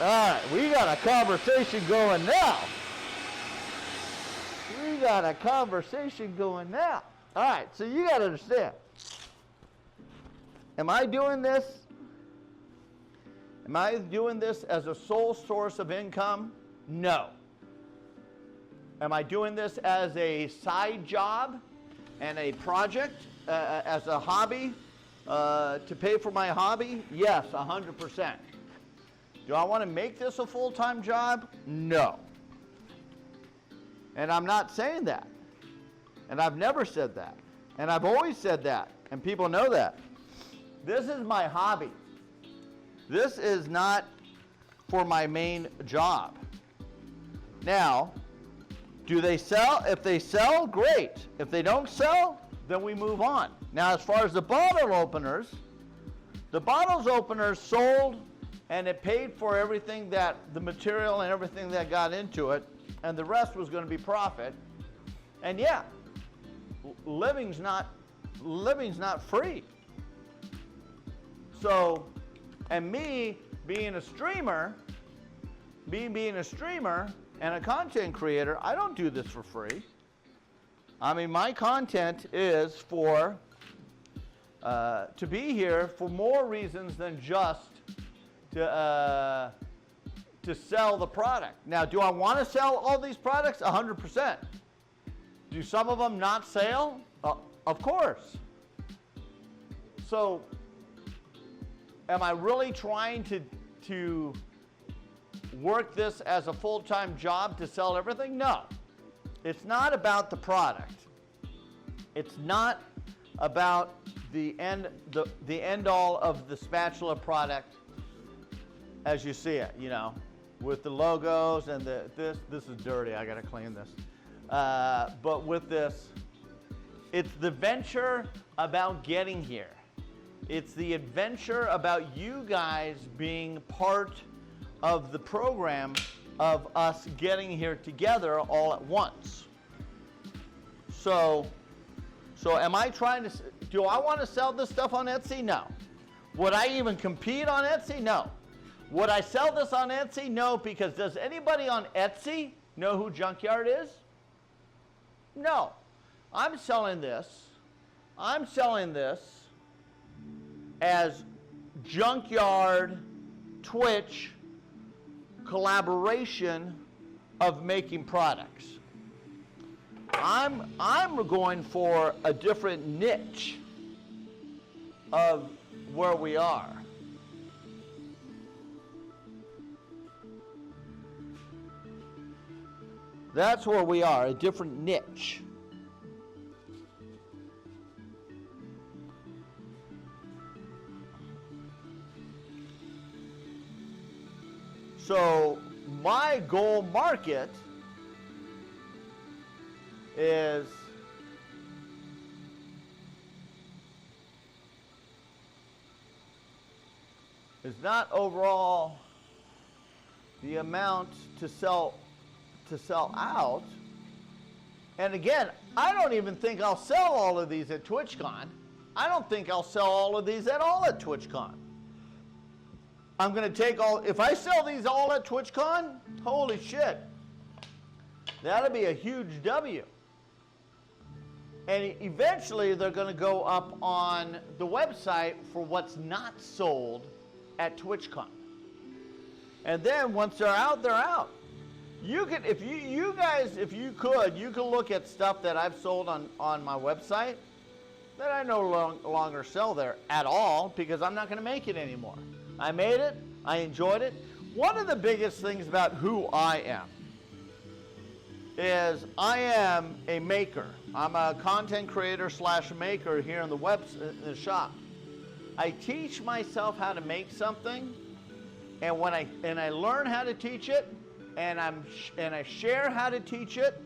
All right, we got a conversation going now. We got a conversation going now. All right, so you got to understand. Am I doing this? Am I doing this as a sole source of income? No. Am I doing this as a side job and a project, as a hobby, to pay for my hobby? Yes, 100%. Do I want to make this a full-time job? No. And I'm not saying that. And I've never said that. And I've always said that. And people know that. This is my hobby. This is not for my main job. Now, do they sell? If they sell, great. If they don't sell, then we move on. Now, as far as the bottle openers sold, and it paid for everything that, the material and everything that got into it, and the rest was going to be profit. And yeah, living's not free. So, and me being a streamer and a content creator, I don't do this for free. I mean, my content is for, to be here for more reasons than just to sell the product. Now, do I want to sell all these products? 100%. Do some of them not sell? Of course. So, am I really trying to work this as a full-time job to sell everything? No. It's not about the product. It's not about the end all of the spatula product as you see it, you know, with the logos and this is dirty. I got to clean this. But with this, it's the venture about getting here. It's the adventure about you guys being part of the program of us getting here together all at once. So am I trying to, do I want to sell this stuff on Etsy? No. Would I even compete on Etsy? No. Would I sell this on Etsy? No, because does anybody on Etsy know who Junkyard is? No. I'm selling this as Junkyard Twitch collaboration of making products. I'm going for a different niche of where we are. That's where we are, a different niche. So my goal market is not overall the amount to sell out. And again, I don't even think I'll sell all of these at TwitchCon. I don't think I'll sell all of these at all at TwitchCon. I'm going to take all, if I sell these all at TwitchCon, holy shit, that'll be a huge W. And eventually they're going to go up on the website for what's not sold at TwitchCon. And then once they're out, they're out. You could, if you guys, if you could look at stuff that I've sold on my website that I no longer sell there at all because I'm not going to make it anymore. I made it. I enjoyed it. One of the biggest things about who I am is I am a maker. I'm a content creator / maker here in the shop. I teach myself how to make something, and when I learn how to teach it, and I share how to teach it,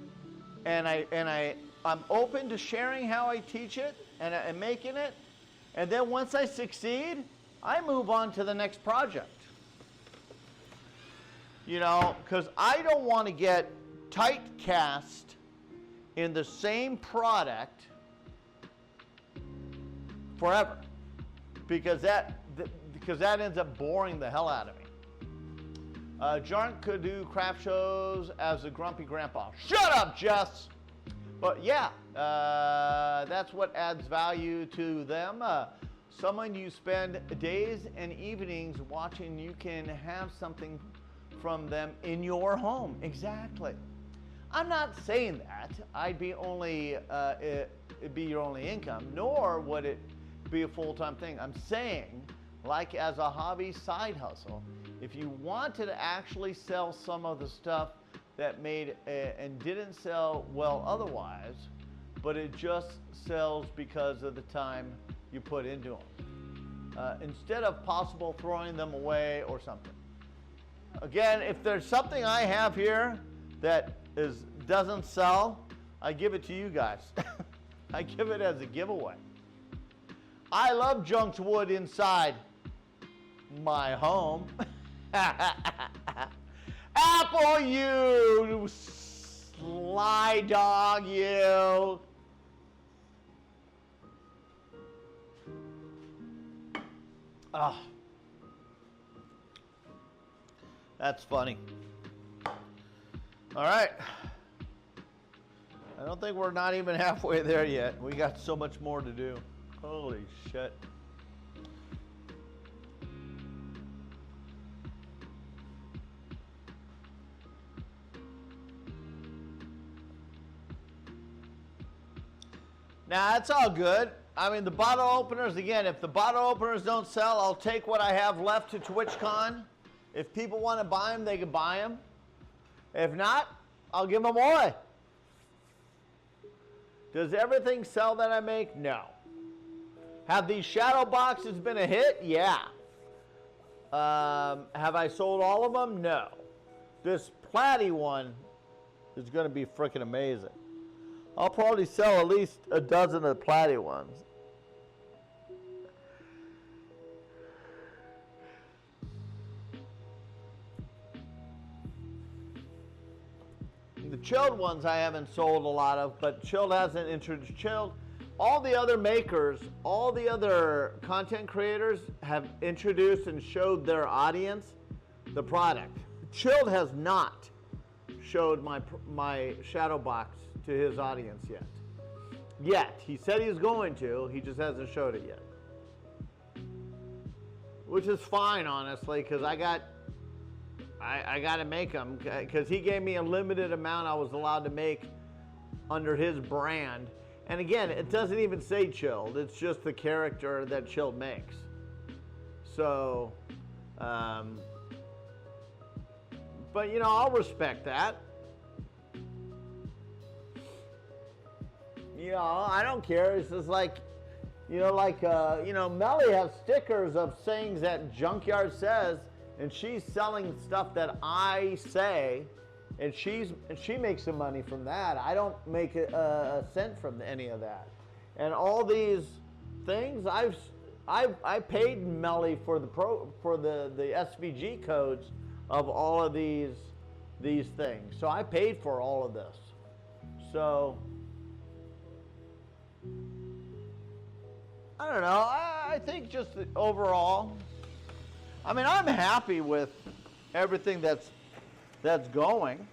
I'm open to sharing how I teach it and making it. And then once I succeed, I move on to the next project. You know, because I don't want to get typecast in the same product forever, because that ends up boring the hell out of me. John could do craft shows as a grumpy grandpa. Shut up, Jess! But yeah, that's what adds value to them. Someone you spend days and evenings watching, you can have something from them in your home. Exactly. I'm not saying that it'd be your only income, nor would it be a full-time thing. I'm saying, like as a hobby side hustle, if you wanted to actually sell some of the stuff that made and didn't sell well otherwise, but it just sells because of the time you put into them, instead of possible throwing them away or something. Again, if there's something I have here that doesn't sell, I give it to you guys. I give it as a giveaway. I love junked wood inside my home. Apple, you sly dog, you. Ah, that's funny. All right. I don't think we're not even halfway there yet. We got so much more to do. Holy shit. Now, that's all good. I mean, the bottle openers, again, if the bottle openers don't sell, I'll take what I have left to TwitchCon. If people want to buy them, they can buy them. If not, I'll give them away. Does everything sell that I make? No. Have these shadow boxes been a hit? Yeah. Have I sold all of them? No. This platy one is going to be freaking amazing. I'll probably sell at least a dozen of the platy ones. The chilled ones I haven't sold a lot of, but chilled hasn't introduced chilled. All the other makers, all the other content creators have introduced and showed their audience the product. Chilled has not showed my shadow box to his audience yet. He said he's going to, he just hasn't showed it yet. Which is fine, honestly, because I got to make them, because he gave me a limited amount I was allowed to make under his brand. And again, it doesn't even say Chilled. It's just the character that Chilled makes. So, but you know, I'll respect that. You know, I don't care. It's just like, you know, Melly has stickers of sayings that Junkyard says, and she's selling stuff that I say, and she makes some money from that. I don't make a cent from any of that. And all these things, I paid Melly for the SVG codes of all of these things. So I paid for all of this. So I don't know. I think just overall, I mean, I'm happy with everything that's going.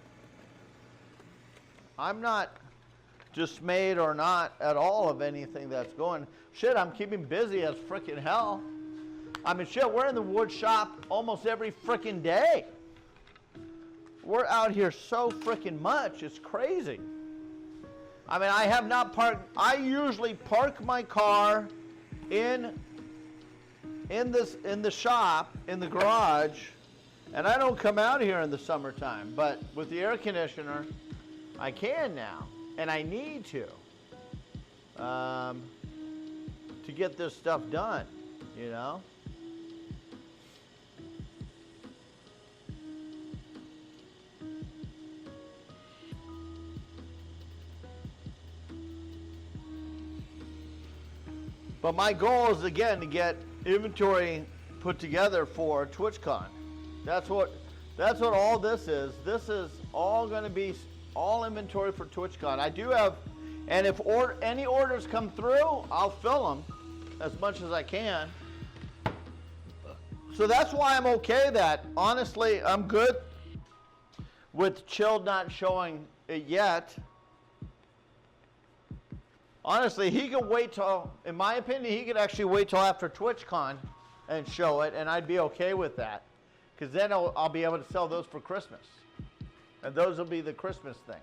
I'm not dismayed or not at all of anything that's going. Shit, I'm keeping busy as frickin' hell. I mean, shit, we're in the wood shop almost every frickin' day. We're out here so frickin' much, it's crazy. I mean, I have not parked. I usually park my car in the shop, in the garage, and I don't come out here in the summertime. But with the air conditioner, I can now, and I need to get this stuff done, you know? But my goal is, again, to get inventory put together for TwitchCon. That's what all this is. This is all going to be all inventory for TwitchCon. I do have, and if any orders come through, I'll fill them as much as I can. So that's why I'm okay that, honestly, I'm good with Chilled not showing it yet. Honestly, he could wait till, in my opinion, he could actually wait till after TwitchCon and show it, and I'd be okay with that. Because then I'll be able to sell those for Christmas. And those will be the Christmas things.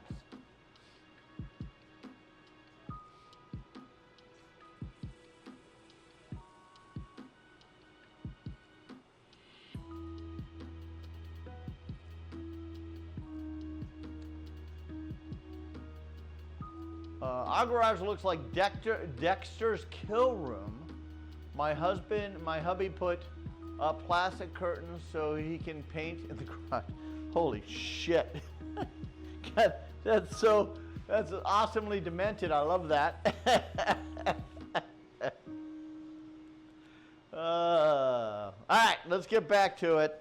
Our garage looks like Dexter's Kill Room. My hubby put up plastic curtains so he can paint in the garage. Holy shit. God, that's awesomely demented. I love that. All right, let's get back to it.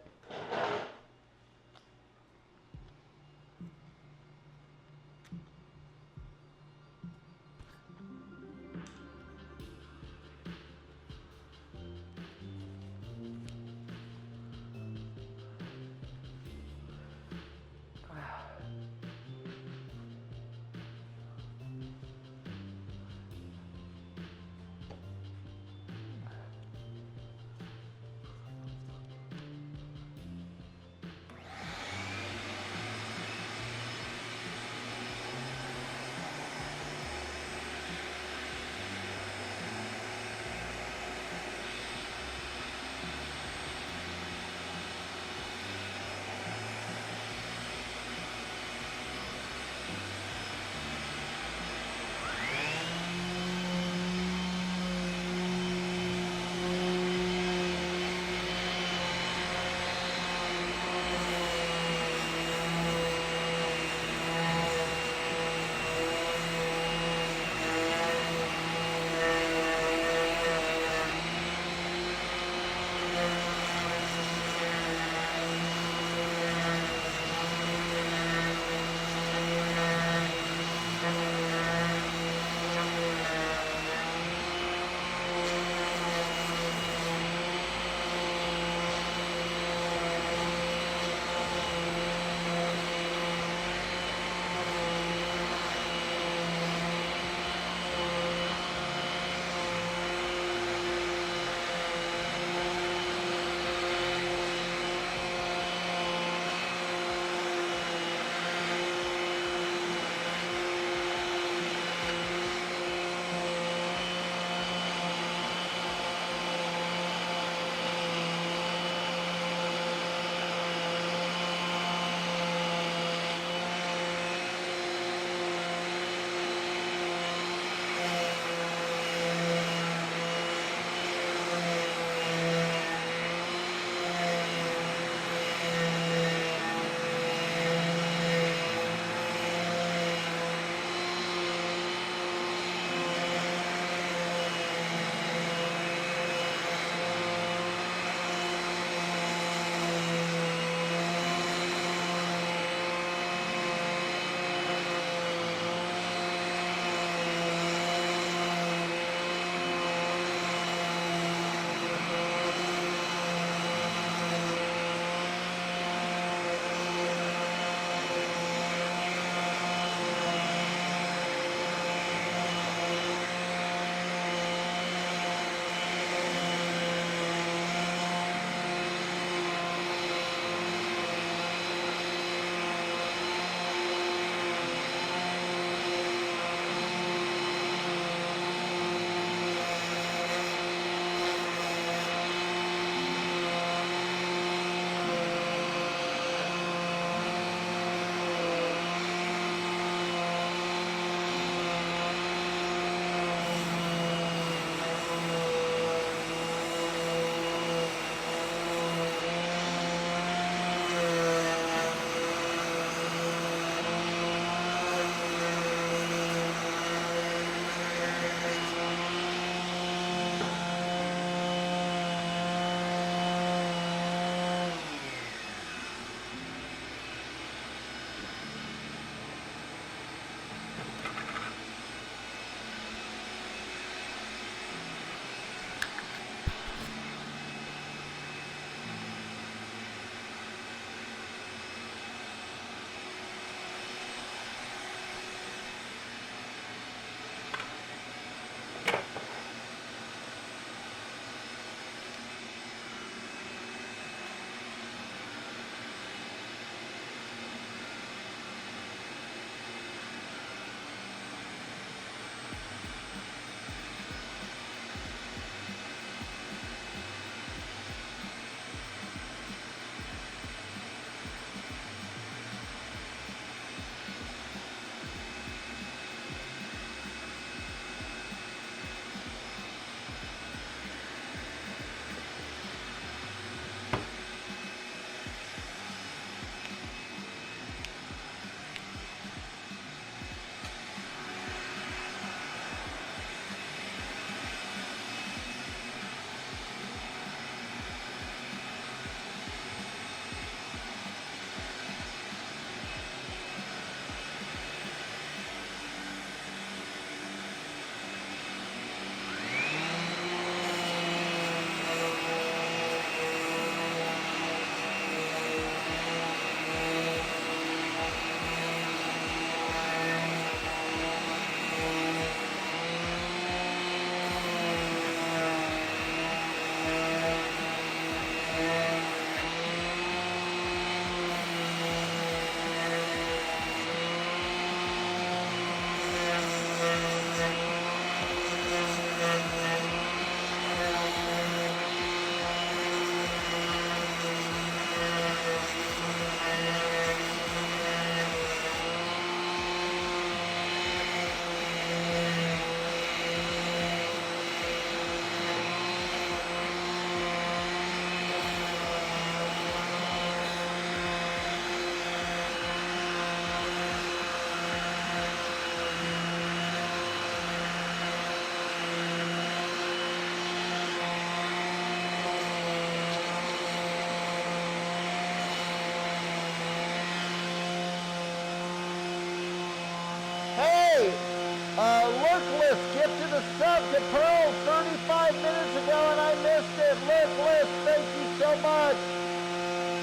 Lookless, get to the sub to Pearl 35 minutes ago and I missed it. Lookless, thank you so much.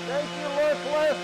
Thank you, Lookless.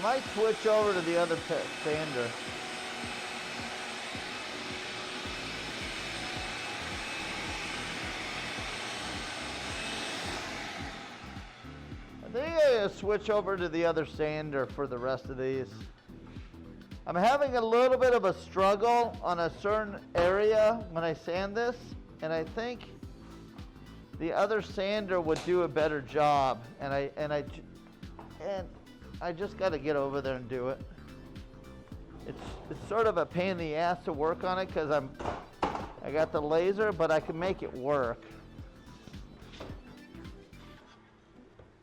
Might switch over to the other sander. I think I'm gonna switch over to the other sander for the rest of these. I'm having a little bit of a struggle on a certain area when I sand this, and I think the other sander would do a better job, and I just got to get over there and do it. It's sort of a pain in the ass to work on it because I got the laser, but I can make it work.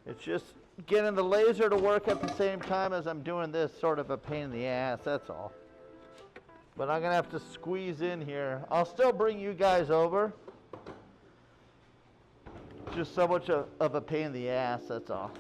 It's just getting the laser to work at the same time as I'm doing this, sort of a pain in the ass, that's all. But I'm gonna have to squeeze in here. I'll still bring you guys over. Just so much of a pain in the ass, that's all.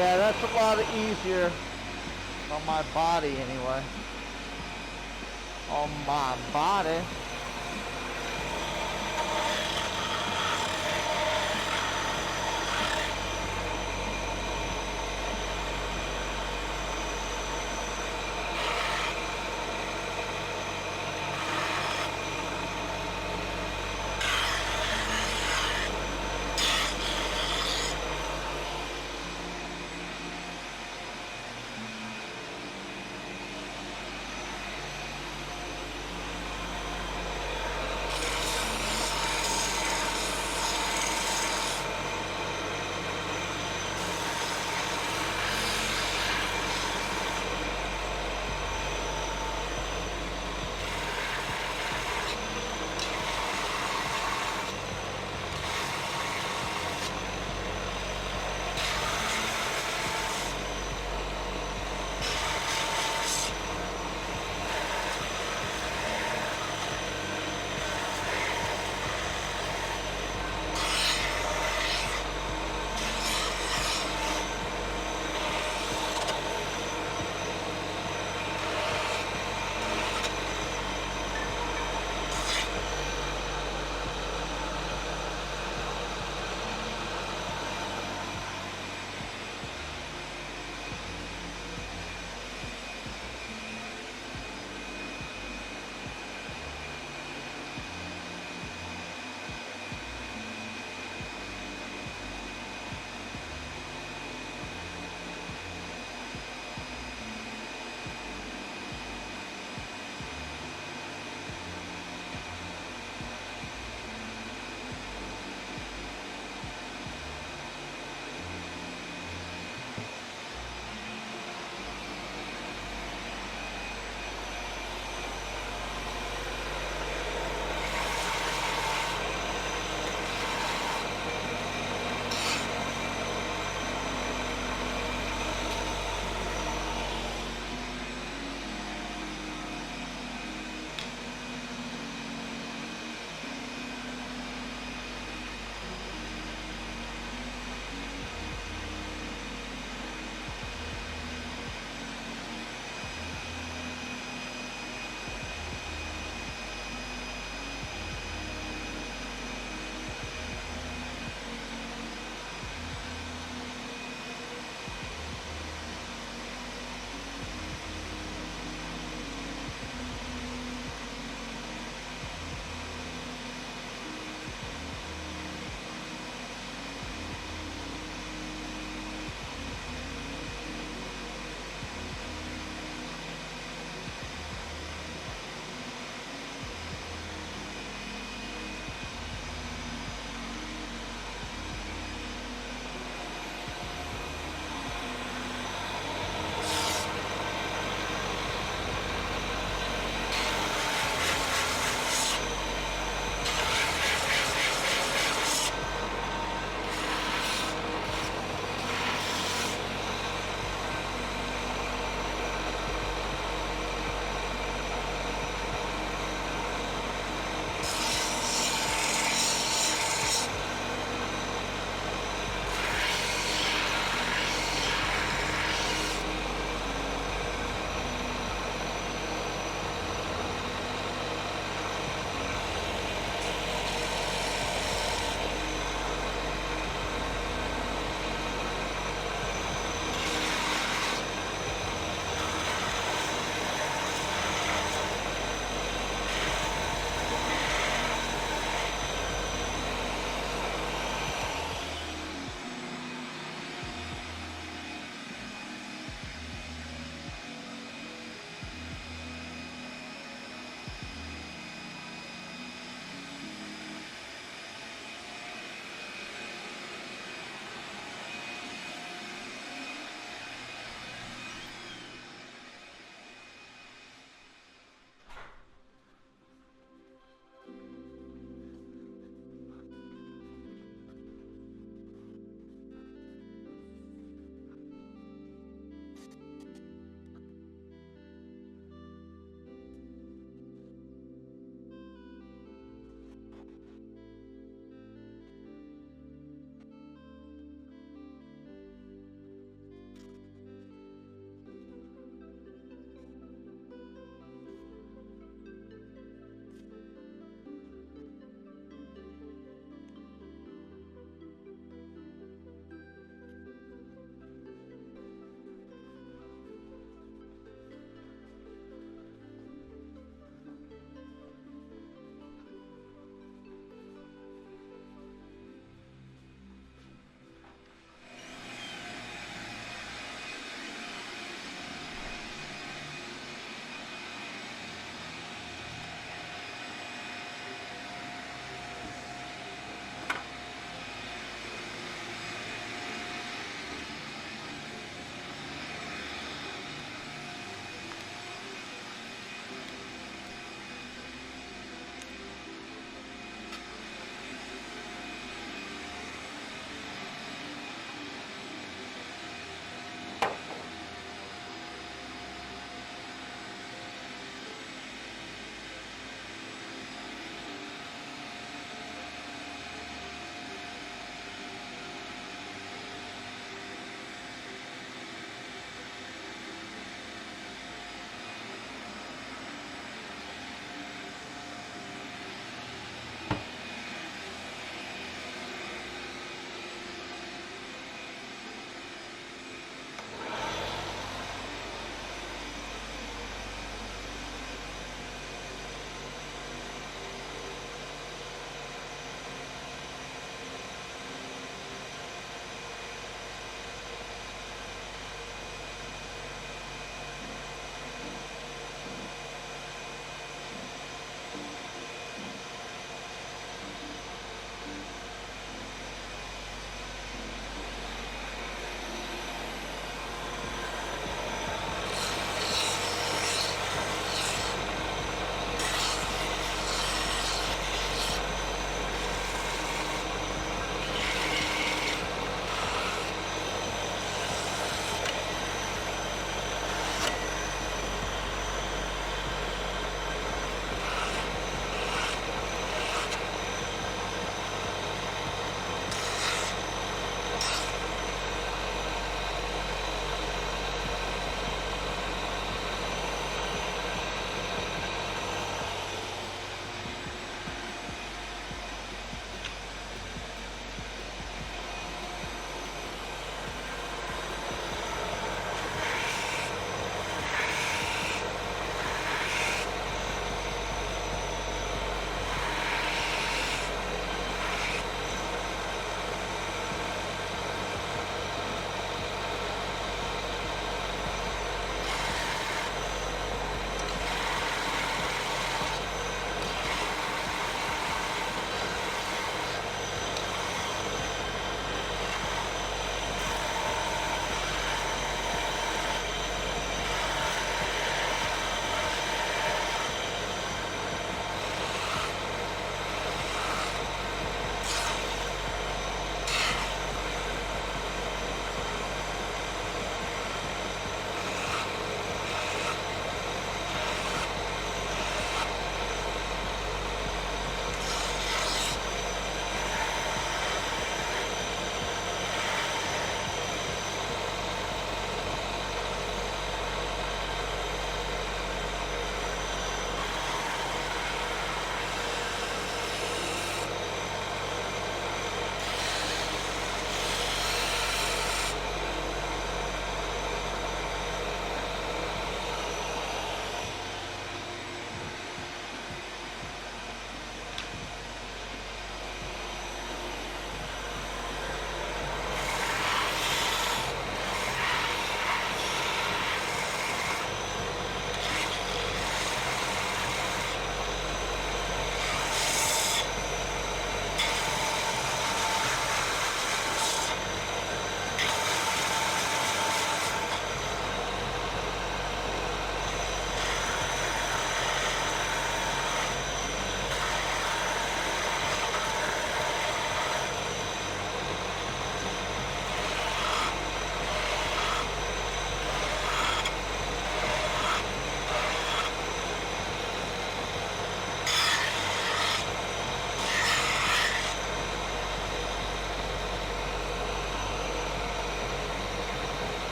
Yeah, that's a lot easier on my body anyway. On my body.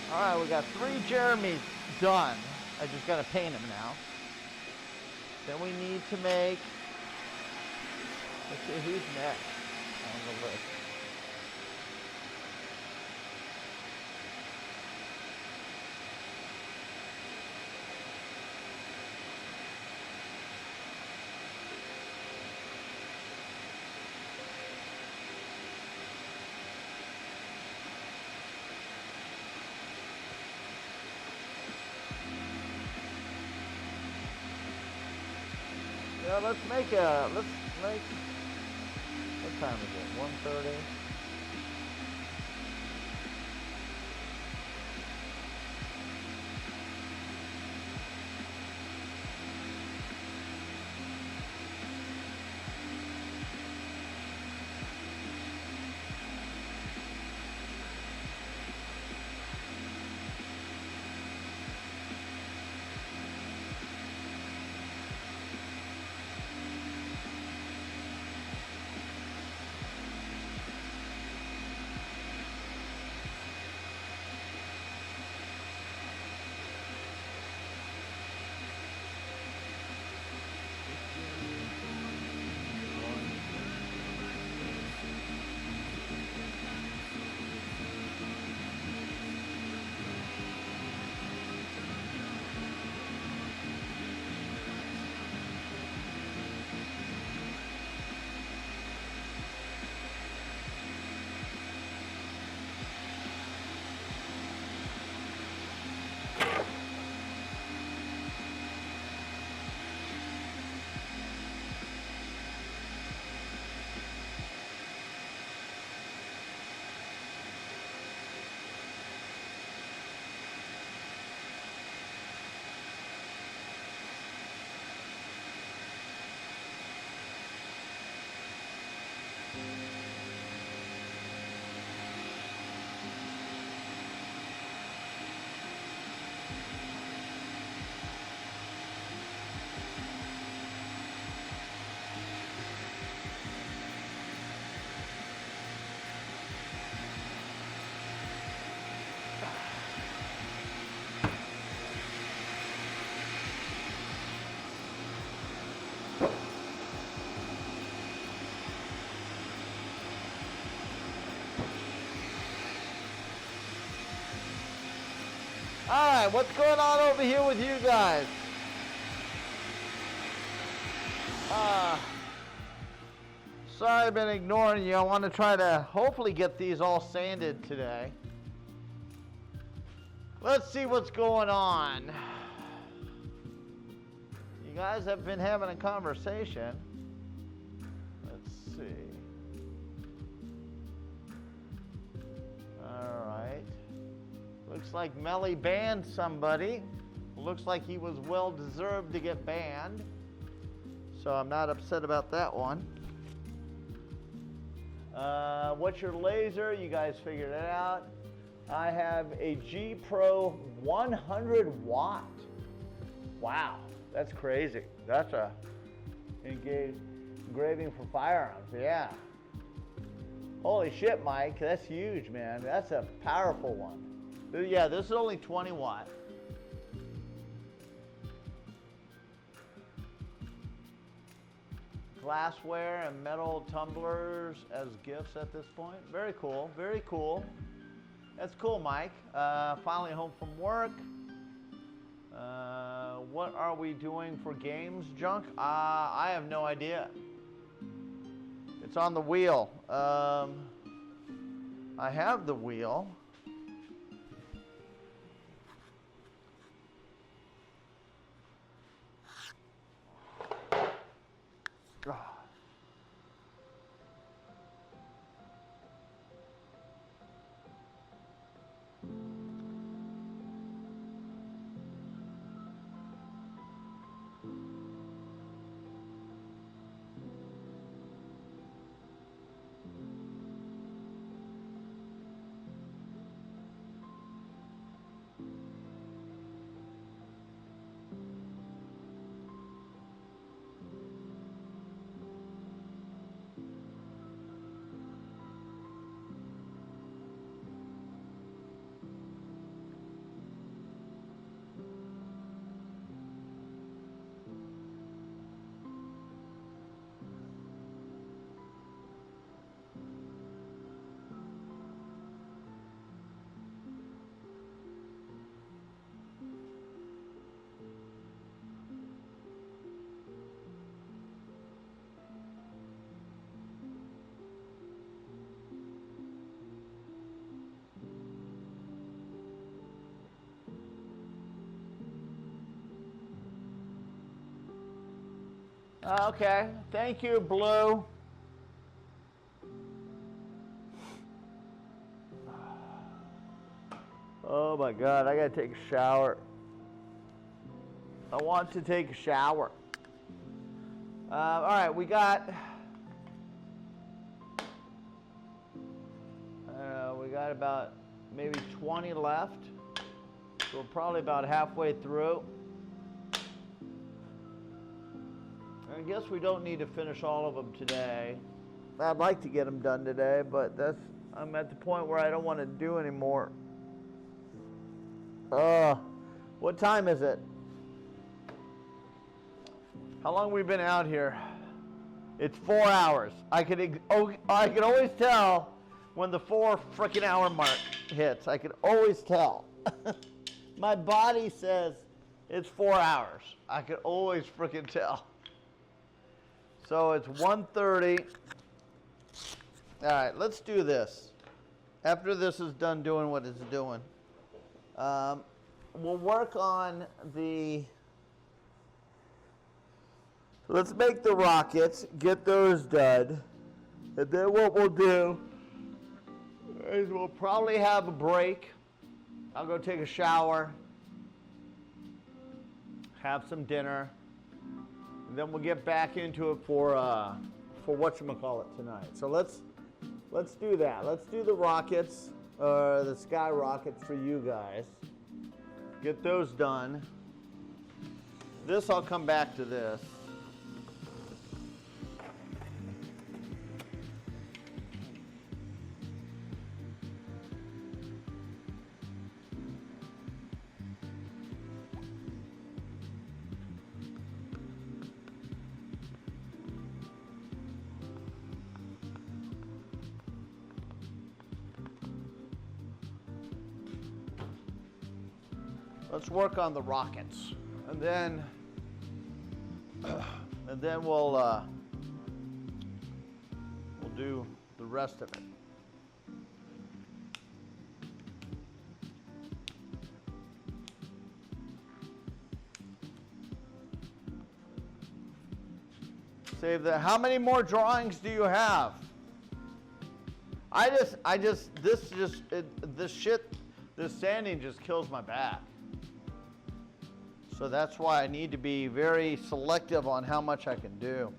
All right, we got 3 Jeremys done. I just got to paint them now. Then we need to make, let's see who's next on the list. Yeah, let's make, what time is it, 1:30? All right, what's going on over here with you guys? Sorry I've been ignoring you. I want to try to hopefully get these all sanded today. Let's see what's going on. You guys have been having a conversation. Let's see. All right. Looks like Melly banned somebody. Looks like he was well deserved to get banned. So I'm not upset about that one. What's your laser? You guys figured it out. I have a G Pro 100 watt. Wow, that's crazy. That's a engraving for firearms, yeah. Holy shit, Mike, that's huge, man. That's a powerful one. Yeah, this is only 20 watt. Glassware and metal tumblers as gifts at this point. Very cool, very cool. That's cool, Mike. Finally home from work. What are we doing for games, Junk? I have no idea. It's on the wheel. I have the wheel. Okay, thank you, Blue. Oh my God, I gotta take a shower. I want to take a shower. All right, we got about maybe 20 left. So we're probably about halfway through. I guess we don't need to finish all of them today. I'd like to get them done today, but I'm at the point where I don't want to do anymore. What time is it? How long have we been out here? It's 4 hours. I could always tell when the 4 freaking hour mark hits. I could always tell. My body says it's 4 hours. I could always freaking tell. So it's 1:30. All right, let's do this. After this is done doing what it's doing, we'll work on let's make the rockets, get those done, and then what we'll do is we'll probably have a break. I'll go take a shower, have some dinner, and then we'll get back into it for whatchamacallit tonight. So let's do that. Let's do the rockets, the sky rockets for you guys. Get those done. This, I'll come back to this. Let's work on the rockets, and then we'll do the rest of it. Save that. How many more drawings do you have? This sanding just kills my back. So that's why I need to be very selective on how much I can do.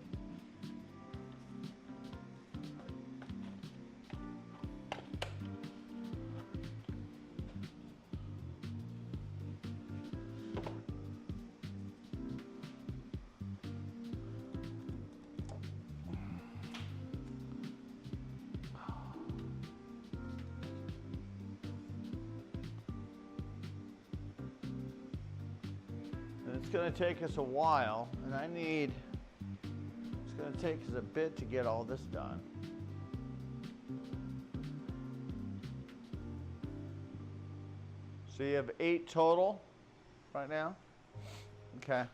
It's going to take us a while, and it's going to take us a bit to get all this done. So you have 8 total right now? Okay.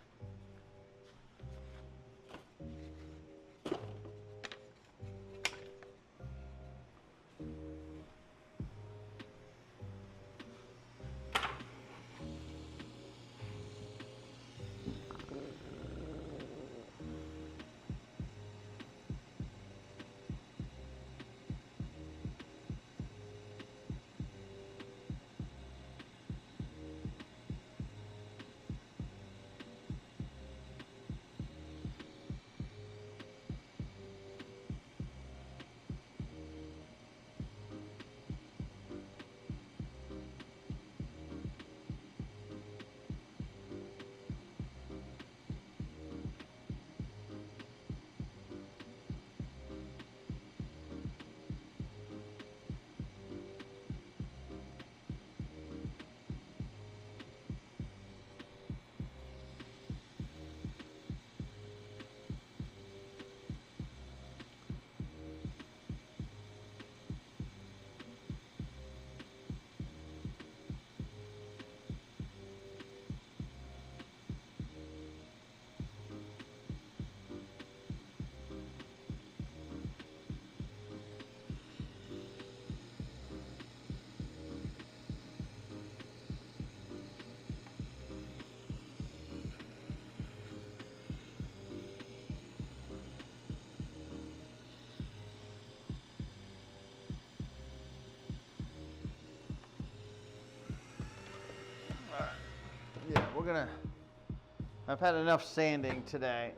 I've had enough sanding today.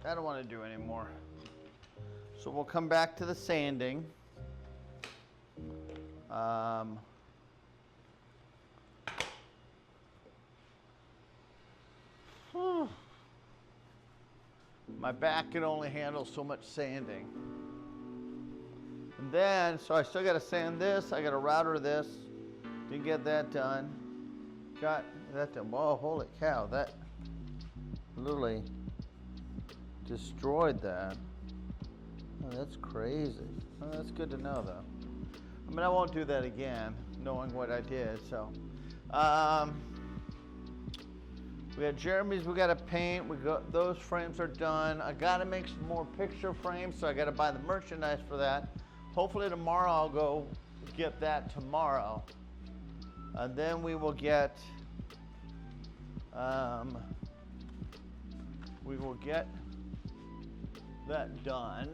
I don't want to do anymore. So we'll come back to the sanding. My back can only handle so much sanding. And then, so I still got to sand this. I got to router this. Didn't get that done. Got that done. Whoa, holy cow. That literally destroyed that. Oh, that's crazy. Oh, that's good to know, though. I mean, I won't do that again, knowing what I did. So, we had Jeremy's. We got to paint. We got those frames are done. I got to make some more picture frames, so I got to buy the merchandise for that. Hopefully tomorrow I'll go get that tomorrow, and then we will get. We will get that done.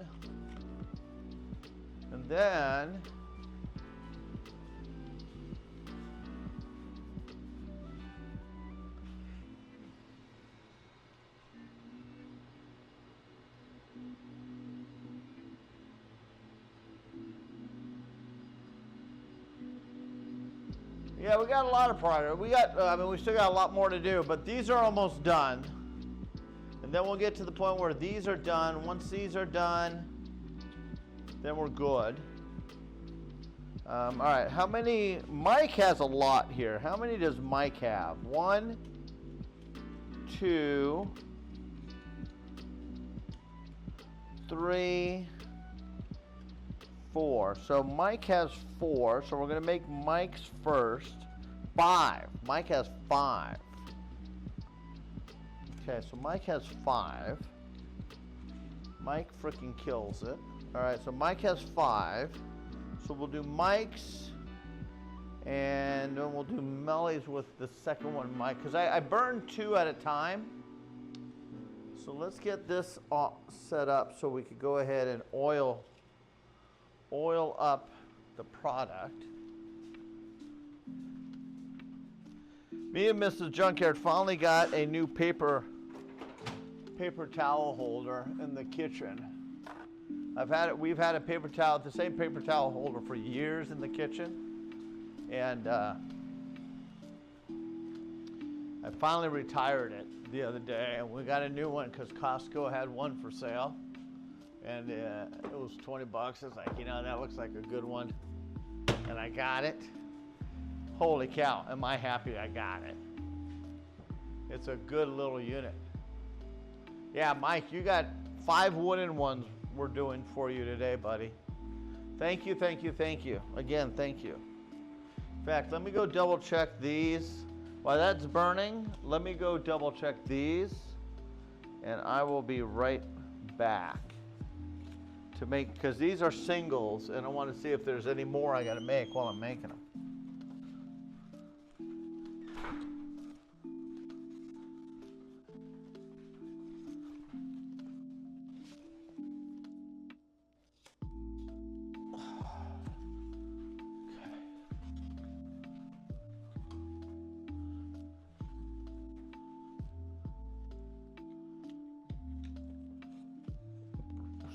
And then yeah, we got a lot of progress. We still got a lot more to do, but these are almost done. And then we'll get to the point where these are done. Once these are done, then we're good. All right, how many? Mike has a lot here. How many does Mike have? 1, 2, 3, 4. So Mike has 4. So we're going to make Mike's first. 5. Mike has 5. Okay, so Mike has 5. Mike freaking kills it. All right, so Mike has 5. So we'll do Mike's, and then we'll do Melly's with the second one, Mike, because I burned 2 at a time. So let's get this all set up so we could go ahead and oil up the product. Me and Mrs. Junkyard finally got a new paper towel holder in the kitchen. We've had the same paper towel holder for years in the kitchen, and I finally retired it the other day, and we got a new one because Costco had one for sale, and it was $20. I was like, that looks like a good one, and I got it. Holy cow, am I happy I got it. It's a good little unit. Yeah, Mike, you got 5 wooden ones we're doing for you today, buddy. Thank you, thank you, thank you. Again, thank you. In fact, let me go double check these. While that's burning, let me go double check these, and I will be right back to make, because these are singles, and I want to see if there's any more I got to make while I'm making them.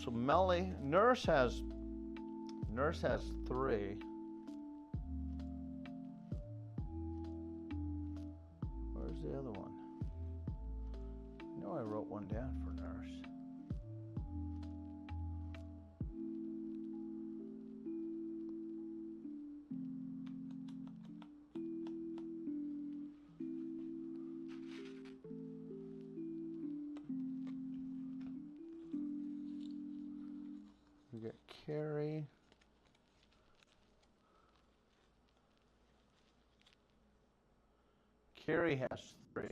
So Melly, Nurse has 3. Where's the other one? I know I wrote one down for Nurse. We got Carrie. Carrie has 3.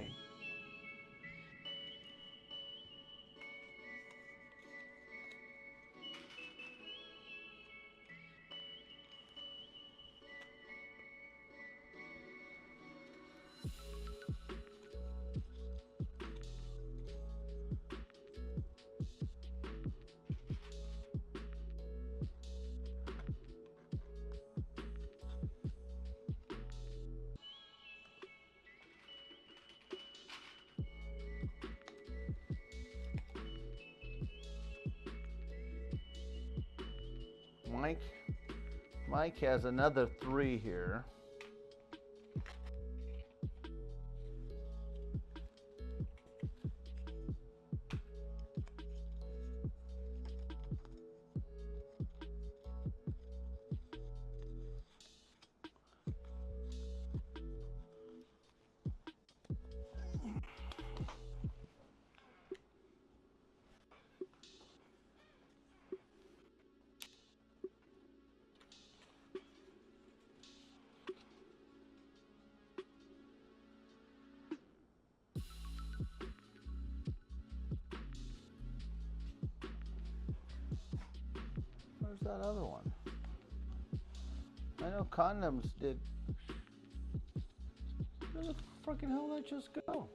Mike has another 3 here. Where's that other one? I know condoms did. Where the freaking hell did that just go?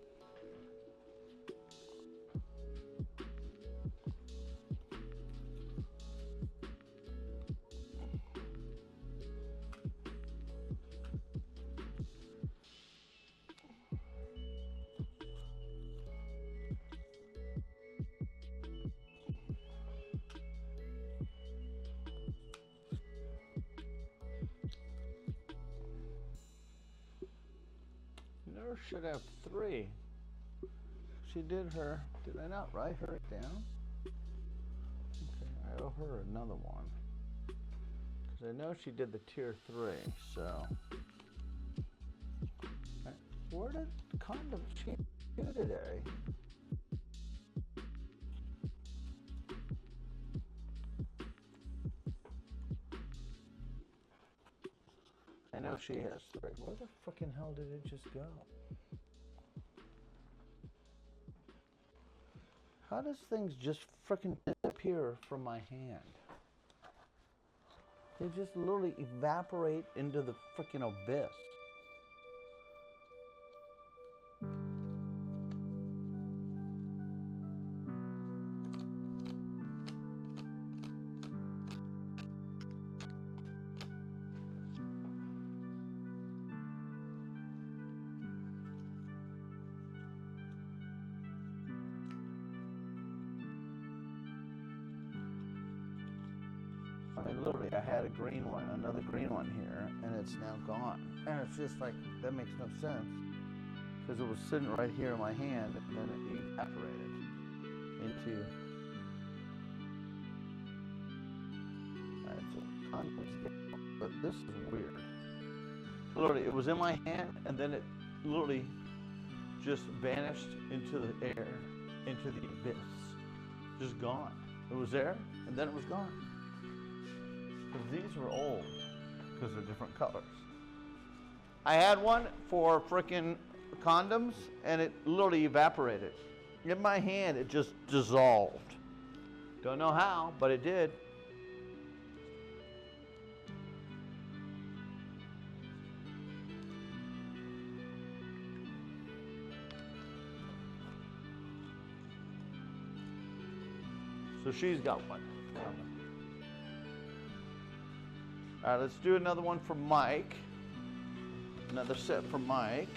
Never should have 3. She did her. Did I not write her down? Okay, I owe her another one. Because I know she did the tier 3, so. Where did condoms she do today? I know she has 3. Where the frickin' hell did it just go? How does things just frickin' disappear from my hand? They just literally evaporate into the frickin' abyss. I had a green one, another green one here, and it's now gone. And it's just like, that makes no sense. Because it was sitting right here in my hand, and then it evaporated into... Alright, so condoms, but this is weird. Literally, it was in my hand, and then it literally just vanished into the air, into the abyss. Just gone. It was there, and then it was gone. These were old because they're different colors. I had one for frickin' condoms and it literally evaporated. In my hand, it just dissolved. Don't know how, but it did. So she's got one. All right, let's do another one for Mike. Another set for Mike.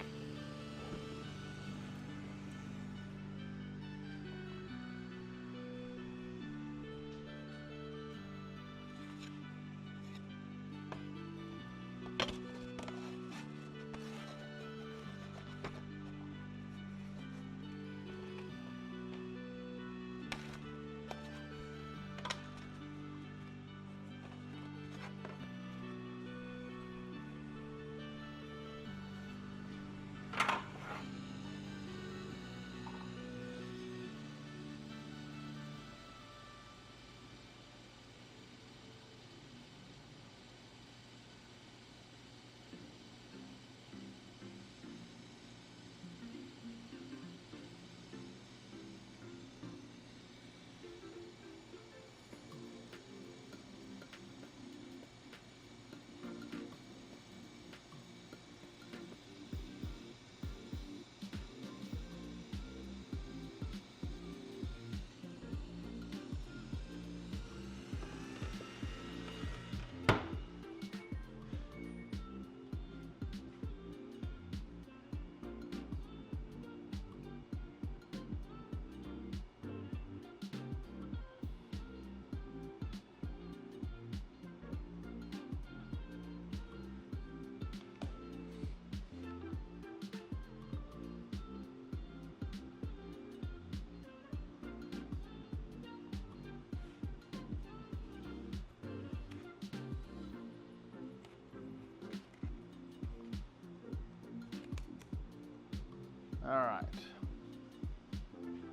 All right.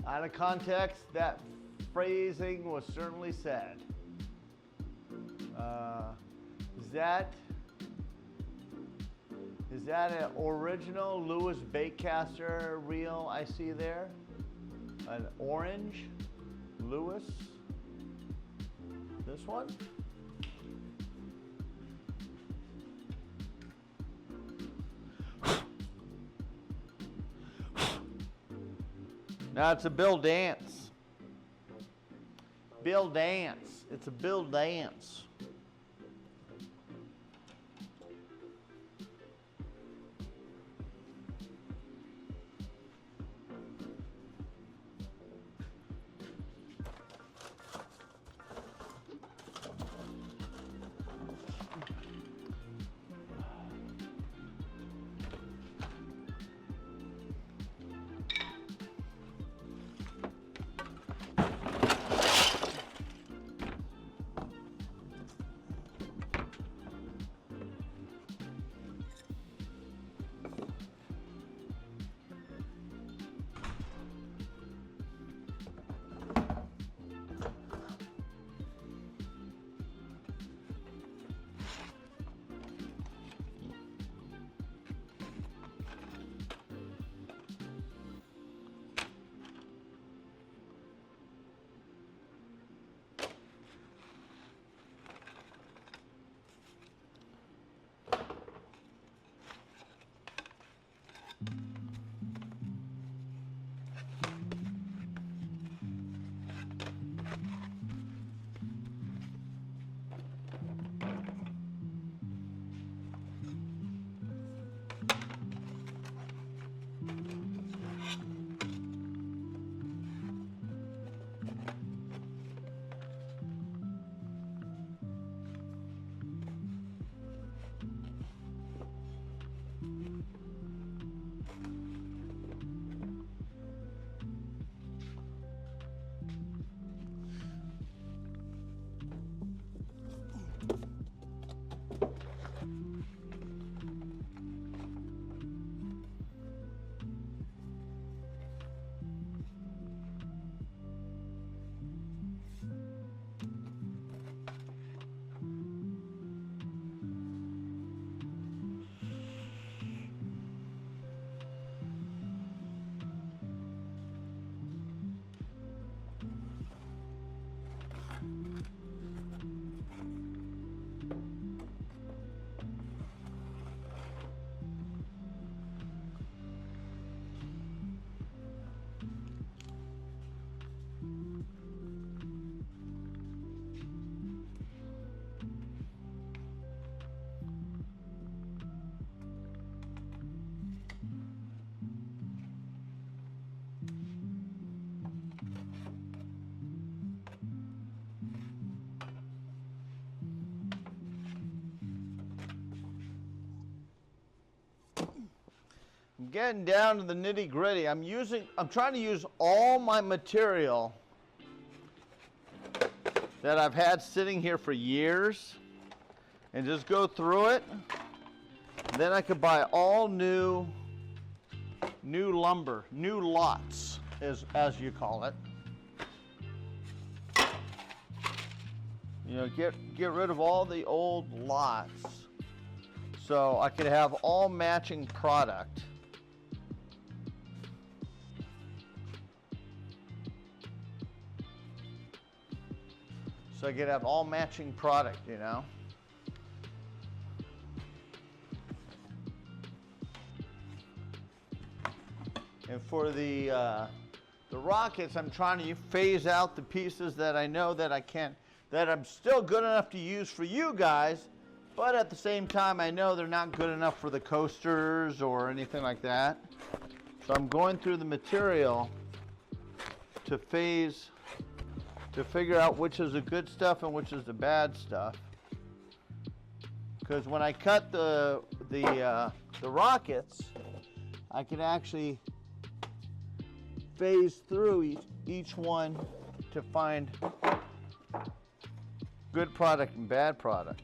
Out of context, that phrasing was certainly said. Is that an original Lewis Baitcaster reel I see there? An orange Lewis? This one? Now it's a Bill Dance. Bill Dance. It's a Bill Dance. I'm getting down to the nitty gritty. I'm trying to use all my material that I've had sitting here for years and just go through it. Then I could buy all new lumber, new lots, as you call it. You know, get rid of all the old lots so I could have all matching product. So I could have all matching product, you know. And for the rockets, I'm trying to phase out the pieces that I know that I can't, that I'm still good enough to use for you guys, but at the same time, I know they're not good enough for the coasters or anything like that. So I'm going through the material to figure out which is the good stuff and which is the bad stuff. Because when I cut the rockets, I can actually phase through each one to find good product and bad product.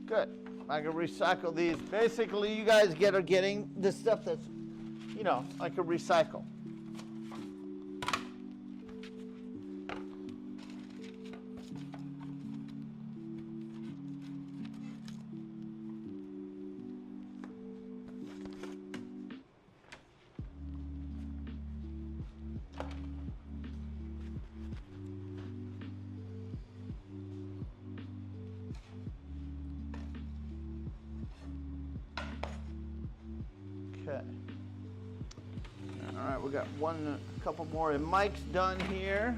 Good. I can recycle these. Basically, you guys are getting the stuff that's, you know, I can recycle. Okay. All right, we got a couple more. And Mike's done here.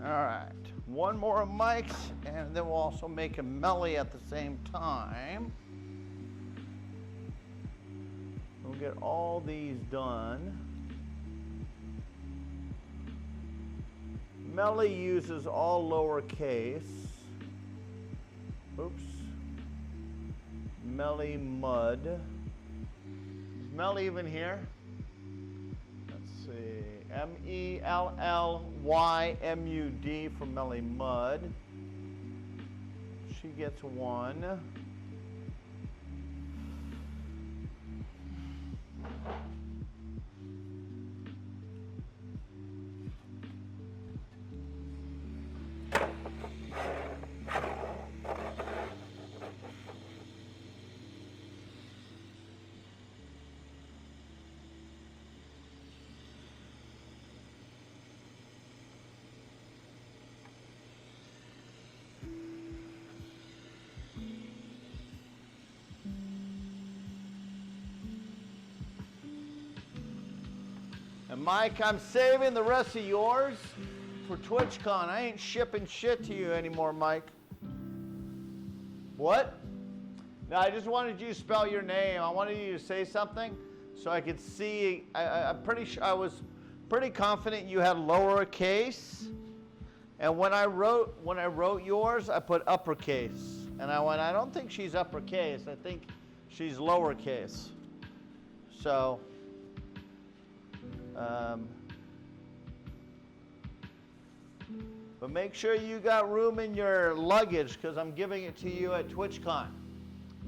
All right, one more of Mike's, and then we'll also make a Melly at the same time. We'll get all these done. Melly uses all lowercase. Oops. Melly Mud. Is Melly even here? Let's see. MELLYMUD for Melly Mud. She gets one. And Mike, I'm saving the rest of yours for TwitchCon. I ain't shipping shit to you anymore, Mike. What? No, I just wanted you to spell your name. I wanted you to say something so I could see. I'm pretty sure I was pretty confident you had lowercase. And when I wrote yours, I put uppercase. And I went, I don't think she's uppercase. I think she's lowercase. So. But make sure you got room in your luggage because I'm giving it to you at TwitchCon,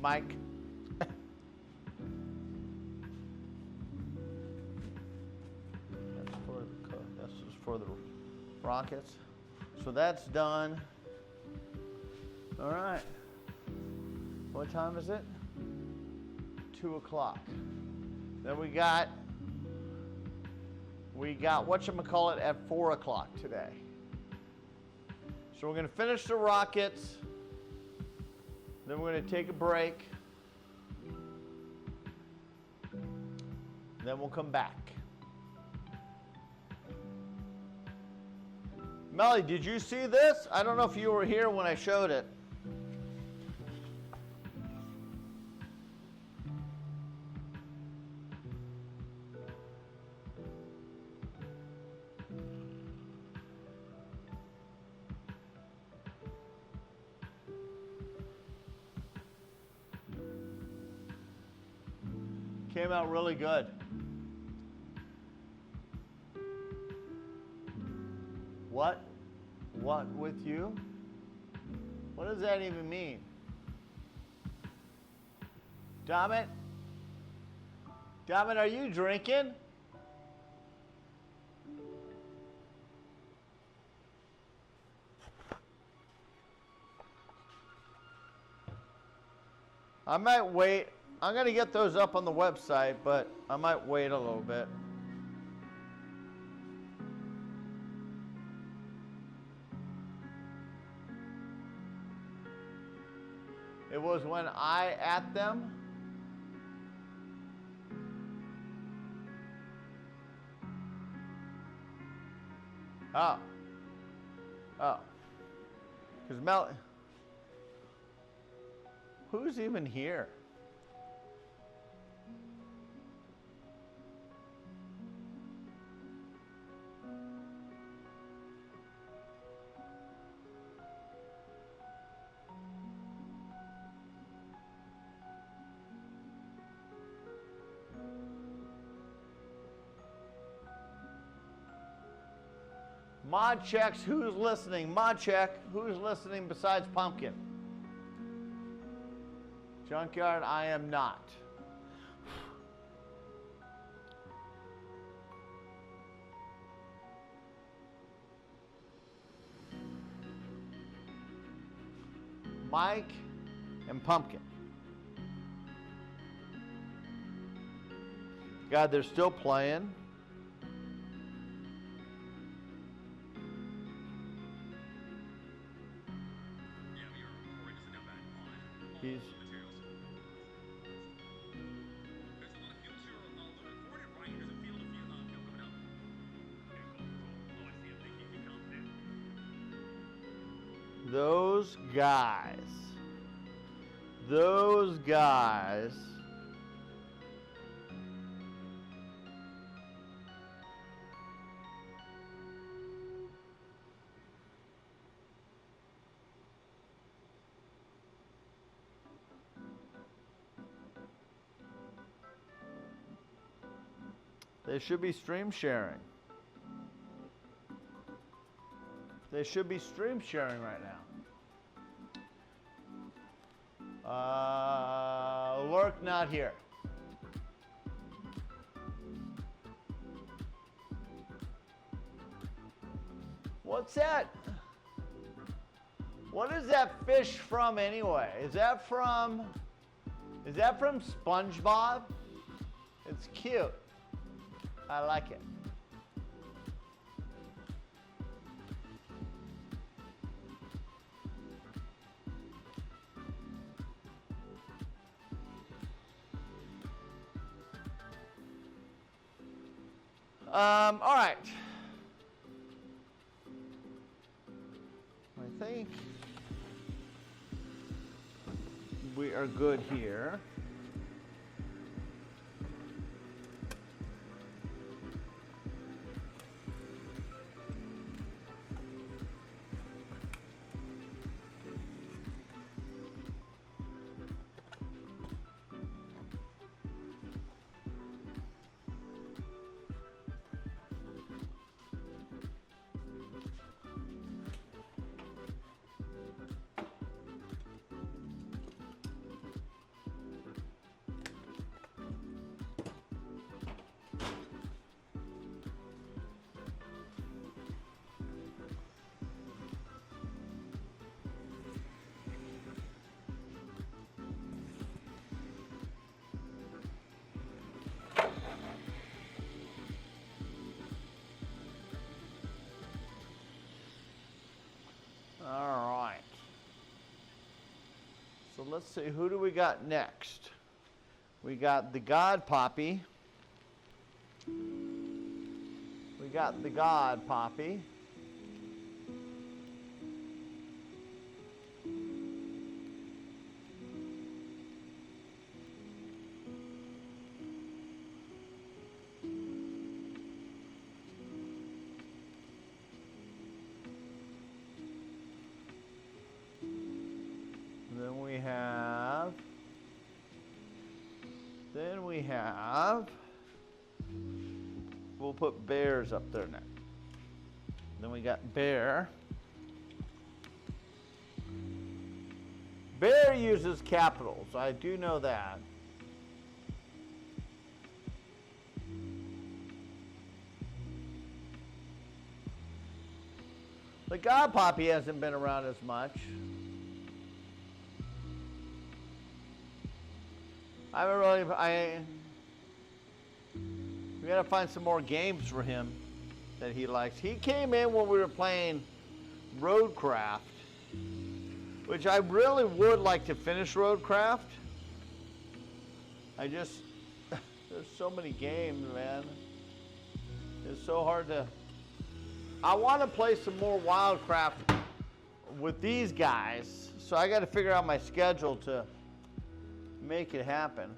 Mike. This is for the rockets. So that's done. All right. What time is it? 2 o'clock. Then we got whatchamacallit at 4 o'clock today. So we're going to finish the rockets. Then we're going to take a break. Then we'll come back. Melly, did you see this? I don't know if you were here when I showed it. Came out really good. What? What with you? What does that even mean? Damn it. Damn it, are you drinking? I might wait. I'm going to get those up on the website, but I might wait a little bit. It was when I at them. Oh. Because Mel, who's even here? Mod checks, who's listening? Mod check, who's listening besides Pumpkin? Junkyard, I am not. Mike and Pumpkin. God, they're still playing. He's those guys. Those guys. They should be stream sharing. They should be stream sharing right now. Lurk not here. What's that? What is that fish from anyway? Is that from SpongeBob? It's cute. I like it. All right. I think we are good here. All right. So let's see, who do we got next? We got the God Poppy. We got the God Poppy. Then we have, we'll put Bears up there next. Then we got Bear. Bear uses capitals, I do know that. The God Poppy hasn't been around as much. I haven't really, we gotta find some more games for him that he likes. He came in when we were playing Roadcraft, which I really would like to finish Roadcraft. There's so many games, man. It's so hard to, I want to play some more Wildcraft with these guys, so I gotta figure out my schedule to make it happen.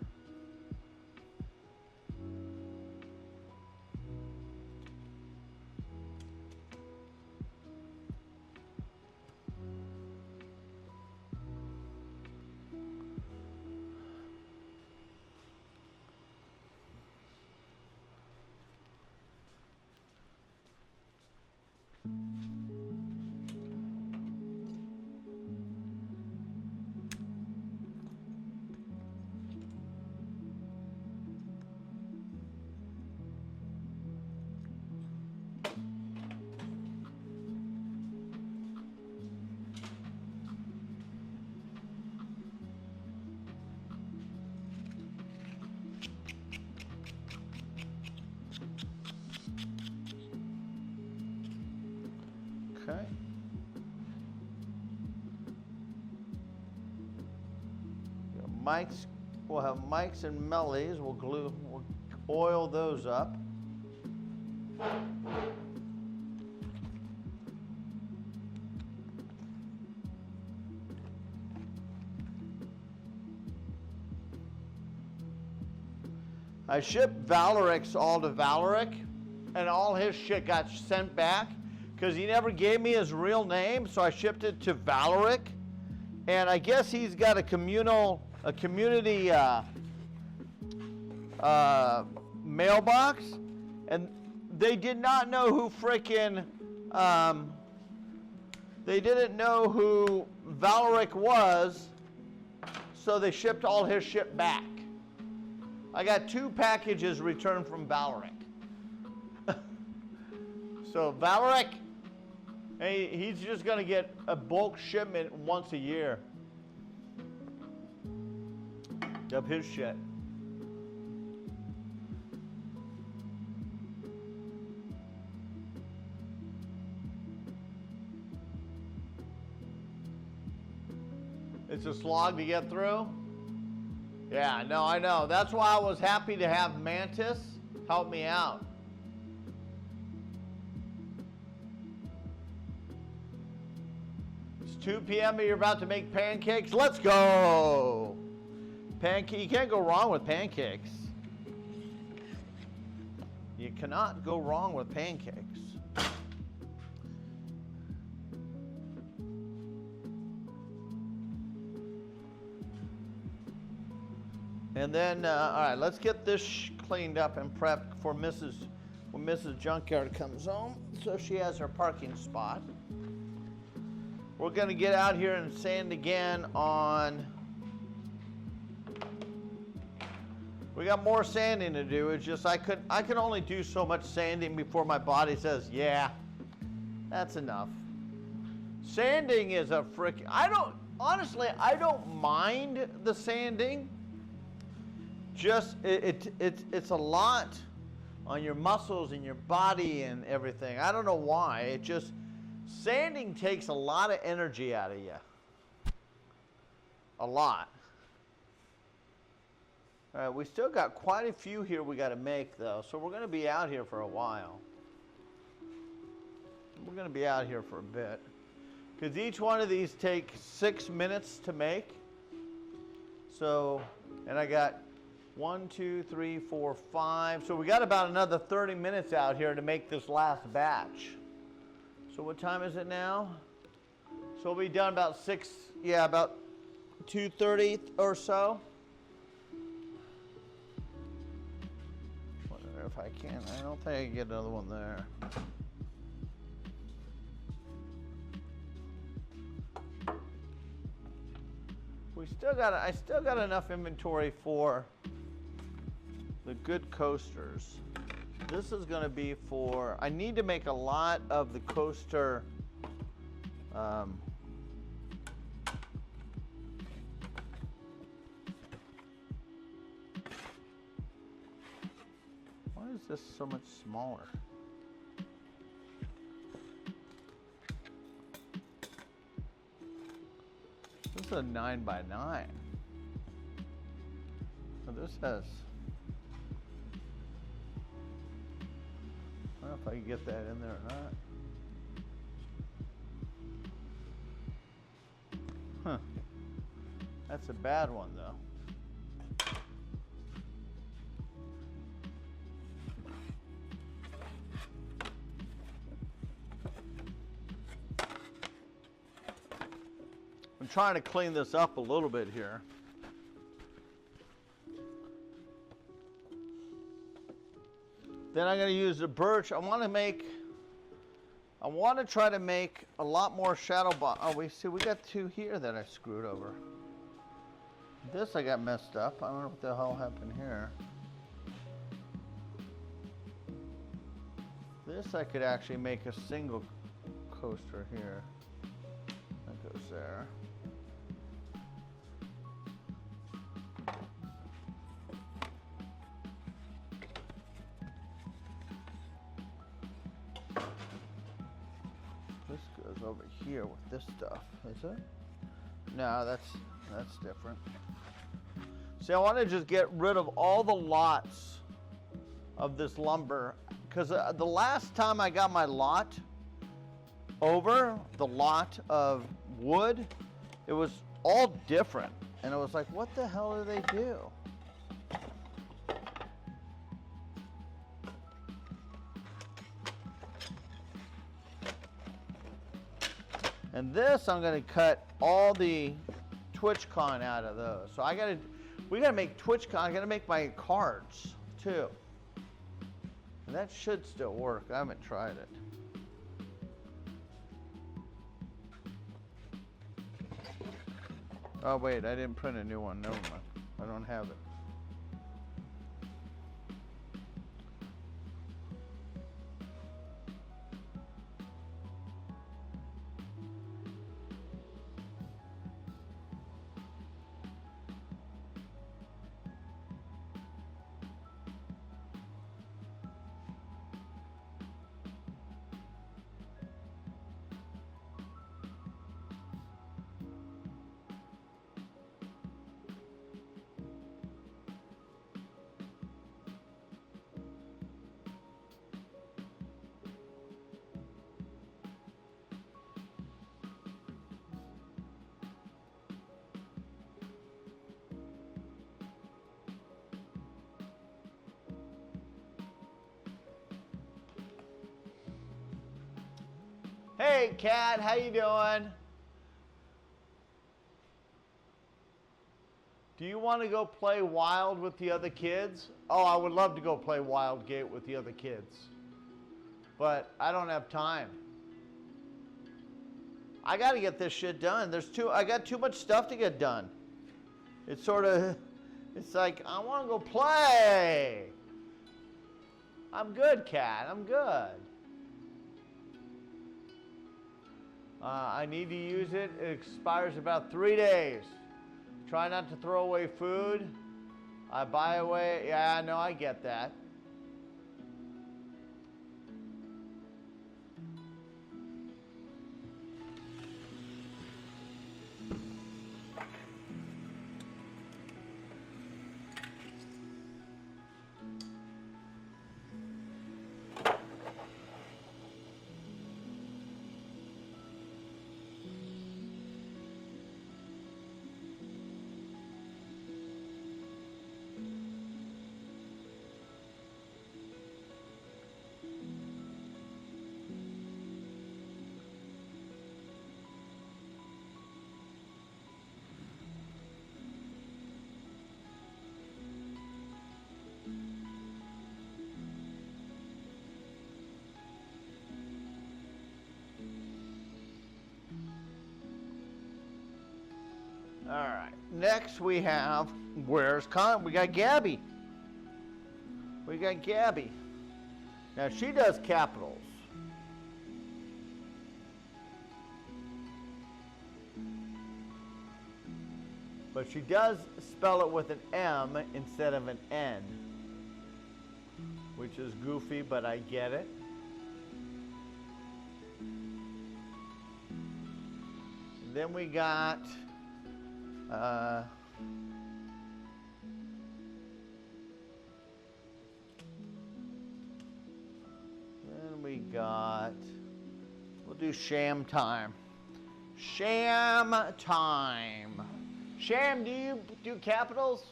Mike's, we'll have Mike's and Melly's. We'll oil those up. I shipped Valeric's all to Valeric, and all his shit got sent back because he never gave me his real name, so I shipped it to Valeric. And I guess he's got a community mailbox, and they did not know who frickin' they didn't know who Valeric was, so they shipped all his shit back. I got 2 packages returned from Valeric. So Valeric, hey, he's just gonna get a bulk shipment once a year of his shit. It's a slog to get through. Yeah, no, I know. That's why I was happy to have Mantis help me out. It's 2 p.m. and you're about to make pancakes. Let's go. You can't go wrong with pancakes. You cannot go wrong with pancakes. And then, all right, let's get this cleaned up and prepped for when Mrs. Junkyard comes home, so she has her parking spot. We're gonna get out here and sand again on. We got more sanding to do. It's just I could only do so much sanding before my body says, yeah, that's enough. Sanding is a frick. I don't mind the sanding. Just it's a lot on your muscles and your body and everything. I don't know why. Sanding takes a lot of energy out of you. A lot. All right, we still got quite a few here we got to make though, so we're going to be out here for a while. We're going to be out here for a bit because each one of these take 6 minutes to make. So, and I got 1, 2, 3, 4, 5. So we got about another 30 minutes out here to make this last batch. So what time is it now? So we'll be done about about 2:30 or so. Wonder if I can. I don't think I can get another one there. I still got enough inventory for the good coasters. This is going to be for, I need to make a lot of the coaster why is this so much smaller? This is a 9x9. So this has, I don't know if I can get that in there or not. Huh. That's a bad one though. I'm trying to clean this up a little bit here. Then I'm going to use the birch. I want to try to make a lot more shadow box. Oh, we got 2 here that I screwed over. This I got messed up. I don't know what the hell happened here. This I could actually make a single coaster here. That goes there. Over here with this stuff, is it? No, that's different. See, I want to just get rid of all the lots of this lumber, because the last time I got my lot over, the lot of wood, it was all different. And it was like, what the hell do they do? And this, I'm gonna cut all the TwitchCon out of those. So we gotta make TwitchCon, I gotta make my cards too. And that should still work, I haven't tried it. Oh wait, I didn't print a new one, never mind. I don't have it. Hey, Kat, how you doing? Do you want to go play Wild with the other kids? Oh, I would love to go play Wild Gate with the other kids. But I don't have time. I got to get this shit done. I got too much stuff to get done. It's like, I want to go play. I'm good, Kat, I'm good. I need to use it. It expires about 3 days. Try not to throw away food. I buy away. Yeah, no, I get that. All right. Next we have, where's Con? We got Gabby. We got Gabby. Now she does capitals. But she does spell it with an M instead of an N, which is goofy, but I get it. Then we got we'll do Sham Time. Sham Time. Sham, do you do capitals?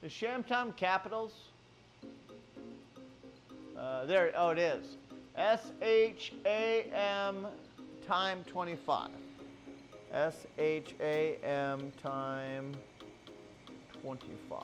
Is Sham Time capitals? There, oh it is. SHAM time 25. SHAM time 25.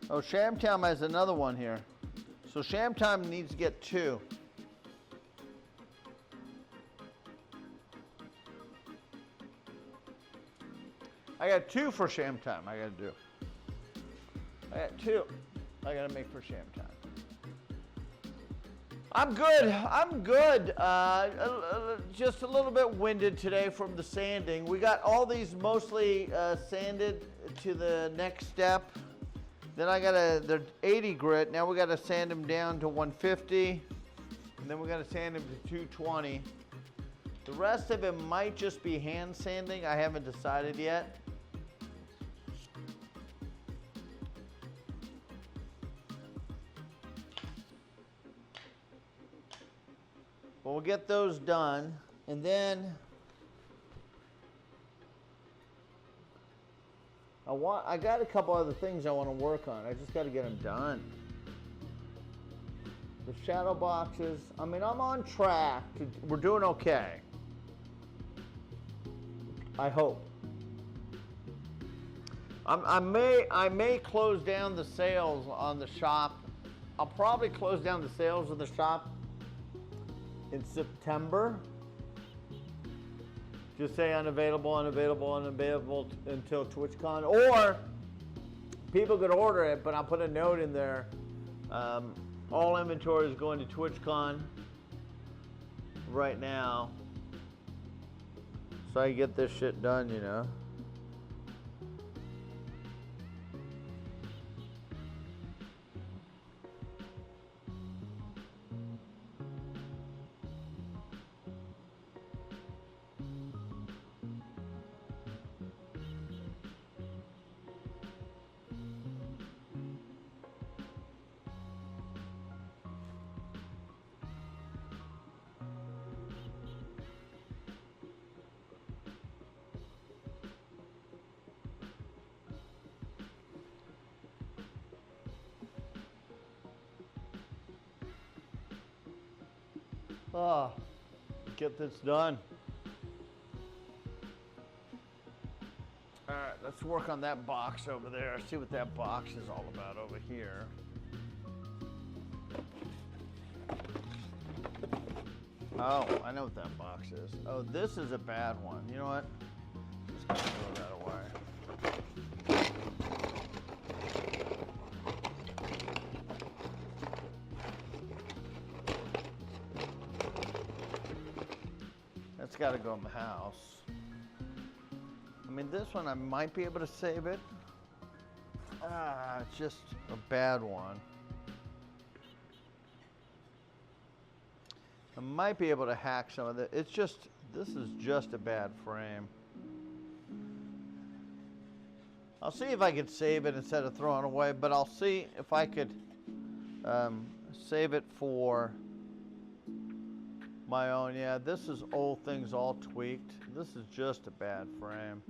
Oh, Shamtown has another one here. So Shamtown needs to get 2. I got 2 for Shamtown I gotta do. I got 2 I gotta make for Shamtown. I'm good. I'm good. Just a little bit winded today from the sanding. We got all these mostly sanded to the next step. Then they're 80 grit. Now we gotta sand them down to 150. And then we gotta sand them to 220. The rest of it might just be hand sanding. I haven't decided yet. But we'll get those done, and then I got a couple other things I want to work on. I just got to get them done. The shadow boxes. I mean, I'm on track. We're doing okay. I hope. I may close down the sales on the shop. I'll probably close down the sales of the shop in September. Just say unavailable until TwitchCon. Or people could order it, but I'll put a note in there. All inventory is going to TwitchCon right now. So I can get this shit done, you know. Get this done. All right, let's work on that box over there. See what that box is all about over here. Oh, I know what that box is. Oh, this is a bad one. You know what? Just gonna throw that away. That's got to go in the house. I mean, this one I might be able to save it. It's just a bad one. I might be able to hack some of it. It's just, this is just a bad frame. I'll see if I could save it instead of throwing it away, but I'll see if I could save it for my own. Yeah, this is old things all tweaked. This is just a bad frame.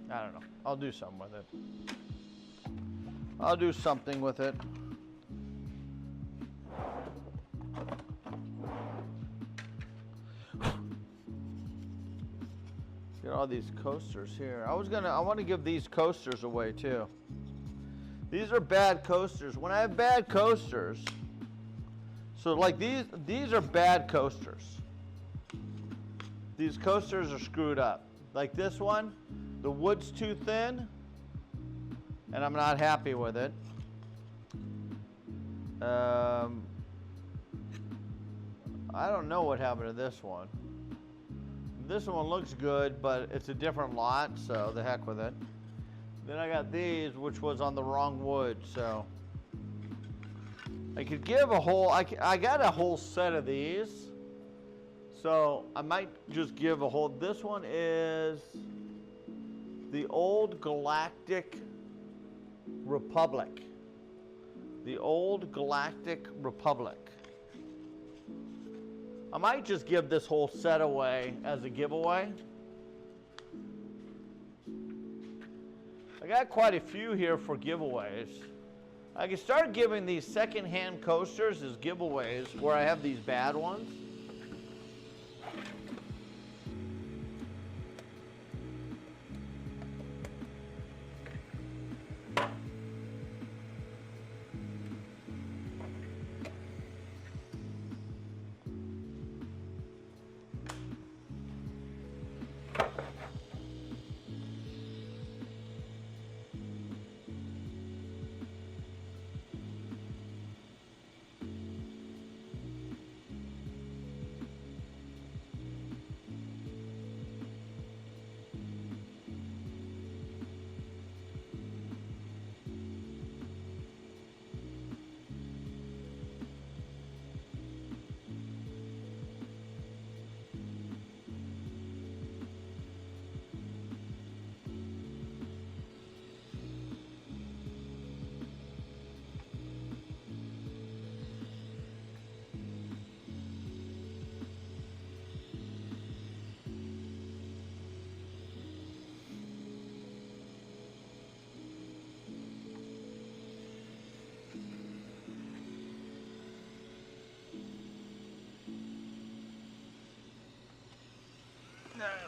I don't know. I'll do something with it. I'll do something with it. Get all these coasters here. I want to give these coasters away too. These are bad coasters. When I have bad coasters, so like these are bad coasters. These coasters are screwed up. Like this one, the wood's too thin, and I'm not happy with it. I don't know what happened to this one. This one looks good, but it's a different lot, so the heck with it. Then I got these, which was on the wrong wood, so I could give a whole, I got a whole set of these, so I might just give a whole. This one is the Old Galactic Republic. The Old Galactic Republic. I might just give this whole set away as a giveaway. I got quite a few here for giveaways. I can start giving these secondhand coasters as giveaways where I have these bad ones.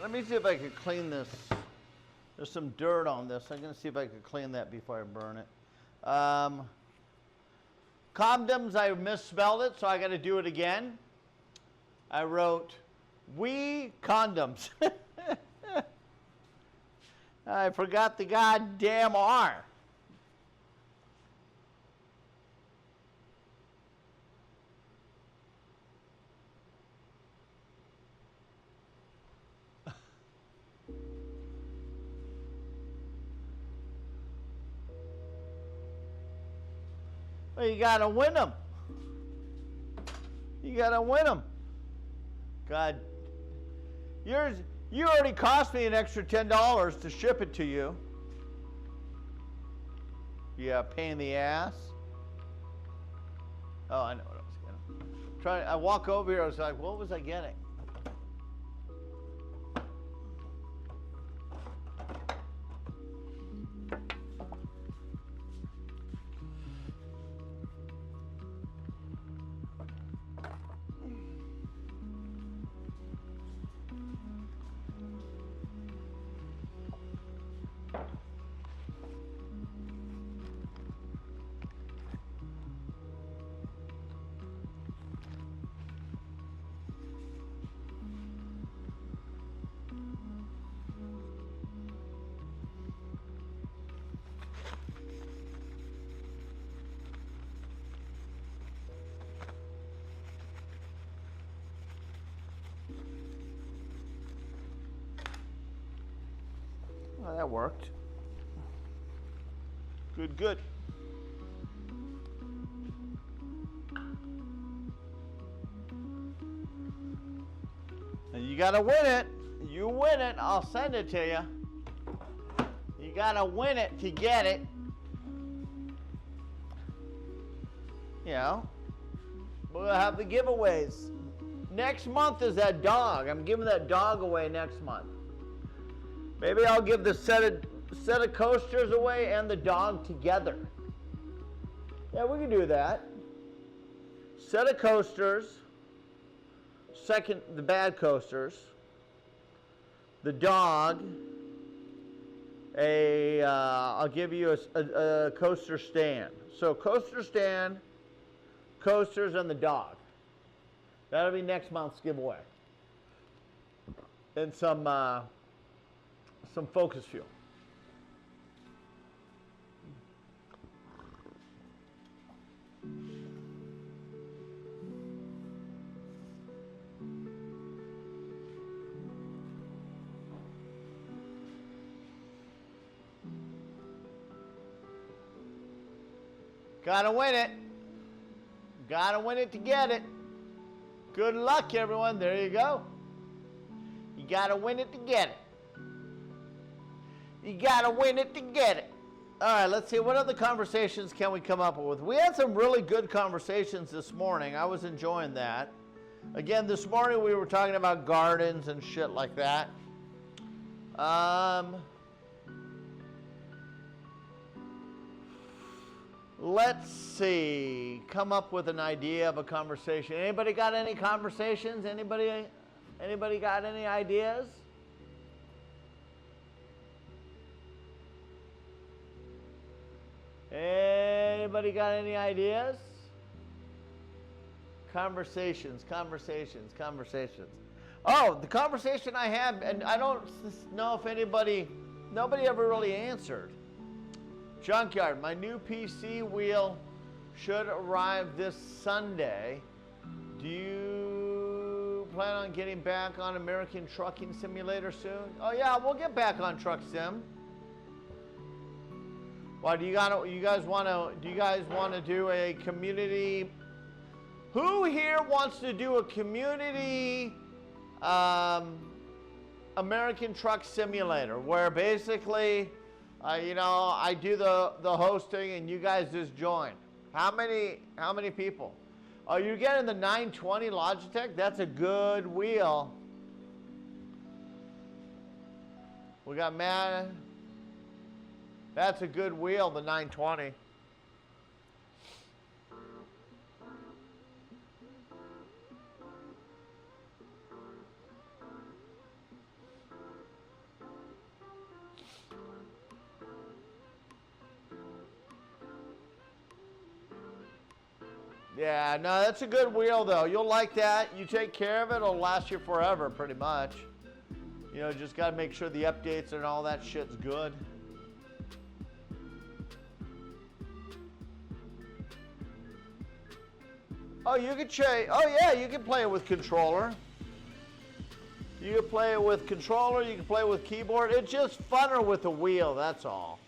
let me see if I can clean this. There's some dirt on this. I'm going to see if I can clean that before I burn it. Condoms, I misspelled it, so I got to do it again. I wrote, we condoms. I forgot the goddamn R. Well, you gotta win them. You gotta win them. God, you already cost me an extra $10 to ship it to you. Yeah, pain in the ass. Oh, I know what I was getting. I walk over here, I was like, what was I getting? Well, that worked. Good, good. And you gotta win it. You win it, I'll send it to you. You gotta win it to get it. You know, we'll have the giveaways. Next month is that dog. I'm giving that dog away next month. Maybe I'll give the set of coasters away and the dog together. Yeah, we can do that. Set of coasters. Second, the bad coasters. The dog. I'll give you a coaster stand. So coaster stand, coasters, and the dog. That'll be next month's giveaway. And some focus fuel. Gotta win it. Gotta win it to get it. Good luck, everyone. There you go. You gotta win it to get it. You gotta win it to get it. All right, let's see. What other conversations can we come up with? We had some really good conversations this morning. I was enjoying that. Again, this morning we were talking about gardens and shit like that. Let's see. Come up with an idea of a conversation. Anybody got any conversations? Anybody got any ideas? Anybody got any ideas? Conversations. Oh, the conversation I had, and I don't know if nobody ever really answered. Junkyard, my new PC wheel should arrive this Sunday. Do you plan on getting back on American Trucking Simulator soon? Oh yeah, we'll get back on Truck Sim. Why do you guys want to do a community? Who here wants to do a community American Truck Simulator where basically I do the hosting and you guys just join? How many people? Oh, you're getting the 920 Logitech? That's a good wheel. We got Matt. That's a good wheel, the 920. Yeah, no, that's a good wheel though. You'll like that. You take care of it, it'll last you forever pretty much. You know, just got to make sure the updates and all that shit's good. Oh, you can you can play it with controller. You can play it with controller, you can play it with keyboard. It's just funner with the wheel, that's all.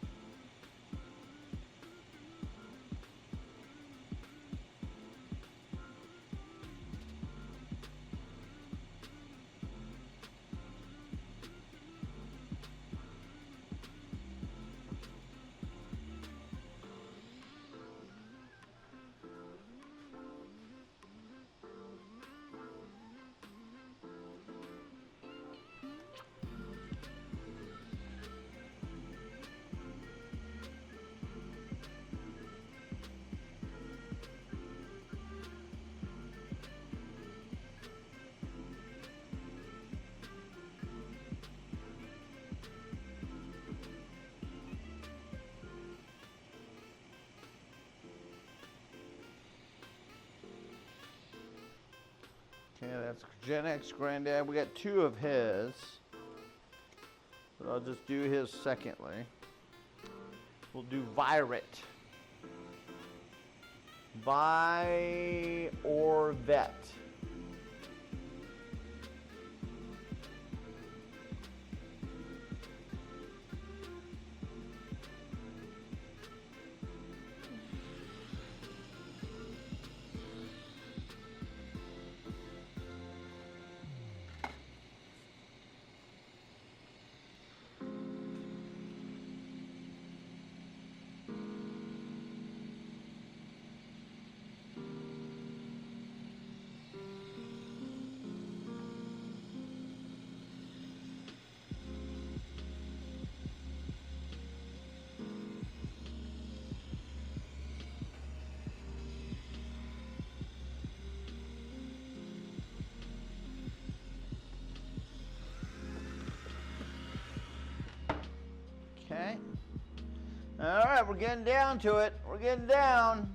Okay, that's Gen X Granddad. We got two of his. But I'll just do his secondly. We'll do Virate. Vi or Vet. Okay. All right, we're getting down to it. We're getting down.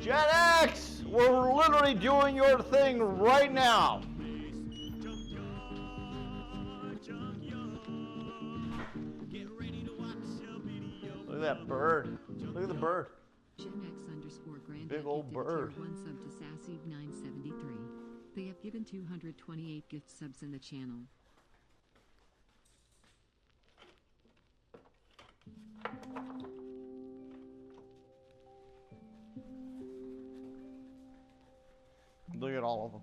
Gen X, we're literally doing your thing right now. Look at that bird. Look at the bird. Gen X_Granddad Big old gifted a bird. tier 1 sub to Sassy 973. They have given 228 gift subs in the channel. Look at all of them.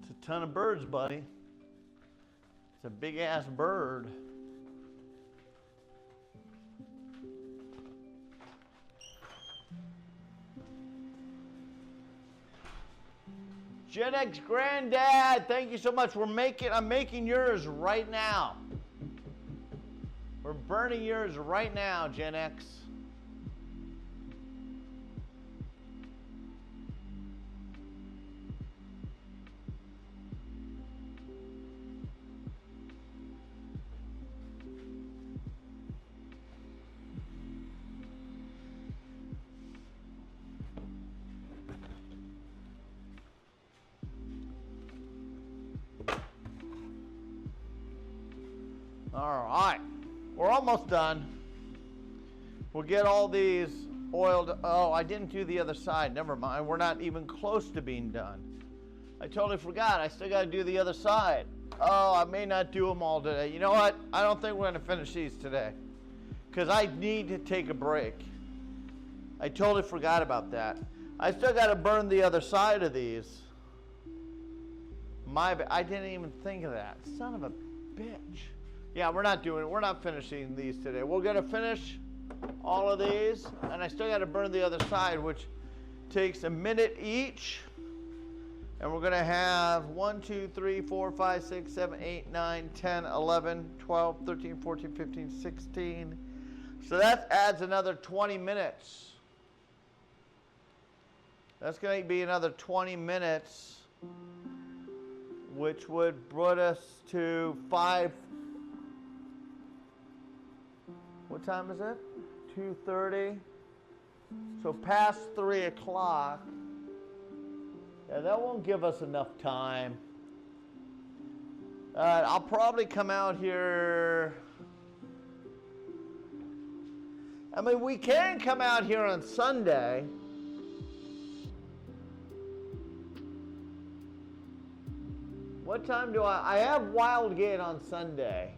It's a ton of birds, buddy. It's a big ass bird. Gen X Granddad, thank you so much. I'm making yours right now. We're burning yours right now, Gen X. All right, we're almost done. We'll get all these oiled. Oh, I didn't do the other side. Never mind. We're not even close to being done. I totally forgot. I still got to do the other side. Oh, I may not do them all today. You know what? I don't think we're going to finish these today because I need to take a break. I totally forgot about that. I still got to burn the other side of these. I didn't even think of that. Son of a bitch. Yeah, we're not finishing these today. We're gonna finish all of these, and I still gotta burn the other side, which takes a minute each. And we're gonna have 1, 2, 3, 4, 5, 6, 7, 8, 9, 10, 11, 12, 13, 14, 15, 16. So that adds another 20 minutes. That's gonna be another 20 minutes, which would put us to 5. What time is it? 2:30. So past 3 o'clock. Yeah, that won't give us enough time. I'll probably come out here. I mean, we can come out here on Sunday. What time do I have Wildgate on Sunday.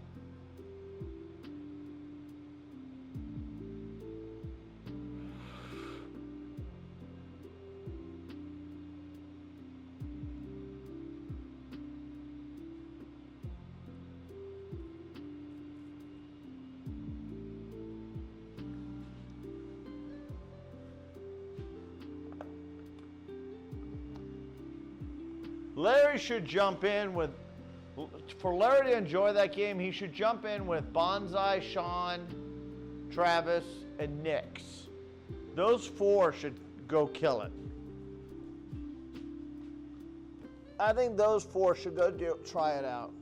Larry should jump in with, for Larry to enjoy that game, he should jump in with Bonsai, Sean, Travis, and Nix. Those 4 should go kill it. I think those 4 should go try it out.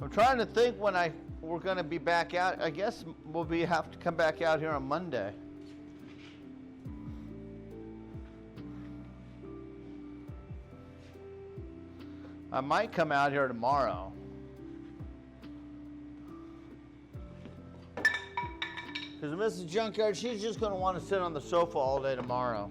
I'm trying to think when we're going to be back out. I guess we'll have to come back out here on Monday. I might come out here tomorrow. Because Mrs. Junkyard, she's just going to want to sit on the sofa all day tomorrow.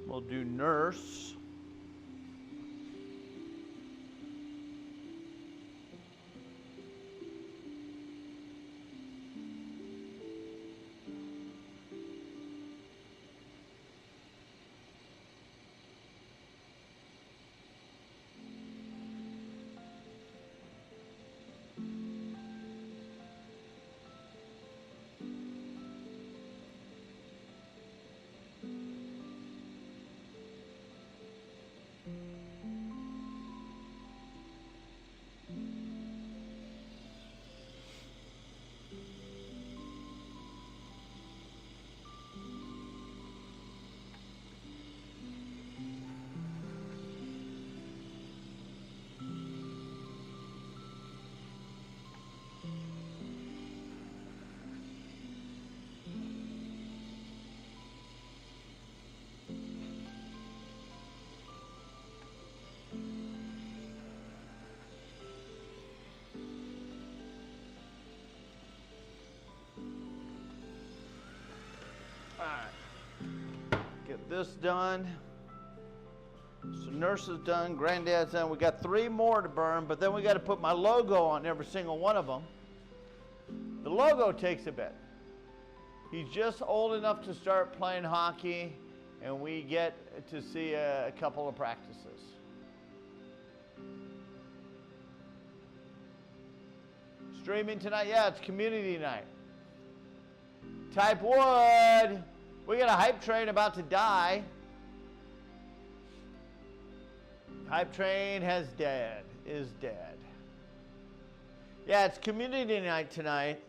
We'll do nurse. Get this done. So nurse is done, granddad's done. We got 3 more to burn, but then we got to put my logo on every single one of them. The logo takes a bit. He's just old enough to start playing hockey, and we get to see a couple of practices. Streaming tonight? Yeah, it's community night. Type wood. We got a hype train about to die. Hype train is dead. Yeah, it's community night tonight.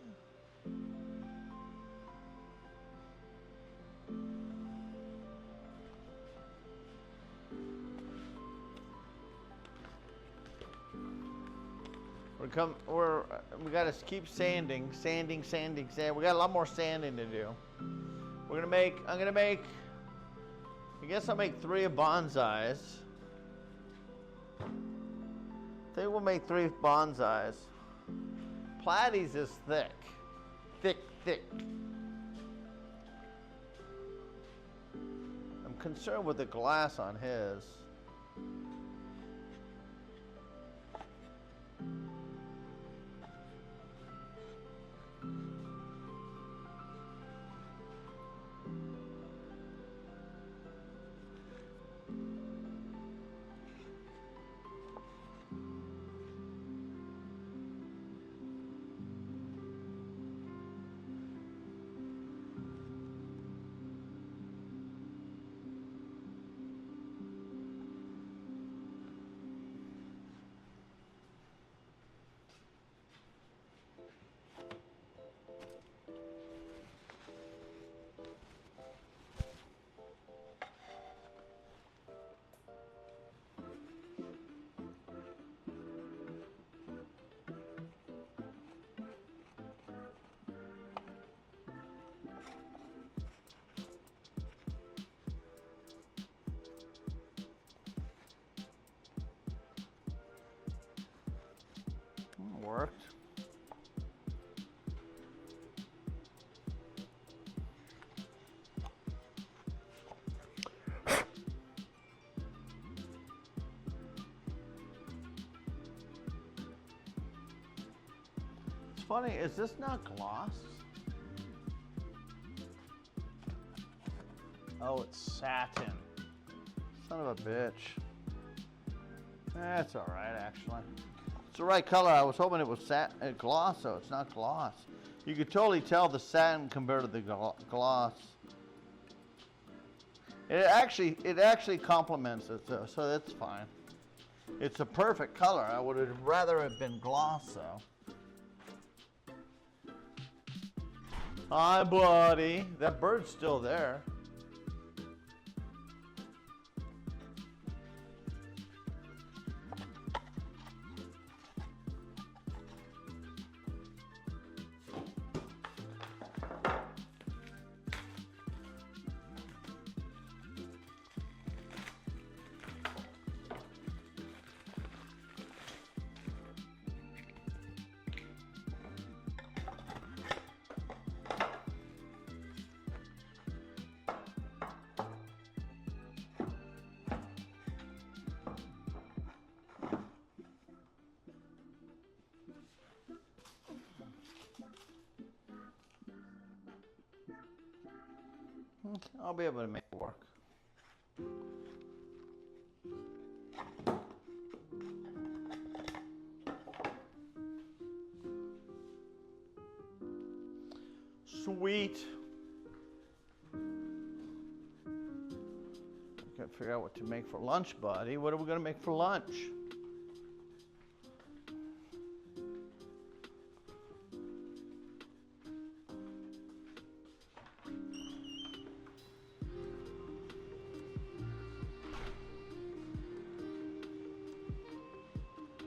We gotta keep sanding. We got a lot more sanding to do. I guess I'll make 3 of bonsais. I think we'll make 3 bonsais. Platy's is thick. Thick. I'm concerned with the glass on his. Worked. It's funny, is this not gloss? Oh, it's satin. Son of a bitch. That's all right, actually. It's the right color. I was hoping it was gloss, though. It's not gloss. You could totally tell the satin compared to the gloss. It actually complements it, though, so that's fine. It's a perfect color. I would have rather have been gloss, though. Hi, buddy. That bird's still there. I'll be able to make it work. Sweet. Gotta figure out what to make for lunch, buddy. What are we gonna make for lunch?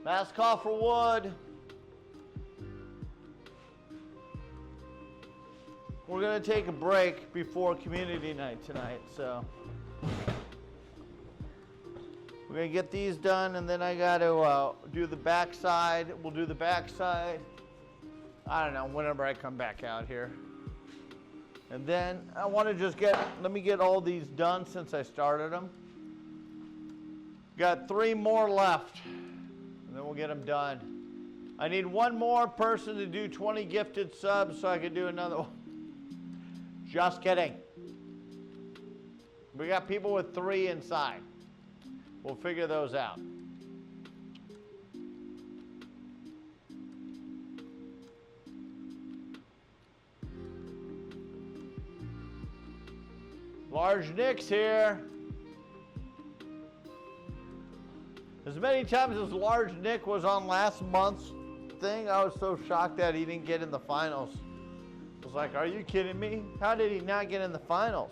Last call for wood. We're gonna take a break before community night tonight, so we're gonna get these done, and then I gotta do the backside. We'll do the backside, I don't know, whenever I come back out here. And then I want to just let me get all these done since I started them. Got 3 more left. And then we'll get them done. I need 1 more person to do 20 gifted subs so I can do another one. Just kidding. We got people with 3 inside. We'll figure those out. Large Nick's here. As many times as Large Nick was on last month's thing, I was so shocked that he didn't get in the finals. I was like, are you kidding me? How did he not get in the finals?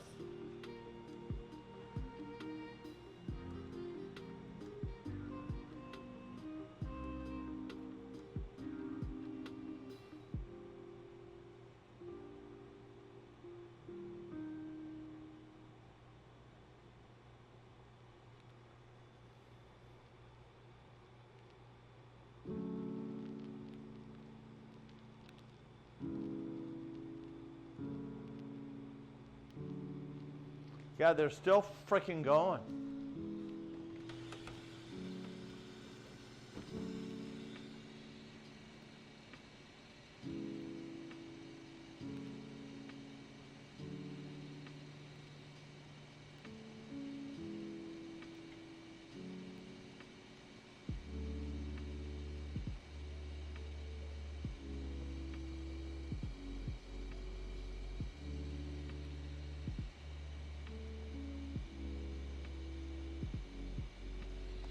God, they're still freaking going.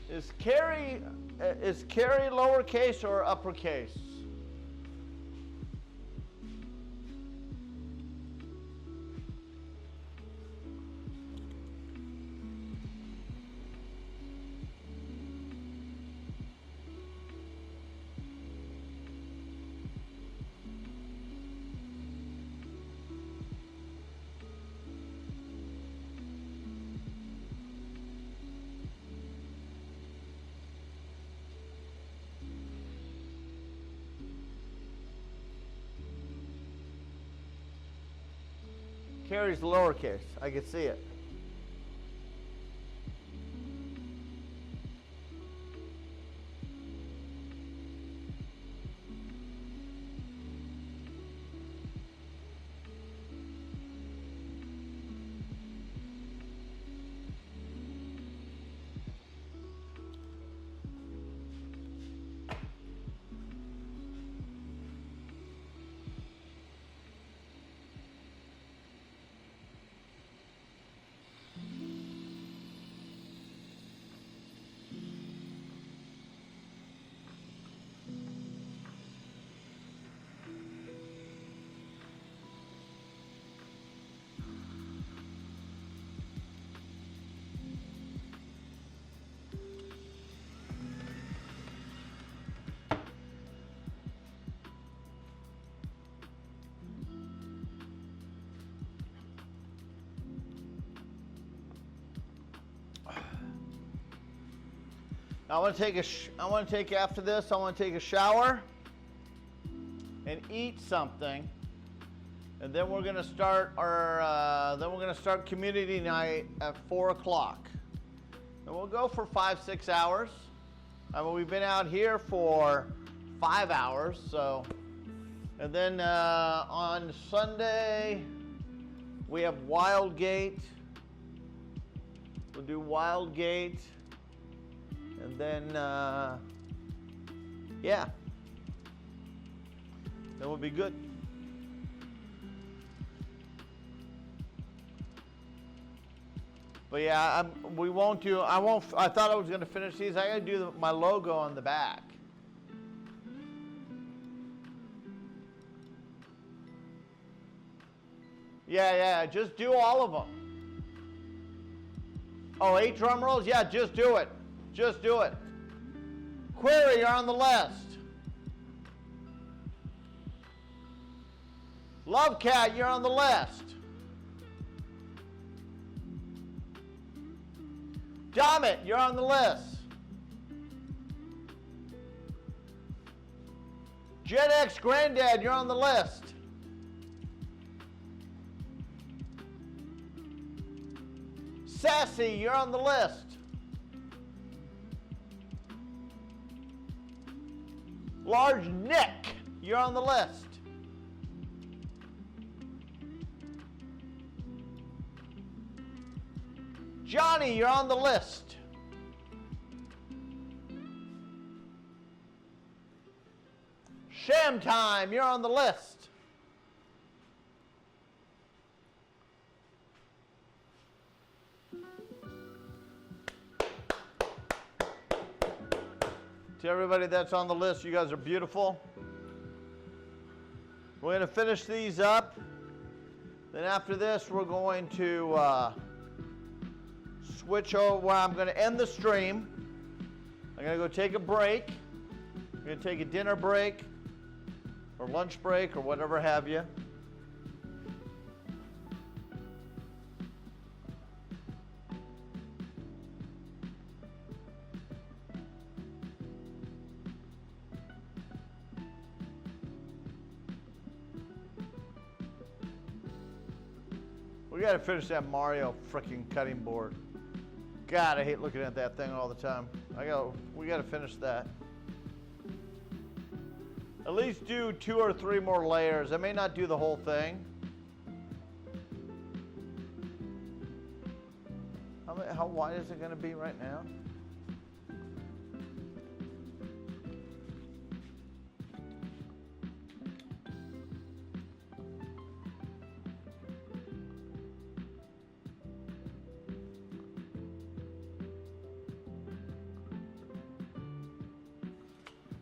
Is Carrie lowercase or uppercase? Carrie's lowercase. I can see it. I want to take after this. I want to take a shower and eat something, and then we're gonna start community night at 4 o'clock, and we'll go for 5-6 hours. I mean, we've been out here for 5 hours, so, and then on Sunday we have Wildgate. We'll do Wildgate. And then, yeah, that will be good. But yeah, I thought I was going to finish these. I got to do my logo on the back. Yeah, just do all of them. Oh, 8 drum rolls? Yeah, just do it. Just do it. Query, you're on the list. Love Cat, you're on the list. Domit, you're on the list. Gen X Granddad, you're on the list. Sassy, you're on the list. Large Nick, you're on the list. Johnny, you're on the list. Sham Time, you're on the list. To everybody that's on the list, you guys are beautiful. We're going to finish these up. Then after this, we're going to switch over. Well, I'm going to end the stream. I'm going to go take a break. I'm going to take a dinner break or lunch break or whatever have you. We gotta finish that Mario freaking cutting board. God, I hate looking at that thing all the time. We gotta finish that. At least do 2 or 3 more layers. I may not do the whole thing. How wide is it gonna be right now?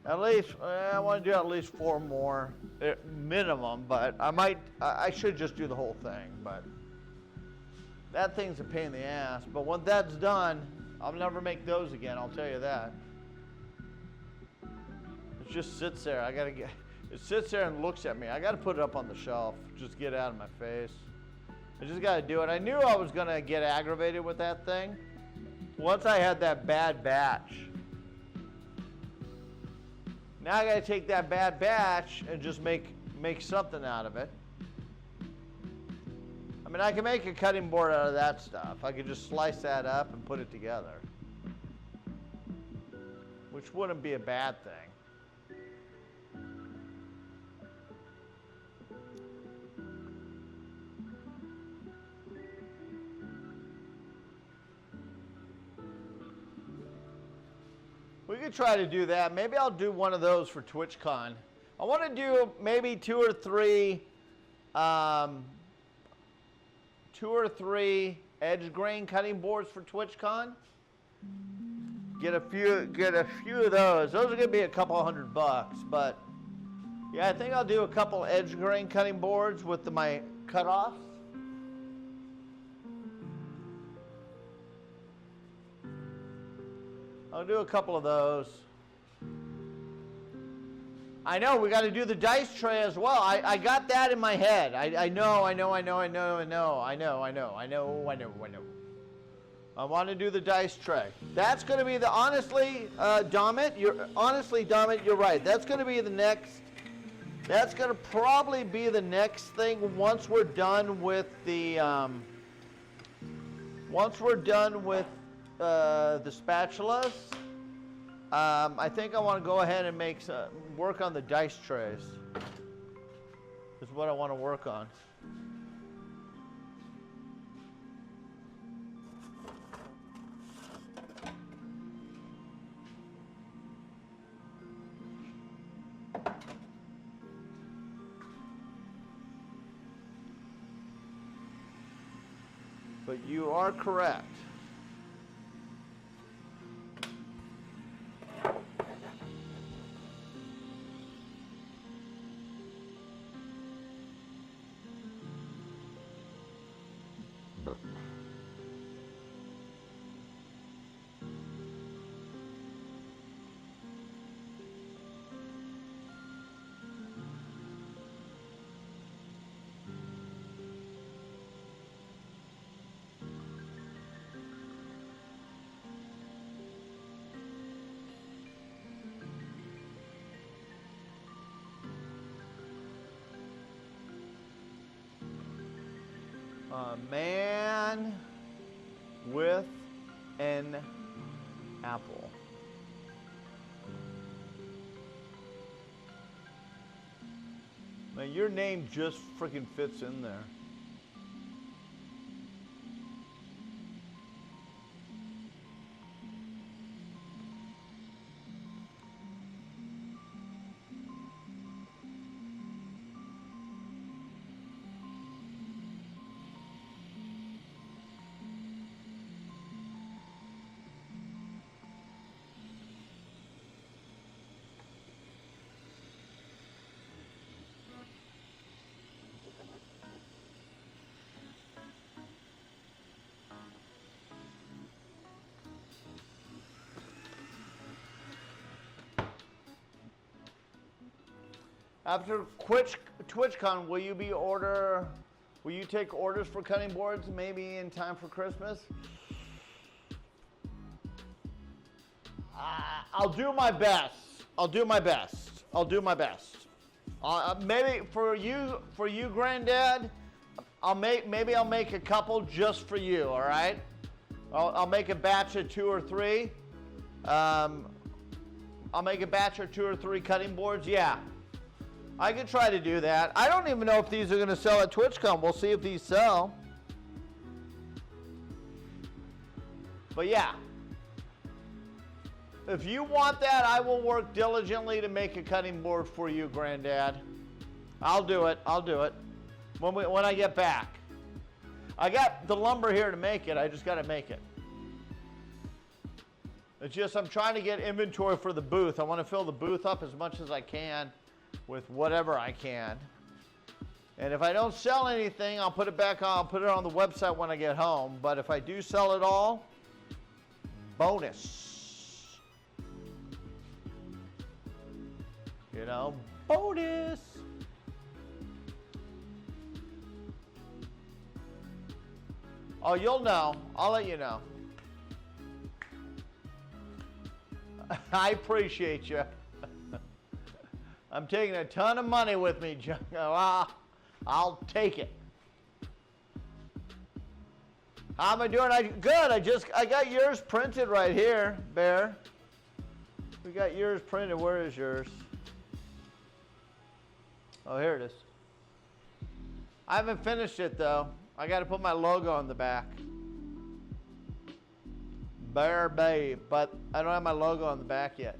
At least, I want to do at least 4 more minimum, but I should just do the whole thing, but that thing's a pain in the ass. But when that's done, I'll never make those again, I'll tell you that. It just sits there. It sits there and looks at me. I got to put it up on the shelf, just get it out of my face. I just got to do it. I knew I was going to get aggravated with that thing. Once I had that bad batch. Now I got to take that bad batch and just make something out of it. I mean, I can make a cutting board out of that stuff. I could just slice that up and put it together, which wouldn't be a bad thing. We could try to do that. Maybe I'll do one of those for TwitchCon. I want to do maybe 2 or 3 edge grain cutting boards for TwitchCon. Get a few of those. Those are going to be a couple $100, but yeah, I think I'll do a couple edge grain cutting boards with my cutoffs. I'll do a couple of those. I know, we got to do the dice tray as well. I got that in my head. I know. I want to do the dice tray. That's going to be honestly, Domit, you're right. That's going to be the next, that's going to probably be the next thing once we're done with the, the spatulas. I think I want to go ahead and work on the dice trays. Is what I want to work on. But you are correct. A man with an apple. Man, your name just freaking fits in there. After TwitchCon, will you take orders for cutting boards maybe in time for Christmas? I'll do my best. Maybe for you, Granddad, I'll make a couple just for you. All right. I'll make a batch of 2 or 3. I'll make a batch of 2 or 3 cutting boards. Yeah, I could try to do that. I don't even know if these are going to sell at TwitchCon. We'll see if these sell. But yeah, if you want that, I will work diligently to make a cutting board for you, Granddad. I'll do it. When I get back. I got the lumber here to make it. I just got to make it. It's just I'm trying to get inventory for the booth. I want to fill the booth up as much as I can with whatever I can. And if I don't sell anything, I'll put it back on. I'll put it on the website when I get home. But if I do sell it all, bonus. You know, bonus. Oh, you'll know. I'll let you know. I appreciate you. I'm taking a ton of money with me, John. I'll take it. How am I doing? Good. I got yours printed right here, Bear. We got yours printed. Where is yours? Oh, here it is. I haven't finished it though. I got to put my logo on the back. Bear Babe, but I don't have my logo on the back yet.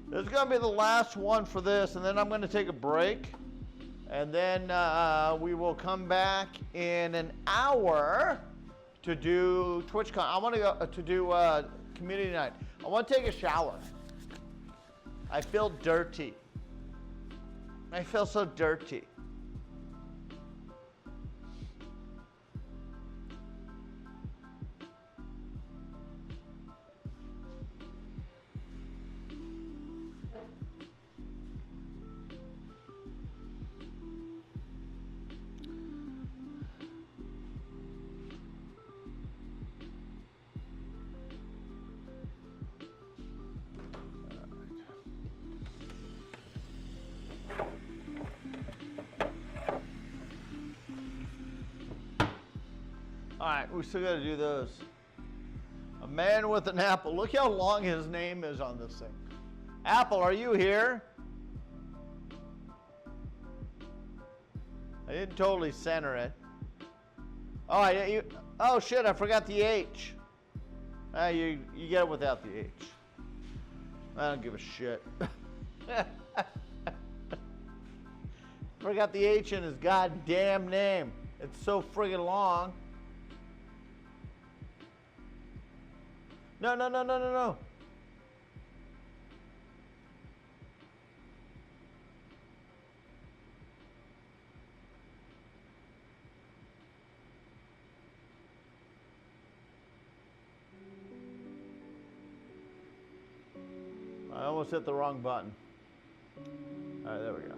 This is going to be the last one for this, and then I'm going to take a break. And then we will come back in an hour to do TwitchCon. I want to go to do community night. I want to take a shower. I feel dirty. I feel so dirty. All right, we still got to do those. A man with an apple. Look how long his name is on this thing. Apple, are you here? I didn't totally center it. Oh, oh shit, I forgot the H. You get it without the H. I don't give a shit. Forgot the H in his goddamn name. It's so friggin' long. No. I almost hit the wrong button. All right, there we go.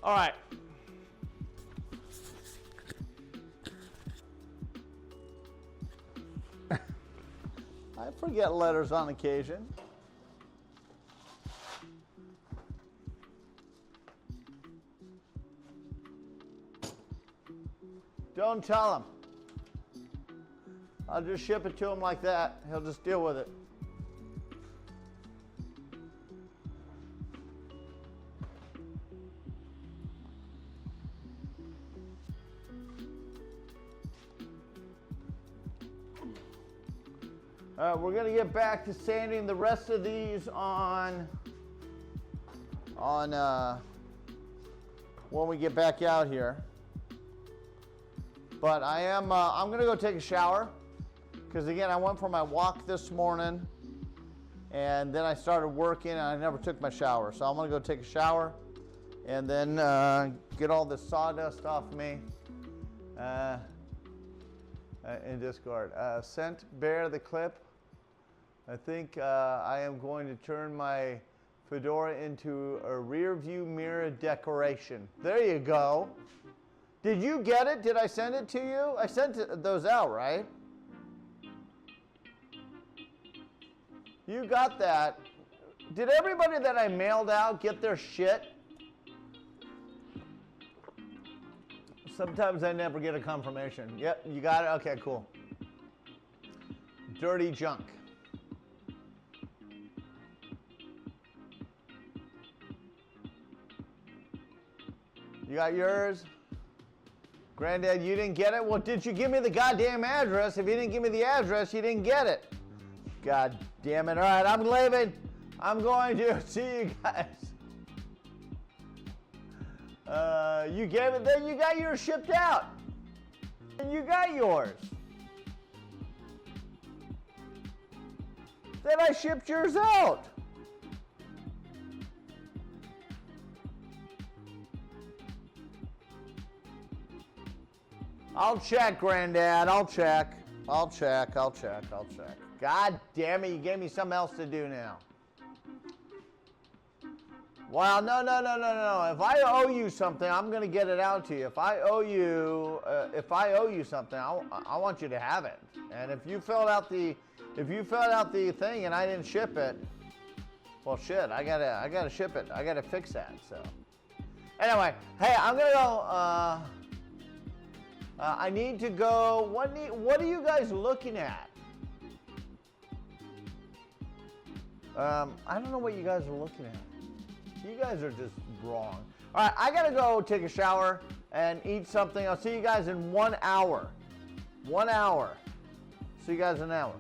All right. I forget letters on occasion. Don't tell him. I'll just ship it to him like that. He'll just deal with it. We're gonna get back to sanding the rest of these on when we get back out here. But I'm gonna go take a shower because again I went for my walk this morning and then I started working and I never took my shower. So I'm gonna go take a shower and then get all this sawdust off me. In Discord, sent Bear the clip. I think I am going to turn my fedora into a rear view mirror decoration. There you go. Did you get it? Did I send it to you? I sent those out, right? You got that. Did everybody that I mailed out get their shit? Sometimes I never get a confirmation. Yep, you got it? Okay, cool. Dirty junk. You got yours? Granddad, you didn't get it? Well, did you give me the goddamn address? If you didn't give me the address, you didn't get it. God damn it. All right, I'm leaving. I'm going to see you guys. You gave it, then you got yours shipped out. And you got yours. Then I shipped yours out. I'll check, Granddad. I'll check. I'll check. God damn it, you gave me something else to do now. Well, no. If I owe you something, I'm gonna get it out to you. If I owe you something, I want you to have it. And if you filled out the thing and I didn't ship it, well, shit, I gotta ship it. I gotta fix that. So, anyway, hey, I'm gonna go. I need to go. What are you guys looking at? I don't know what you guys are looking at. You guys are just wrong. All right, I gotta go take a shower and eat something. I'll see you guys in 1 hour. 1 hour. See you guys in an hour.